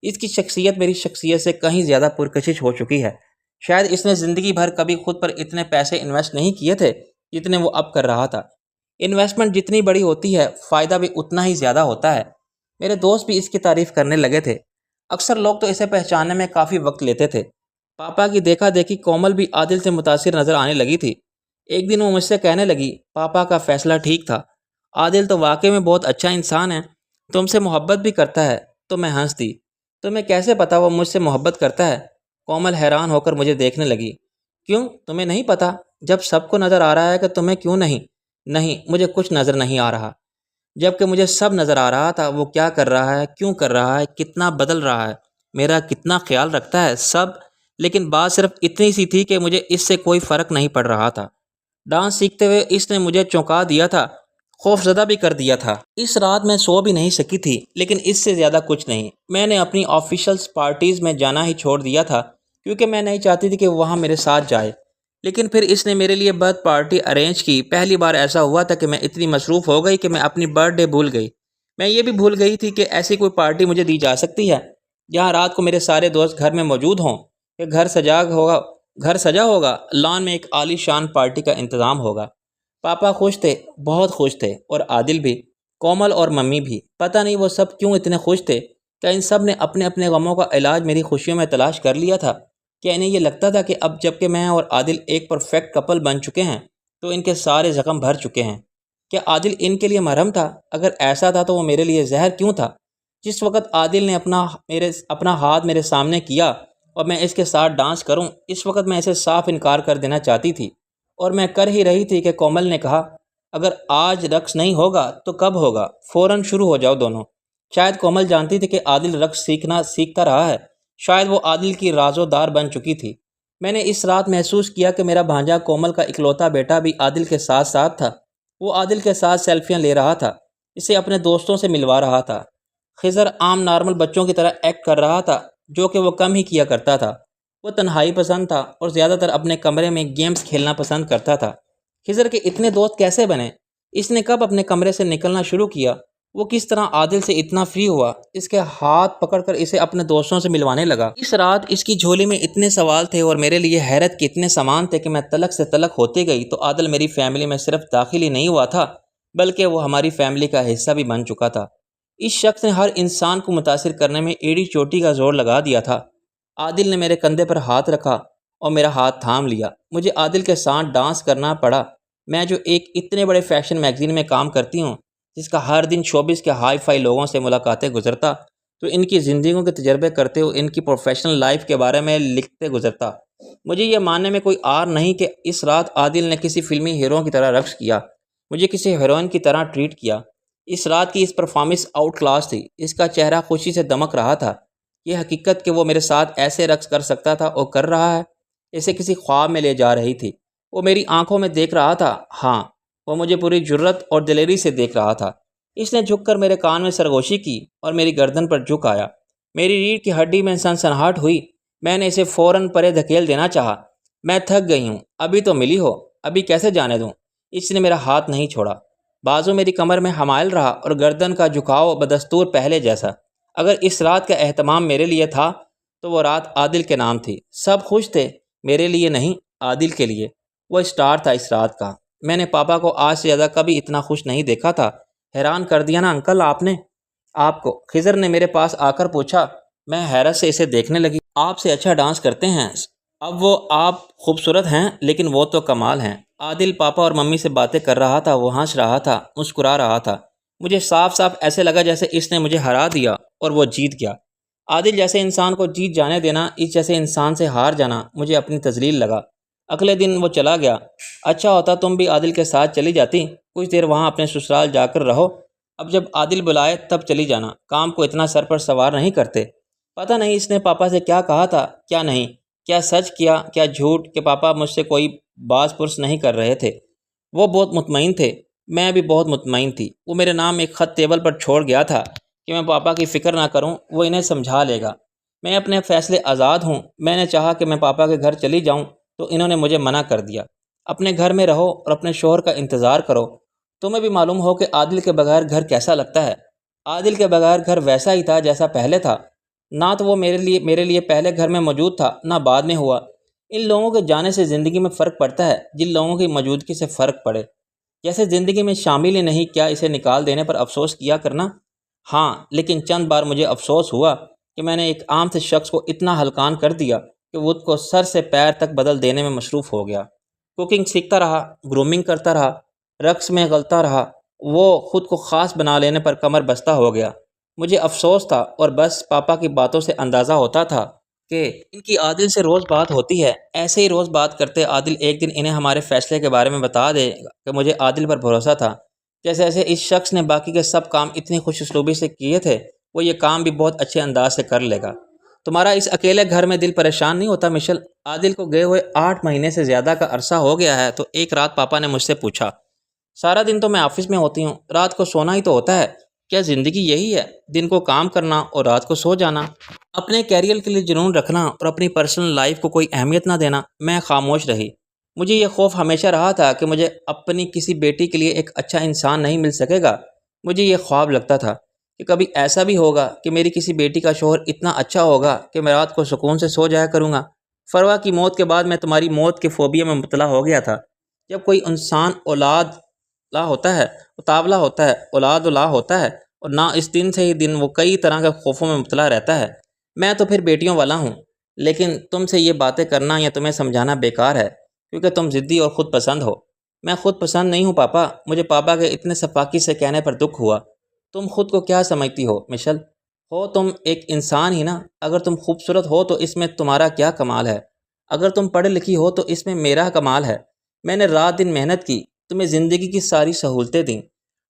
اس کی شخصیت میری شخصیت سے کہیں زیادہ پرکشش ہو چکی ہے۔ شاید اس نے زندگی بھر کبھی خود پر اتنے پیسے انویسٹ نہیں کیے تھے جتنے وہ اب کر رہا تھا۔ انویسٹمنٹ جتنی بڑی ہوتی ہے فائدہ بھی اتنا ہی زیادہ ہوتا ہے۔ میرے دوست بھی اس کی تعریف کرنے لگے تھے۔ اکثر لوگ تو اسے پہچاننے میں کافی وقت لیتے تھے۔ پاپا کی دیکھا دیکھی کومل بھی عادل سے متاثر نظر آنے لگی تھی۔ ایک دن وہ مجھ سے کہنے لگی، پاپا کا فیصلہ ٹھیک تھا، عادل تو واقعی میں بہت اچھا انسان ہے، تم سے محبت بھی کرتا ہے۔ تو میں ہنس دی، تمہیں کیسے پتا وہ مجھ سے محبت کرتا ہے؟ کومل حیران ہو کر مجھے دیکھنے لگی۔ کیوں تمہیں نہیں پتا؟ جب سب کو نظر آ رہا ہے کہ تمہیں کیوں نہیں؟ نہیں، مجھے کچھ نظر نہیں آ رہا، جب کہ مجھے سب نظر آ رہا تھا۔ وہ کیا کر رہا ہے، کیوں کر رہا ہے، کتنا بدل رہا ہے، میرا کتنا خیال رکھتا ہے، سب۔ لیکن بات صرف اتنی سی تھی کہ مجھے اس سے کوئی فرق نہیں پڑ رہا تھا۔ ڈانس سیکھتے ہوئے اس نے مجھے چونکا دیا تھا، خوف زدہ بھی کر دیا تھا۔ اس رات میں سو بھی نہیں سکی تھی، لیکن اس سے زیادہ کچھ نہیں۔ میں نے اپنی آفیشلز پارٹیز میں جانا ہی چھوڑ دیا تھا کیونکہ میں نہیں چاہتی تھی کہ وہ وہاں میرے ساتھ جائے۔ لیکن پھر اس نے میرے لیے برتھ پارٹی ارینج کی۔ پہلی بار ایسا ہوا تھا کہ میں اتنی مصروف ہو گئی کہ میں اپنی برتھ ڈے بھول گئی۔ میں یہ بھی بھول گئی تھی کہ ایسی کوئی پارٹی مجھے دی جا سکتی ہے جہاں رات کو میرے سارے دوست گھر میں موجود ہوں، کہ گھر سجا ہوگا، لان میں ایک عالی شان پارٹی کا انتظام ہوگا۔ پاپا خوش تھے، بہت خوش تھے، اور عادل بھی، کومل اور ممی بھی۔ پتہ نہیں وہ سب کیوں اتنے خوش تھے۔ کیا ان سب نے اپنے اپنے غموں کا علاج میری خوشیوں میں تلاش کر لیا تھا؟ کیا انہیں یہ لگتا تھا کہ اب جب کہ میں اور عادل ایک پرفیکٹ کپل بن چکے ہیں تو ان کے سارے زخم بھر چکے ہیں؟ کیا عادل ان کے لیے مرہم تھا؟ اگر ایسا تھا تو وہ میرے لیے زہر کیوں تھا؟ جس وقت عادل نے اپنا ہاتھ میرے سامنے کیا اور میں اس کے ساتھ ڈانس کروں، اس وقت میں اسے صاف انکار کر دینا چاہتی تھی، اور میں کر ہی رہی تھی کہ کومل نے کہا، اگر آج رقص نہیں ہوگا تو کب ہوگا؟ فوراً شروع ہو جاؤ دونوں۔ شاید کومل جانتی تھی کہ عادل رقص سیکھتا رہا ہے، شاید وہ عادل کی راز و دار بن چکی تھی۔ میں نے اس رات محسوس کیا کہ میرا بھانجا کومل کا اکلوتا بیٹا بھی عادل کے ساتھ ساتھ تھا۔ وہ عادل کے ساتھ سیلفیاں لے رہا تھا، اسے اپنے دوستوں سے ملوا رہا تھا۔ خضر عام نارمل بچوں کی طرح ایکٹ کر رہا تھا، جو کہ وہ کم ہی کیا کرتا تھا۔ وہ تنہائی پسند تھا اور زیادہ تر اپنے کمرے میں گیمز کھیلنا پسند کرتا تھا۔ خضر کے اتنے دوست کیسے بنے؟ اس نے کب اپنے کمرے سے نکلنا شروع کیا؟ وہ کس طرح عادل سے اتنا فری ہوا، اس کے ہاتھ پکڑ کر اسے اپنے دوستوں سے ملوانے لگا؟ اس رات اس کی جھولی میں اتنے سوال تھے اور میرے لیے حیرت کے اتنے سامان تھے کہ میں تلک سے تلک ہوتی گئی تو عادل میری فیملی میں صرف داخل ہی نہیں ہوا تھا بلکہ وہ ہماری فیملی کا حصہ بھی بن چکا تھا۔ اس شخص نے ہر انسان کو متاثر کرنے میں ایڑی چوٹی کا زور لگا دیا تھا۔ عادل نے میرے کندھے پر ہاتھ رکھا اور میرا ہاتھ تھام لیا۔ مجھے عادل کے ساتھ ڈانس کرنا پڑا۔ میں جو ایک اتنے بڑے فیشن میگزین میں کام کرتی ہوں، جس کا ہر دن شوبز کے ہائی فائی لوگوں سے ملاقاتیں گزرتا، تو ان کی زندگیوں کے تجربے کرتے ہوئے ان کی پروفیشنل لائف کے بارے میں لکھتے گزرتا، مجھے یہ ماننے میں کوئی آر نہیں کہ اس رات عادل نے کسی فلمی ہیرو کی طرح رقص کیا، مجھے کسی ہیروئن کی طرح ٹریٹ کیا۔ اس رات کی اس پرفارمنس آؤٹ کلاس تھی۔ اس کا چہرہ خوشی سے دمک رہا تھا۔ یہ حقیقت کہ وہ میرے ساتھ ایسے رقص کر سکتا تھا اور کر رہا ہے، اسے کسی خواب میں لے جا رہی تھی۔ وہ میری آنکھوں میں دیکھ رہا تھا، ہاں، وہ مجھے پوری جرت اور دلیری سے دیکھ رہا تھا۔ اس نے جھک کر میرے کان میں سرگوشی کی اور میری گردن پر جھک آیا۔ میری ریڑھ کی ہڈی میں سنسناہٹ ہوئی۔ میں نے اسے فوراً پرے دھکیل دینا چاہا۔ میں تھک گئی ہوں، ابھی تو ملی ہو، ابھی کیسے جانے دوں؟ اس نے میرا ہاتھ نہیں چھوڑا۔ بازو میری کمر میں حمائل رہا اور گردن کا جھکاؤ بدستور پہلے جیسا۔ اگر اس رات کا اہتمام میرے لیے تھا تو وہ رات عادل کے نام تھی۔ سب خوش تھے، میرے لیے نہیں، عادل کے لیے۔ وہ اسٹار تھا اس رات کا۔ میں نے پاپا کو آج سے زیادہ کبھی اتنا خوش نہیں دیکھا تھا۔ حیران کر دیا نا انکل آپ کو؟ خضر نے میرے پاس آ کر پوچھا۔ میں حیرت سے اسے دیکھنے لگی۔ آپ سے اچھا ڈانس کرتے ہیں۔ اب وہ آپ خوبصورت ہیں لیکن وہ تو کمال ہیں۔ عادل پاپا اور ممی سے باتیں کر رہا تھا، وہ ہنس رہا تھا، مسکرا رہا تھا۔ مجھے صاف صاف ایسے لگا جیسے اس نے مجھے ہرا دیا اور وہ جیت گیا۔ عادل جیسے انسان کو جیت جانے دینا اس جیسے انسان سے ہار جانا مجھے اپنی تذلیل لگا۔ اگلے دن وہ چلا گیا۔ اچھا ہوتا تم بھی عادل کے ساتھ چلی جاتی، کچھ دیر وہاں اپنے سسرال جا کر رہو۔ اب جب عادل بلائے تب چلی جانا، کام کو اتنا سر پر سوار نہیں کرتے۔ پتہ نہیں اس نے پاپا سے کیا کہا تھا کیا نہیں، کیا سچ کیا کیا جھوٹ کہ پاپا مجھ سے کوئی باز پرس نہیں کر رہے تھے۔ وہ بہت مطمئن تھے، میں بھی بہت مطمئن تھی۔ وہ میرے نام ایک خط ٹیبل پر چھوڑ گیا تھا کہ میں پاپا کی فکر نہ کروں، وہ انہیں سمجھا لے گا۔ میں اپنے فیصلے آزاد ہوں۔ میں نے چاہا کہ میں پاپا کے گھر چلی جاؤں تو انہوں نے مجھے منع کر دیا۔ اپنے گھر میں رہو اور اپنے شوہر کا انتظار کرو۔ تمہیں بھی معلوم ہو کہ عادل کے بغیر گھر کیسا لگتا ہے۔ عادل کے بغیر گھر ویسا ہی تھا جیسا پہلے تھا۔ نہ تو وہ میرے لیے پہلے گھر میں موجود تھا، نہ بعد میں ہوا۔ ان لوگوں کے جانے سے زندگی میں فرق پڑتا ہے جن لوگوں کی موجودگی سے فرق پڑے۔ جیسے زندگی میں شامل ہی نہیں کیا اسے نکال دینے پر افسوس کیا کرنا؟ ہاں، لیکن چند بار مجھے افسوس ہوا کہ میں نے ایک عام سے شخص کو اتنا ہلکان کر دیا کہ وہ اس کو سر سے پیر تک بدل دینے میں مصروف ہو گیا۔ کوکنگ سیکھتا رہا، گرومنگ کرتا رہا، رقص میں غلطہ رہا، وہ خود کو خاص بنا لینے پر کمر بستہ ہو گیا۔ مجھے افسوس تھا اور بس پاپا کی باتوں سے اندازہ ہوتا تھا کہ ان کی عادل سے روز بات ہوتی ہے۔ ایسے ہی روز بات کرتے عادل ایک دن انہیں ہمارے فیصلے کے بارے میں بتا دے گا کہ مجھے عادل پر بھروسہ تھا۔ جیسے ایسے اس شخص نے باقی کے سب کام اتنی خوش اسلوبی سے کیے تھے، وہ یہ کام بھی بہت اچھے انداز سے کر لے گا۔ تمہارا اس اکیلے گھر میں دل پریشان نہیں ہوتا مشل؟ عادل کو گئے ہوئے 8 مہینے سے زیادہ کا عرصہ ہو گیا ہے۔ تو ایک رات پاپا نے مجھ سے پوچھا، سارا دن تو میں آفس میں ہوتی ہوں، رات کو سونا ہی تو ہوتا ہے، کیا زندگی یہی ہے؟ دن کو کام کرنا اور رات کو سو جانا، اپنے کیریئر کے لیے جنون رکھنا اور اپنی پرسنل لائف کو کوئی اہمیت نہ دینا۔ میں خاموش رہی۔ مجھے یہ خوف ہمیشہ رہا تھا کہ مجھے اپنی کسی بیٹی کے لیے ایک اچھا انسان نہیں مل سکے گا۔ مجھے یہ خواب لگتا تھا کہ کبھی ایسا بھی ہوگا کہ میری کسی بیٹی کا شوہر اتنا اچھا ہوگا کہ میں رات کو سکون سے سو جایا کروں گا۔ فروا کی موت کے بعد میں تمہاری موت کے فوبیا میں مبتلا ہو گیا تھا۔ جب کوئی انسان اولاد لا ہوتا ہے، مطابلہ ہوتا ہے، اولاد لا ہوتا ہے، اور نہ اس دن سے ہی دن وہ کئی طرح کے خوفوں میں مبتلا رہتا ہے۔ میں تو پھر بیٹیوں والا ہوں، لیکن تم سے یہ باتیں کرنا یا تمہیں سمجھانا بیکار ہے کیونکہ تم ضدی اور خود پسند ہو۔ میں خود پسند نہیں ہوں پاپا، مجھے پاپا کے اتنے سفاکی سے کہنے پر دکھ ہوا۔ تم خود کو کیا سمجھتی ہو مشل؟ ہو تم ایک انسان ہی نا۔ اگر تم خوبصورت ہو تو اس میں تمہارا کیا کمال ہے؟ اگر تم پڑھی لکھی ہو تو اس میں میرا کمال ہے۔ میں نے رات دن محنت کی، تمہیں زندگی کی ساری سہولتیں دیں۔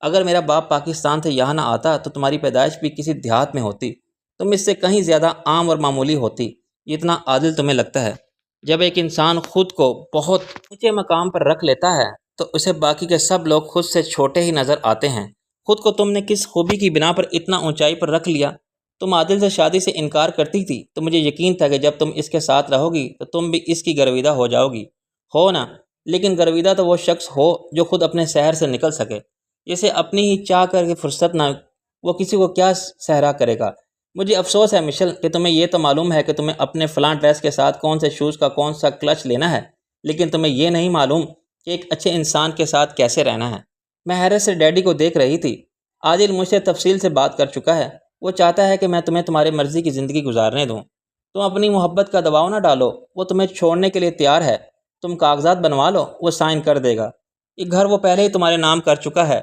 اگر میرا باپ پاکستان سے یہاں نہ آتا تو تمہاری پیدائش بھی کسی دیہات میں ہوتی، تم اس سے کہیں زیادہ عام اور معمولی ہوتی، جتنا عادل تمہیں لگتا ہے۔ جب ایک انسان خود کو بہت اونچے مقام پر رکھ لیتا ہے تو اسے باقی کے سب لوگ خود سے چھوٹے ہی نظر آتے ہیں۔ خود کو تم نے کس خوبی کی بنا پر اتنا اونچائی پر رکھ لیا؟ تم عادل سے شادی سے انکار کرتی تھی تو مجھے یقین تھا کہ جب تم اس کے ساتھ رہو گی تو تم بھی اس کی گرویدہ ہو جاؤ گی، ہو نا؟ لیکن گرویدہ تو وہ شخص ہو جو خود اپنے شہر سے نکل سکے، جسے اپنی ہی چاہ کر کے فرصت نہ، وہ کسی کو کیا صحرا کرے گا۔ مجھے افسوس ہے مشل کہ تمہیں یہ تو معلوم ہے کہ تمہیں اپنے فلاں ڈریس کے ساتھ کون سے شوز کا کون سا کلچ لینا ہے، لیکن تمہیں یہ نہیں معلوم کہ ایک اچھے انسان کے ساتھ کیسے رہنا ہے۔ میں حیرت سے ڈیڈی کو دیکھ رہی تھی۔ عادل مجھ سے تفصیل سے بات کر چکا ہے۔ وہ چاہتا ہے کہ میں تمہیں تمہاری مرضی کی زندگی گزارنے دوں۔ تم اپنی محبت کا دباؤ نہ ڈالو، وہ تمہیں چھوڑنے کے لیے تیار ہے۔ تم کاغذات بنوا لو، وہ سائن کر دے گا۔ یہ گھر وہ پہلے ہی تمہارے نام کر چکا ہے۔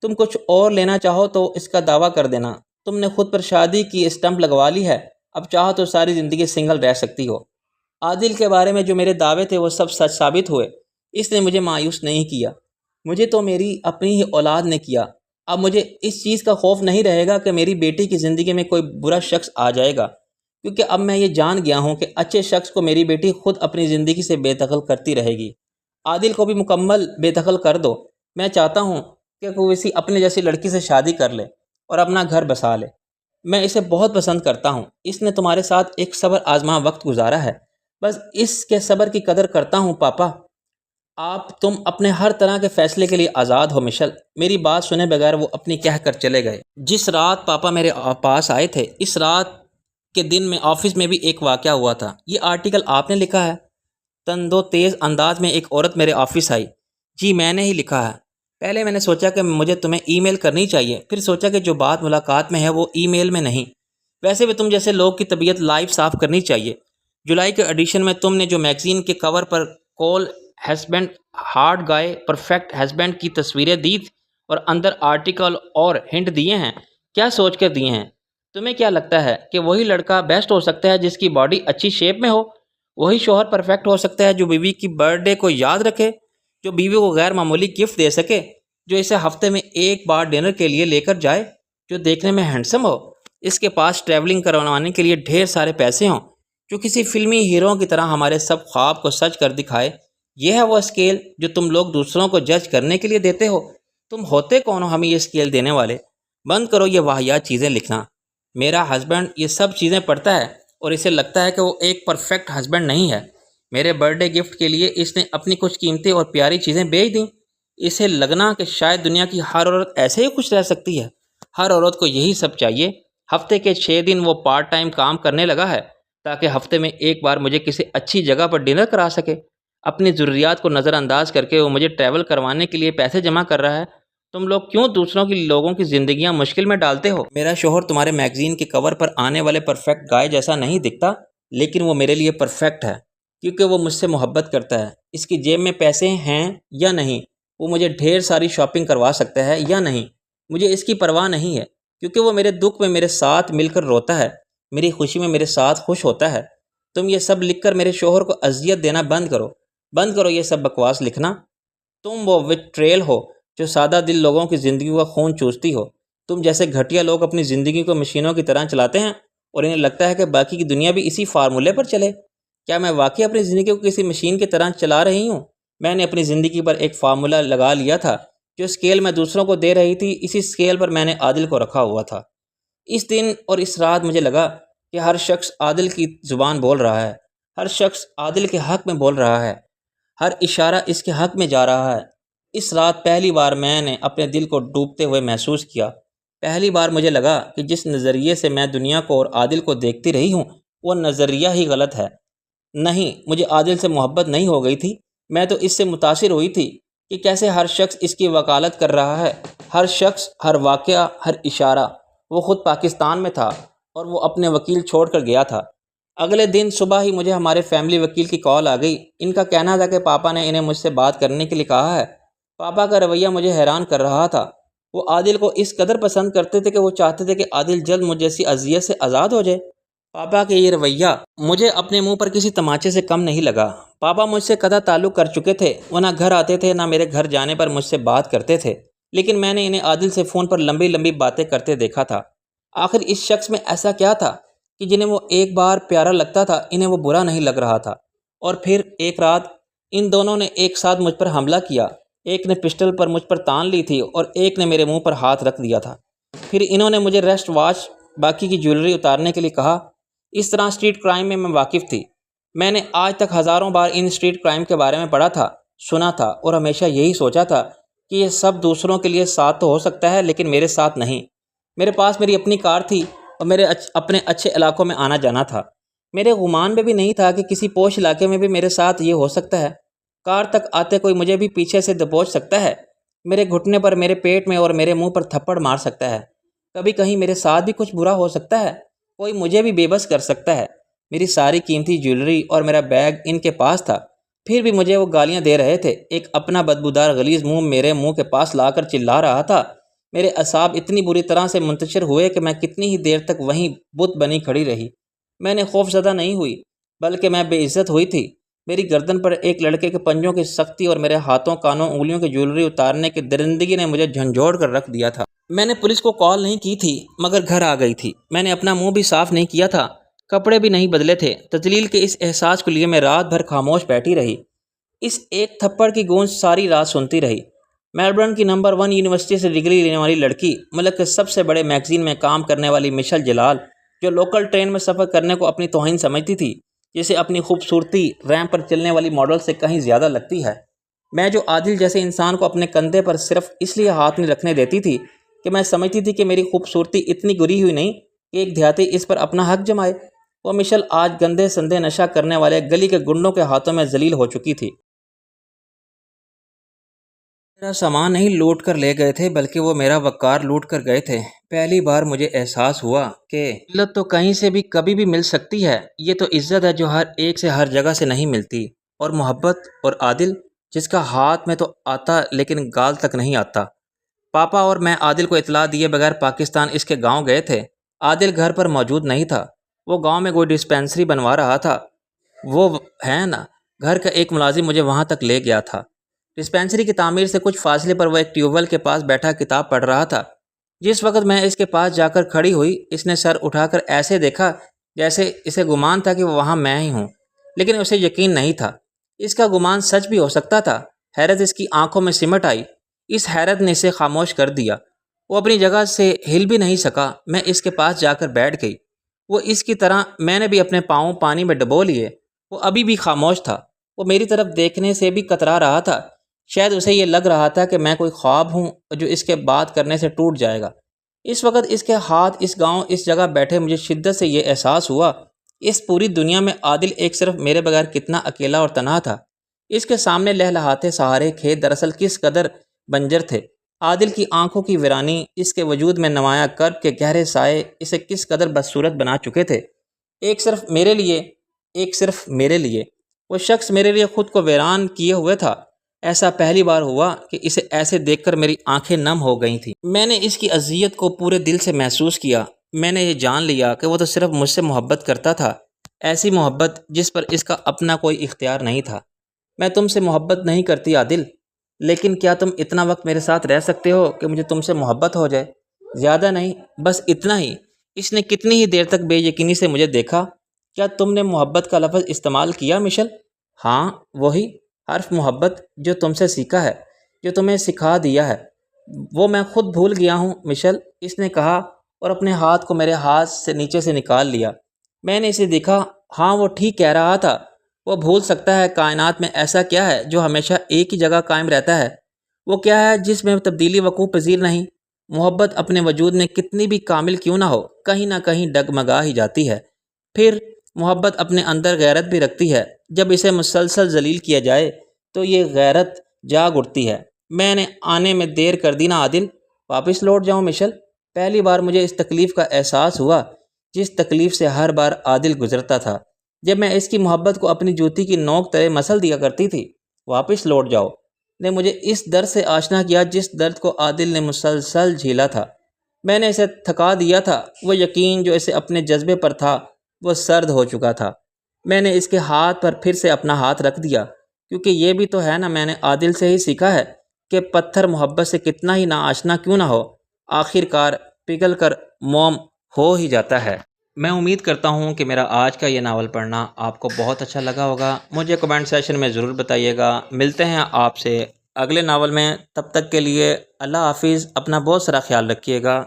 تم کچھ اور لینا چاہو تو اس کا دعویٰ کر دینا۔ تم نے خود پر شادی کی اسٹمپ لگوا لی ہے، اب چاہو تو ساری زندگی سنگل رہ سکتی ہو۔ عادل کے بارے میں جو میرے دعوے تھے وہ سب سچ ثابت ہوئے۔ اس نے مجھے مایوس نہیں کیا، مجھے تو میری اپنی ہی اولاد نے کیا۔ اب مجھے اس چیز کا خوف نہیں رہے گا کہ میری بیٹی کی زندگی میں کوئی برا شخص آ جائے گا، کیونکہ اب میں یہ جان گیا ہوں کہ اچھے شخص کو میری بیٹی خود اپنی زندگی سے بے دخل کرتی رہے گی۔ عادل کو بھی مکمل بے دخل کر دو۔ میں چاہتا ہوں کہ وہ کسی اپنے جیسی لڑکی سے شادی کر لے اور اپنا گھر بسا لے۔ میں اسے بہت پسند کرتا ہوں۔ اس نے تمہارے ساتھ ایک صبر آزما وقت گزارا ہے، بس اس کے صبر کی قدر کرتا ہوں پاپا۔ تم اپنے ہر طرح کے فیصلے کے لیے آزاد ہو مشل۔ میری بات سنے بغیر وہ اپنی کہہ کر چلے گئے۔ جس رات پاپا میرے پاس آئے تھے، اس رات کے دن میں آفس میں بھی ایک واقعہ ہوا تھا۔ یہ آرٹیکل آپ نے لکھا ہے؟ تند و تیز انداز میں ایک عورت میرے آفس آئی۔ جی میں نے ہی لکھا ہے۔ پہلے میں نے سوچا کہ مجھے تمہیں ای میل کرنی چاہیے، پھر سوچا کہ جو بات ملاقات میں ہے وہ ای میل میں نہیں۔ ویسے بھی تم جیسے لوگ کی طبیعت لائف صاف کرنی چاہیے۔ جولائی کے ایڈیشن میں تم نے جو میگزین کے کور پر کول ہسبینڈ ہارڈ گائے پرفیکٹ ہسبینڈ کی تصویریں دی اور اندر آرٹیکل اور ہنٹ دیے ہیں، کیا سوچ کر دیے ہیں؟ تمہیں کیا لگتا ہے کہ وہی لڑکا بیسٹ ہو سکتا ہے جس کی باڈی اچھی شیپ میں ہو؟ وہی شوہر پرفیکٹ ہو سکتا ہے جو بیوی کی برتھ ڈے کو یاد رکھے، جو بیوی کو غیر معمولی گفٹ دے سکے، جو اسے ہفتے میں ایک بار ڈنر کے لیے لے کر جائے، جو دیکھنے میں ہینڈسم ہو، اس کے پاس ٹریولنگ کروانے کے لیے ڈھیر سارے پیسے ہوں، جو کسی فلمی ہیرو کی طرح ہمارے سب خواب کو سچ کر دکھائے؟ یہ ہے وہ اسکیل جو تم لوگ دوسروں کو جج کرنے کے لیے دیتے ہو۔ تم ہوتے کون ہو ہمیں یہ اسکیل دینے والے؟ بند کرو یہ واہیات چیزیں لکھنا۔ میرا ہسبینڈ یہ سب چیزیں پڑھتا ہے اور اسے لگتا ہے کہ وہ ایک پرفیکٹ ہسبینڈ نہیں ہے۔ میرے برتھ ڈے گفٹ کے لیے اس نے اپنی کچھ قیمتی اور پیاری چیزیں بیچ دیں۔ اسے لگنا کہ شاید دنیا کی ہر عورت ایسے ہی خوش رہ سکتی ہے۔ ہر عورت کو یہی سب چاہیے۔ ہفتے کے 6 دن وہ پارٹ ٹائم کام کرنے لگا ہے تاکہ ہفتے میں ایک بار مجھے کسی اچھی جگہ پر ڈنر کرا سکے۔ اپنی ضروریات کو نظر انداز کر کے وہ مجھے ٹریول کروانے کے لیے پیسے جمع کر رہا ہے۔ تم لوگ کیوں دوسروں کی لوگوں کی زندگیاں مشکل میں ڈالتے ہو؟ میرا شوہر تمہارے میگزین کے کور پر آنے والے پرفیکٹ گائے جیسا نہیں دکھتا، لیکن وہ میرے لیے پرفیکٹ ہے کیونکہ وہ مجھ سے محبت کرتا ہے۔ اس کی جیب میں پیسے ہیں یا نہیں، وہ مجھے ڈھیر ساری شاپنگ کروا سکتا ہے یا نہیں، مجھے اس کی پرواہ نہیں ہے کیونکہ وہ میرے دکھ میں میرے ساتھ مل کر روتا ہے، میری خوشی میں میرے ساتھ خوش ہوتا ہے۔ تم یہ سب لکھ کر میرے شوہر کو اذیت دینا بند کرو یہ سب بکواس لکھنا۔ تم وہ وٹریل ہو جو سادہ دل لوگوں کی زندگی کا خون چوستی ہو۔ تم جیسے گھٹیا لوگ اپنی زندگی کو مشینوں کی طرح چلاتے ہیں اور انہیں لگتا ہے کہ باقی کی دنیا بھی اسی فارمولے پر چلے۔ کیا میں واقعی اپنی زندگی کو کسی مشین کی طرح چلا رہی ہوں؟ میں نے اپنی زندگی پر ایک فارمولہ لگا لیا تھا۔ جو اسکیل میں دوسروں کو دے رہی تھی، اسی اسکیل پر میں نے عادل کو رکھا ہوا تھا۔ اس دن اور اس رات مجھے لگا کہ ہر شخص عادل کی زبان بول رہا ہے، ہر شخص عادل کے حق میں بول رہا ہے، ہر اشارہ اس کے حق میں جا رہا ہے۔ اس رات پہلی بار میں نے اپنے دل کو ڈوبتے ہوئے محسوس کیا۔ پہلی بار مجھے لگا کہ جس نظریے سے میں دنیا کو اور عادل کو دیکھتی رہی ہوں وہ نظریہ ہی غلط ہے۔ نہیں، مجھے عادل سے محبت نہیں ہو گئی تھی، میں تو اس سے متاثر ہوئی تھی کہ کیسے ہر شخص اس کی وکالت کر رہا ہے، ہر شخص، ہر واقعہ، ہر اشارہ۔ وہ خود پاکستان میں تھا اور وہ اپنے وکیل چھوڑ کر گیا تھا۔ اگلے دن صبح ہی مجھے ہمارے فیملی وکیل کی کال آ گئی۔ ان کا کہنا تھا کہ پاپا نے انہیں مجھ سے بات کرنے کے لیے کہا ہے۔ پاپا کا رویہ مجھے حیران کر رہا تھا۔ وہ عادل کو اس قدر پسند کرتے تھے کہ وہ چاہتے تھے کہ عادل جلد مجھ جیسی اذیت سے آزاد ہو جائے۔ پاپا کے یہ رویہ مجھے اپنے منہ پر کسی تماچے سے کم نہیں لگا۔ پاپا مجھ سے قطع تعلق کر چکے تھے، وہ نہ گھر آتے تھے نہ میرے گھر جانے پر مجھ سے بات کرتے تھے، لیکن میں نے انہیں عادل سے فون پر لمبی لمبی باتیں کرتے دیکھا تھا۔ آخر اس شخص میں ایسا کیا تھا کہ جنہیں وہ ایک بار پیارا لگتا تھا انہیں وہ برا نہیں لگ رہا تھا؟ اور پھر ایک رات ان دونوں نے ایک ساتھ مجھ پر حملہ کیا۔ ایک نے پسٹل پر مجھ پر تان لی تھی اور ایک نے میرے منہ پر ہاتھ رکھ دیا تھا۔ پھر انہوں نے مجھے ریسٹ واچ، باقی کی جیولری اتارنے کے لیے کہا۔ اس طرح اسٹریٹ کرائم میں واقف تھی۔ میں نے آج تک ہزاروں بار ان اسٹریٹ کرائم کے بارے میں پڑھا تھا، سنا تھا اور ہمیشہ یہی سوچا تھا کہ یہ سب دوسروں کے لیے ساتھ تو ہو سکتا ہے لیکن میرے ساتھ نہیں۔ میرے پاس میری اپنی کار تھی اور میرے اپنے اچھے علاقوں میں آنا جانا تھا۔ میرے گمان میں بھی نہیں تھا کہ کسی پوش علاقے میں بھی میرے ساتھ یہ ہو سکتا ہے۔ کار تک آتے کوئی مجھے بھی پیچھے سے دبوچ سکتا ہے، میرے گھٹنے پر، میرے پیٹ میں اور میرے منہ پر تھپڑ مار سکتا ہے۔ کبھی کہیں میرے ساتھ بھی کچھ برا ہو سکتا ہے، کوئی مجھے بھی بے بس کر سکتا ہے۔ میری ساری قیمتی جیولری اور میرا بیگ ان کے پاس تھا، پھر بھی مجھے وہ گالیاں دے رہے تھے۔ ایک اپنا بدبودار غلیظ منہ میرے منہ کے پاس لا کر چلا رہا تھا۔ میرے اعصاب اتنی بری طرح سے منتشر ہوئے کہ میں کتنی ہی دیر تک وہیں بت بنی کھڑی رہی۔ میں نے خوف زدہ نہیں ہوئی بلکہ میں بے عزت ہوئی تھی۔ میری گردن پر ایک لڑکے کے پنجوں کی سختی اور میرے ہاتھوں، کانوں، انگلیوں کی جیولری اتارنے کی درندگی نے مجھے جھنجھوڑ کر رکھ دیا تھا۔ میں نے پولیس کو کال نہیں کی تھی مگر گھر آ گئی تھی۔ میں نے اپنا منہ بھی صاف نہیں کیا تھا، کپڑے بھی نہیں بدلے تھے۔ تذلیل کے اس احساس کو لیے میں رات بھر خاموش بیٹھی رہی۔ اس ایک تھپڑ کی گونج ساری رات سنتی رہی۔ میلبرن کی نمبر 1 یونیورسٹی سے ڈگری لینے والی لڑکی، ملک کے سب سے بڑے میگزین میں کام کرنے والی مشل جلال، جو لوکل ٹرین میں سفر کرنے کو اپنی توہین سمجھتی تھی، جسے اپنی خوبصورتی ریمپ پر چلنے والی ماڈل سے کہیں زیادہ لگتی ہے۔ میں جو عادل جیسے انسان کو اپنے کندھے پر صرف اس لیے ہاتھ نہیں رکھنے دیتی تھی کہ میں سمجھتی تھی کہ میری خوبصورتی اتنی گری ہوئی نہیں کہ ایک دیہاتی اس پر اپنا حق جمائے، وہ مشل آج گندے سندے نشہ کرنے والے گلی کے گنڈوں کے ہاتھوں میں ذلیل ہو چکی تھی۔ میرا سامان نہیں لوٹ کر لے گئے تھے بلکہ وہ میرا وقار لوٹ کر گئے تھے۔ پہلی بار مجھے احساس ہوا کہ عزت تو کہیں سے بھی کبھی بھی مل سکتی ہے۔ یہ تو عزت ہے جو ہر ایک سے ہر جگہ سے نہیں ملتی۔ اور محبت اور عادل جس کا ہاتھ میں تو آتا لیکن گال تک نہیں آتا۔ پاپا اور میں عادل کو اطلاع دیے بغیر پاکستان اس کے گاؤں گئے تھے۔ عادل گھر پر موجود نہیں تھا، وہ گاؤں میں کوئی ڈسپینسری بنوا رہا تھا۔ وہ ہے نا، گھر کا ایک ملازم مجھے وہاں تک لے گیا تھا۔ ڈسپینسری کی تعمیر سے کچھ فاصلے پر وہ ایک ٹیوب ویل کے پاس بیٹھا کتاب پڑھ رہا تھا۔ جس وقت میں اس کے پاس جا کر کھڑی ہوئی، اس نے سر اٹھا کر ایسے دیکھا جیسے اسے گمان تھا کہ وہ وہاں میں ہی ہوں، لیکن اسے یقین نہیں تھا۔ اس کا گمان سچ بھی ہو سکتا تھا۔ حیرت اس کی آنکھوں میں سمٹ آئی۔ اس حیرت نے اسے خاموش کر دیا۔ وہ اپنی جگہ سے ہل بھی نہیں سکا۔ میں اس کے پاس جا کر بیٹھ گئی۔ وہ اس کی طرح میں نے بھی اپنے پاؤں پانی میں ڈبو لیے۔ وہ ابھی بھی خاموش تھا۔ وہ میری طرف دیکھنے سے بھی کترا رہا تھا۔ شاید اسے یہ لگ رہا تھا کہ میں کوئی خواب ہوں جو اس کے بات کرنے سے ٹوٹ جائے گا۔ اس وقت اس کے ہاتھ، اس گاؤں، اس جگہ بیٹھے مجھے شدت سے یہ احساس ہوا، اس پوری دنیا میں عادل ایک صرف میرے بغیر کتنا اکیلا اور تنہا تھا۔ اس کے سامنے لہلہاتے سہارے کھیت دراصل کس قدر بنجر تھے۔ عادل کی آنکھوں کی ویرانی، اس کے وجود میں نمایاں کرب کے گہرے سائے اسے کس قدر بدصورت بنا چکے تھے۔ ایک صرف میرے لیے وہ شخص میرے لیے خود کو ویران کیے ہوئے تھا۔ ایسا پہلی بار ہوا کہ اسے ایسے دیکھ کر میری آنکھیں نم ہو گئی تھیں۔ میں نے اس کی اذیت کو پورے دل سے محسوس کیا۔ میں نے یہ جان لیا کہ وہ تو صرف مجھ سے محبت کرتا تھا، ایسی محبت جس پر اس کا اپنا کوئی اختیار نہیں تھا۔ میں تم سے محبت نہیں کرتی عادل، لیکن کیا تم اتنا وقت میرے ساتھ رہ سکتے ہو کہ مجھے تم سے محبت ہو جائے؟ زیادہ نہیں، بس اتنا ہی۔ اس نے کتنی ہی دیر تک بے یقینی سے مجھے دیکھا۔ کیا تم نے محبت کا لفظ استعمال کیا مشل؟ ہاں، وہی حرف محبت جو تم سے سیکھا ہے، جو تمہیں سکھا دیا ہے، وہ میں خود بھول گیا ہوں مشل، اس نے کہا اور اپنے ہاتھ کو میرے ہاتھ سے نیچے سے نکال لیا۔ میں نے اسے دیکھا۔ ہاں، وہ ٹھیک کہہ رہا تھا۔ وہ بھول سکتا ہے کائنات میں ایسا کیا ہے جو ہمیشہ ایک ہی جگہ قائم رہتا ہے؟ وہ کیا ہے جس میں تبدیلی وقوع پذیر نہیں؟ محبت اپنے وجود میں کتنی بھی کامل کیوں نہ ہو، کہیں نہ کہیں ڈگمگا ہی جاتی ہے۔ پھر محبت اپنے اندر غیرت بھی رکھتی ہے۔ جب اسے مسلسل ذلیل کیا جائے تو یہ غیرت جاگ اٹھتی ہے۔ میں نے آنے میں دیر کر دی نا عادل؟ واپس لوٹ جاؤں مشل؟ پہلی بار مجھے اس تکلیف کا احساس ہوا جس تکلیف سے ہر بار عادل گزرتا تھا جب میں اس کی محبت کو اپنی جوتی کی نوک تلے مسل دیا کرتی تھی۔ واپس لوٹ جاؤ نے مجھے اس درد سے آشنا کیا جس درد کو عادل نے مسلسل جھیلا تھا۔ میں نے اسے تھکا دیا تھا۔ وہ یقین جو اسے اپنے جذبے پر تھا وہ سرد ہو چکا تھا۔ میں نے اس کے ہاتھ پر پھر سے اپنا ہاتھ رکھ دیا، کیونکہ یہ بھی تو ہے نا، میں نے عادل سے ہی سیکھا ہے کہ پتھر محبت سے کتنا ہی ناآشنا کیوں نہ ہو، آخر کار پگھل کر موم ہو ہی جاتا ہے۔ میں امید کرتا ہوں کہ میرا آج کا یہ ناول پڑھنا آپ کو بہت اچھا لگا ہوگا۔ مجھے کمنٹ سیشن میں ضرور بتائیے گا۔ ملتے ہیں آپ سے اگلے ناول میں، تب تک کے لیے اللہ حافظ، اپنا بہت سارا خیال رکھیے گا۔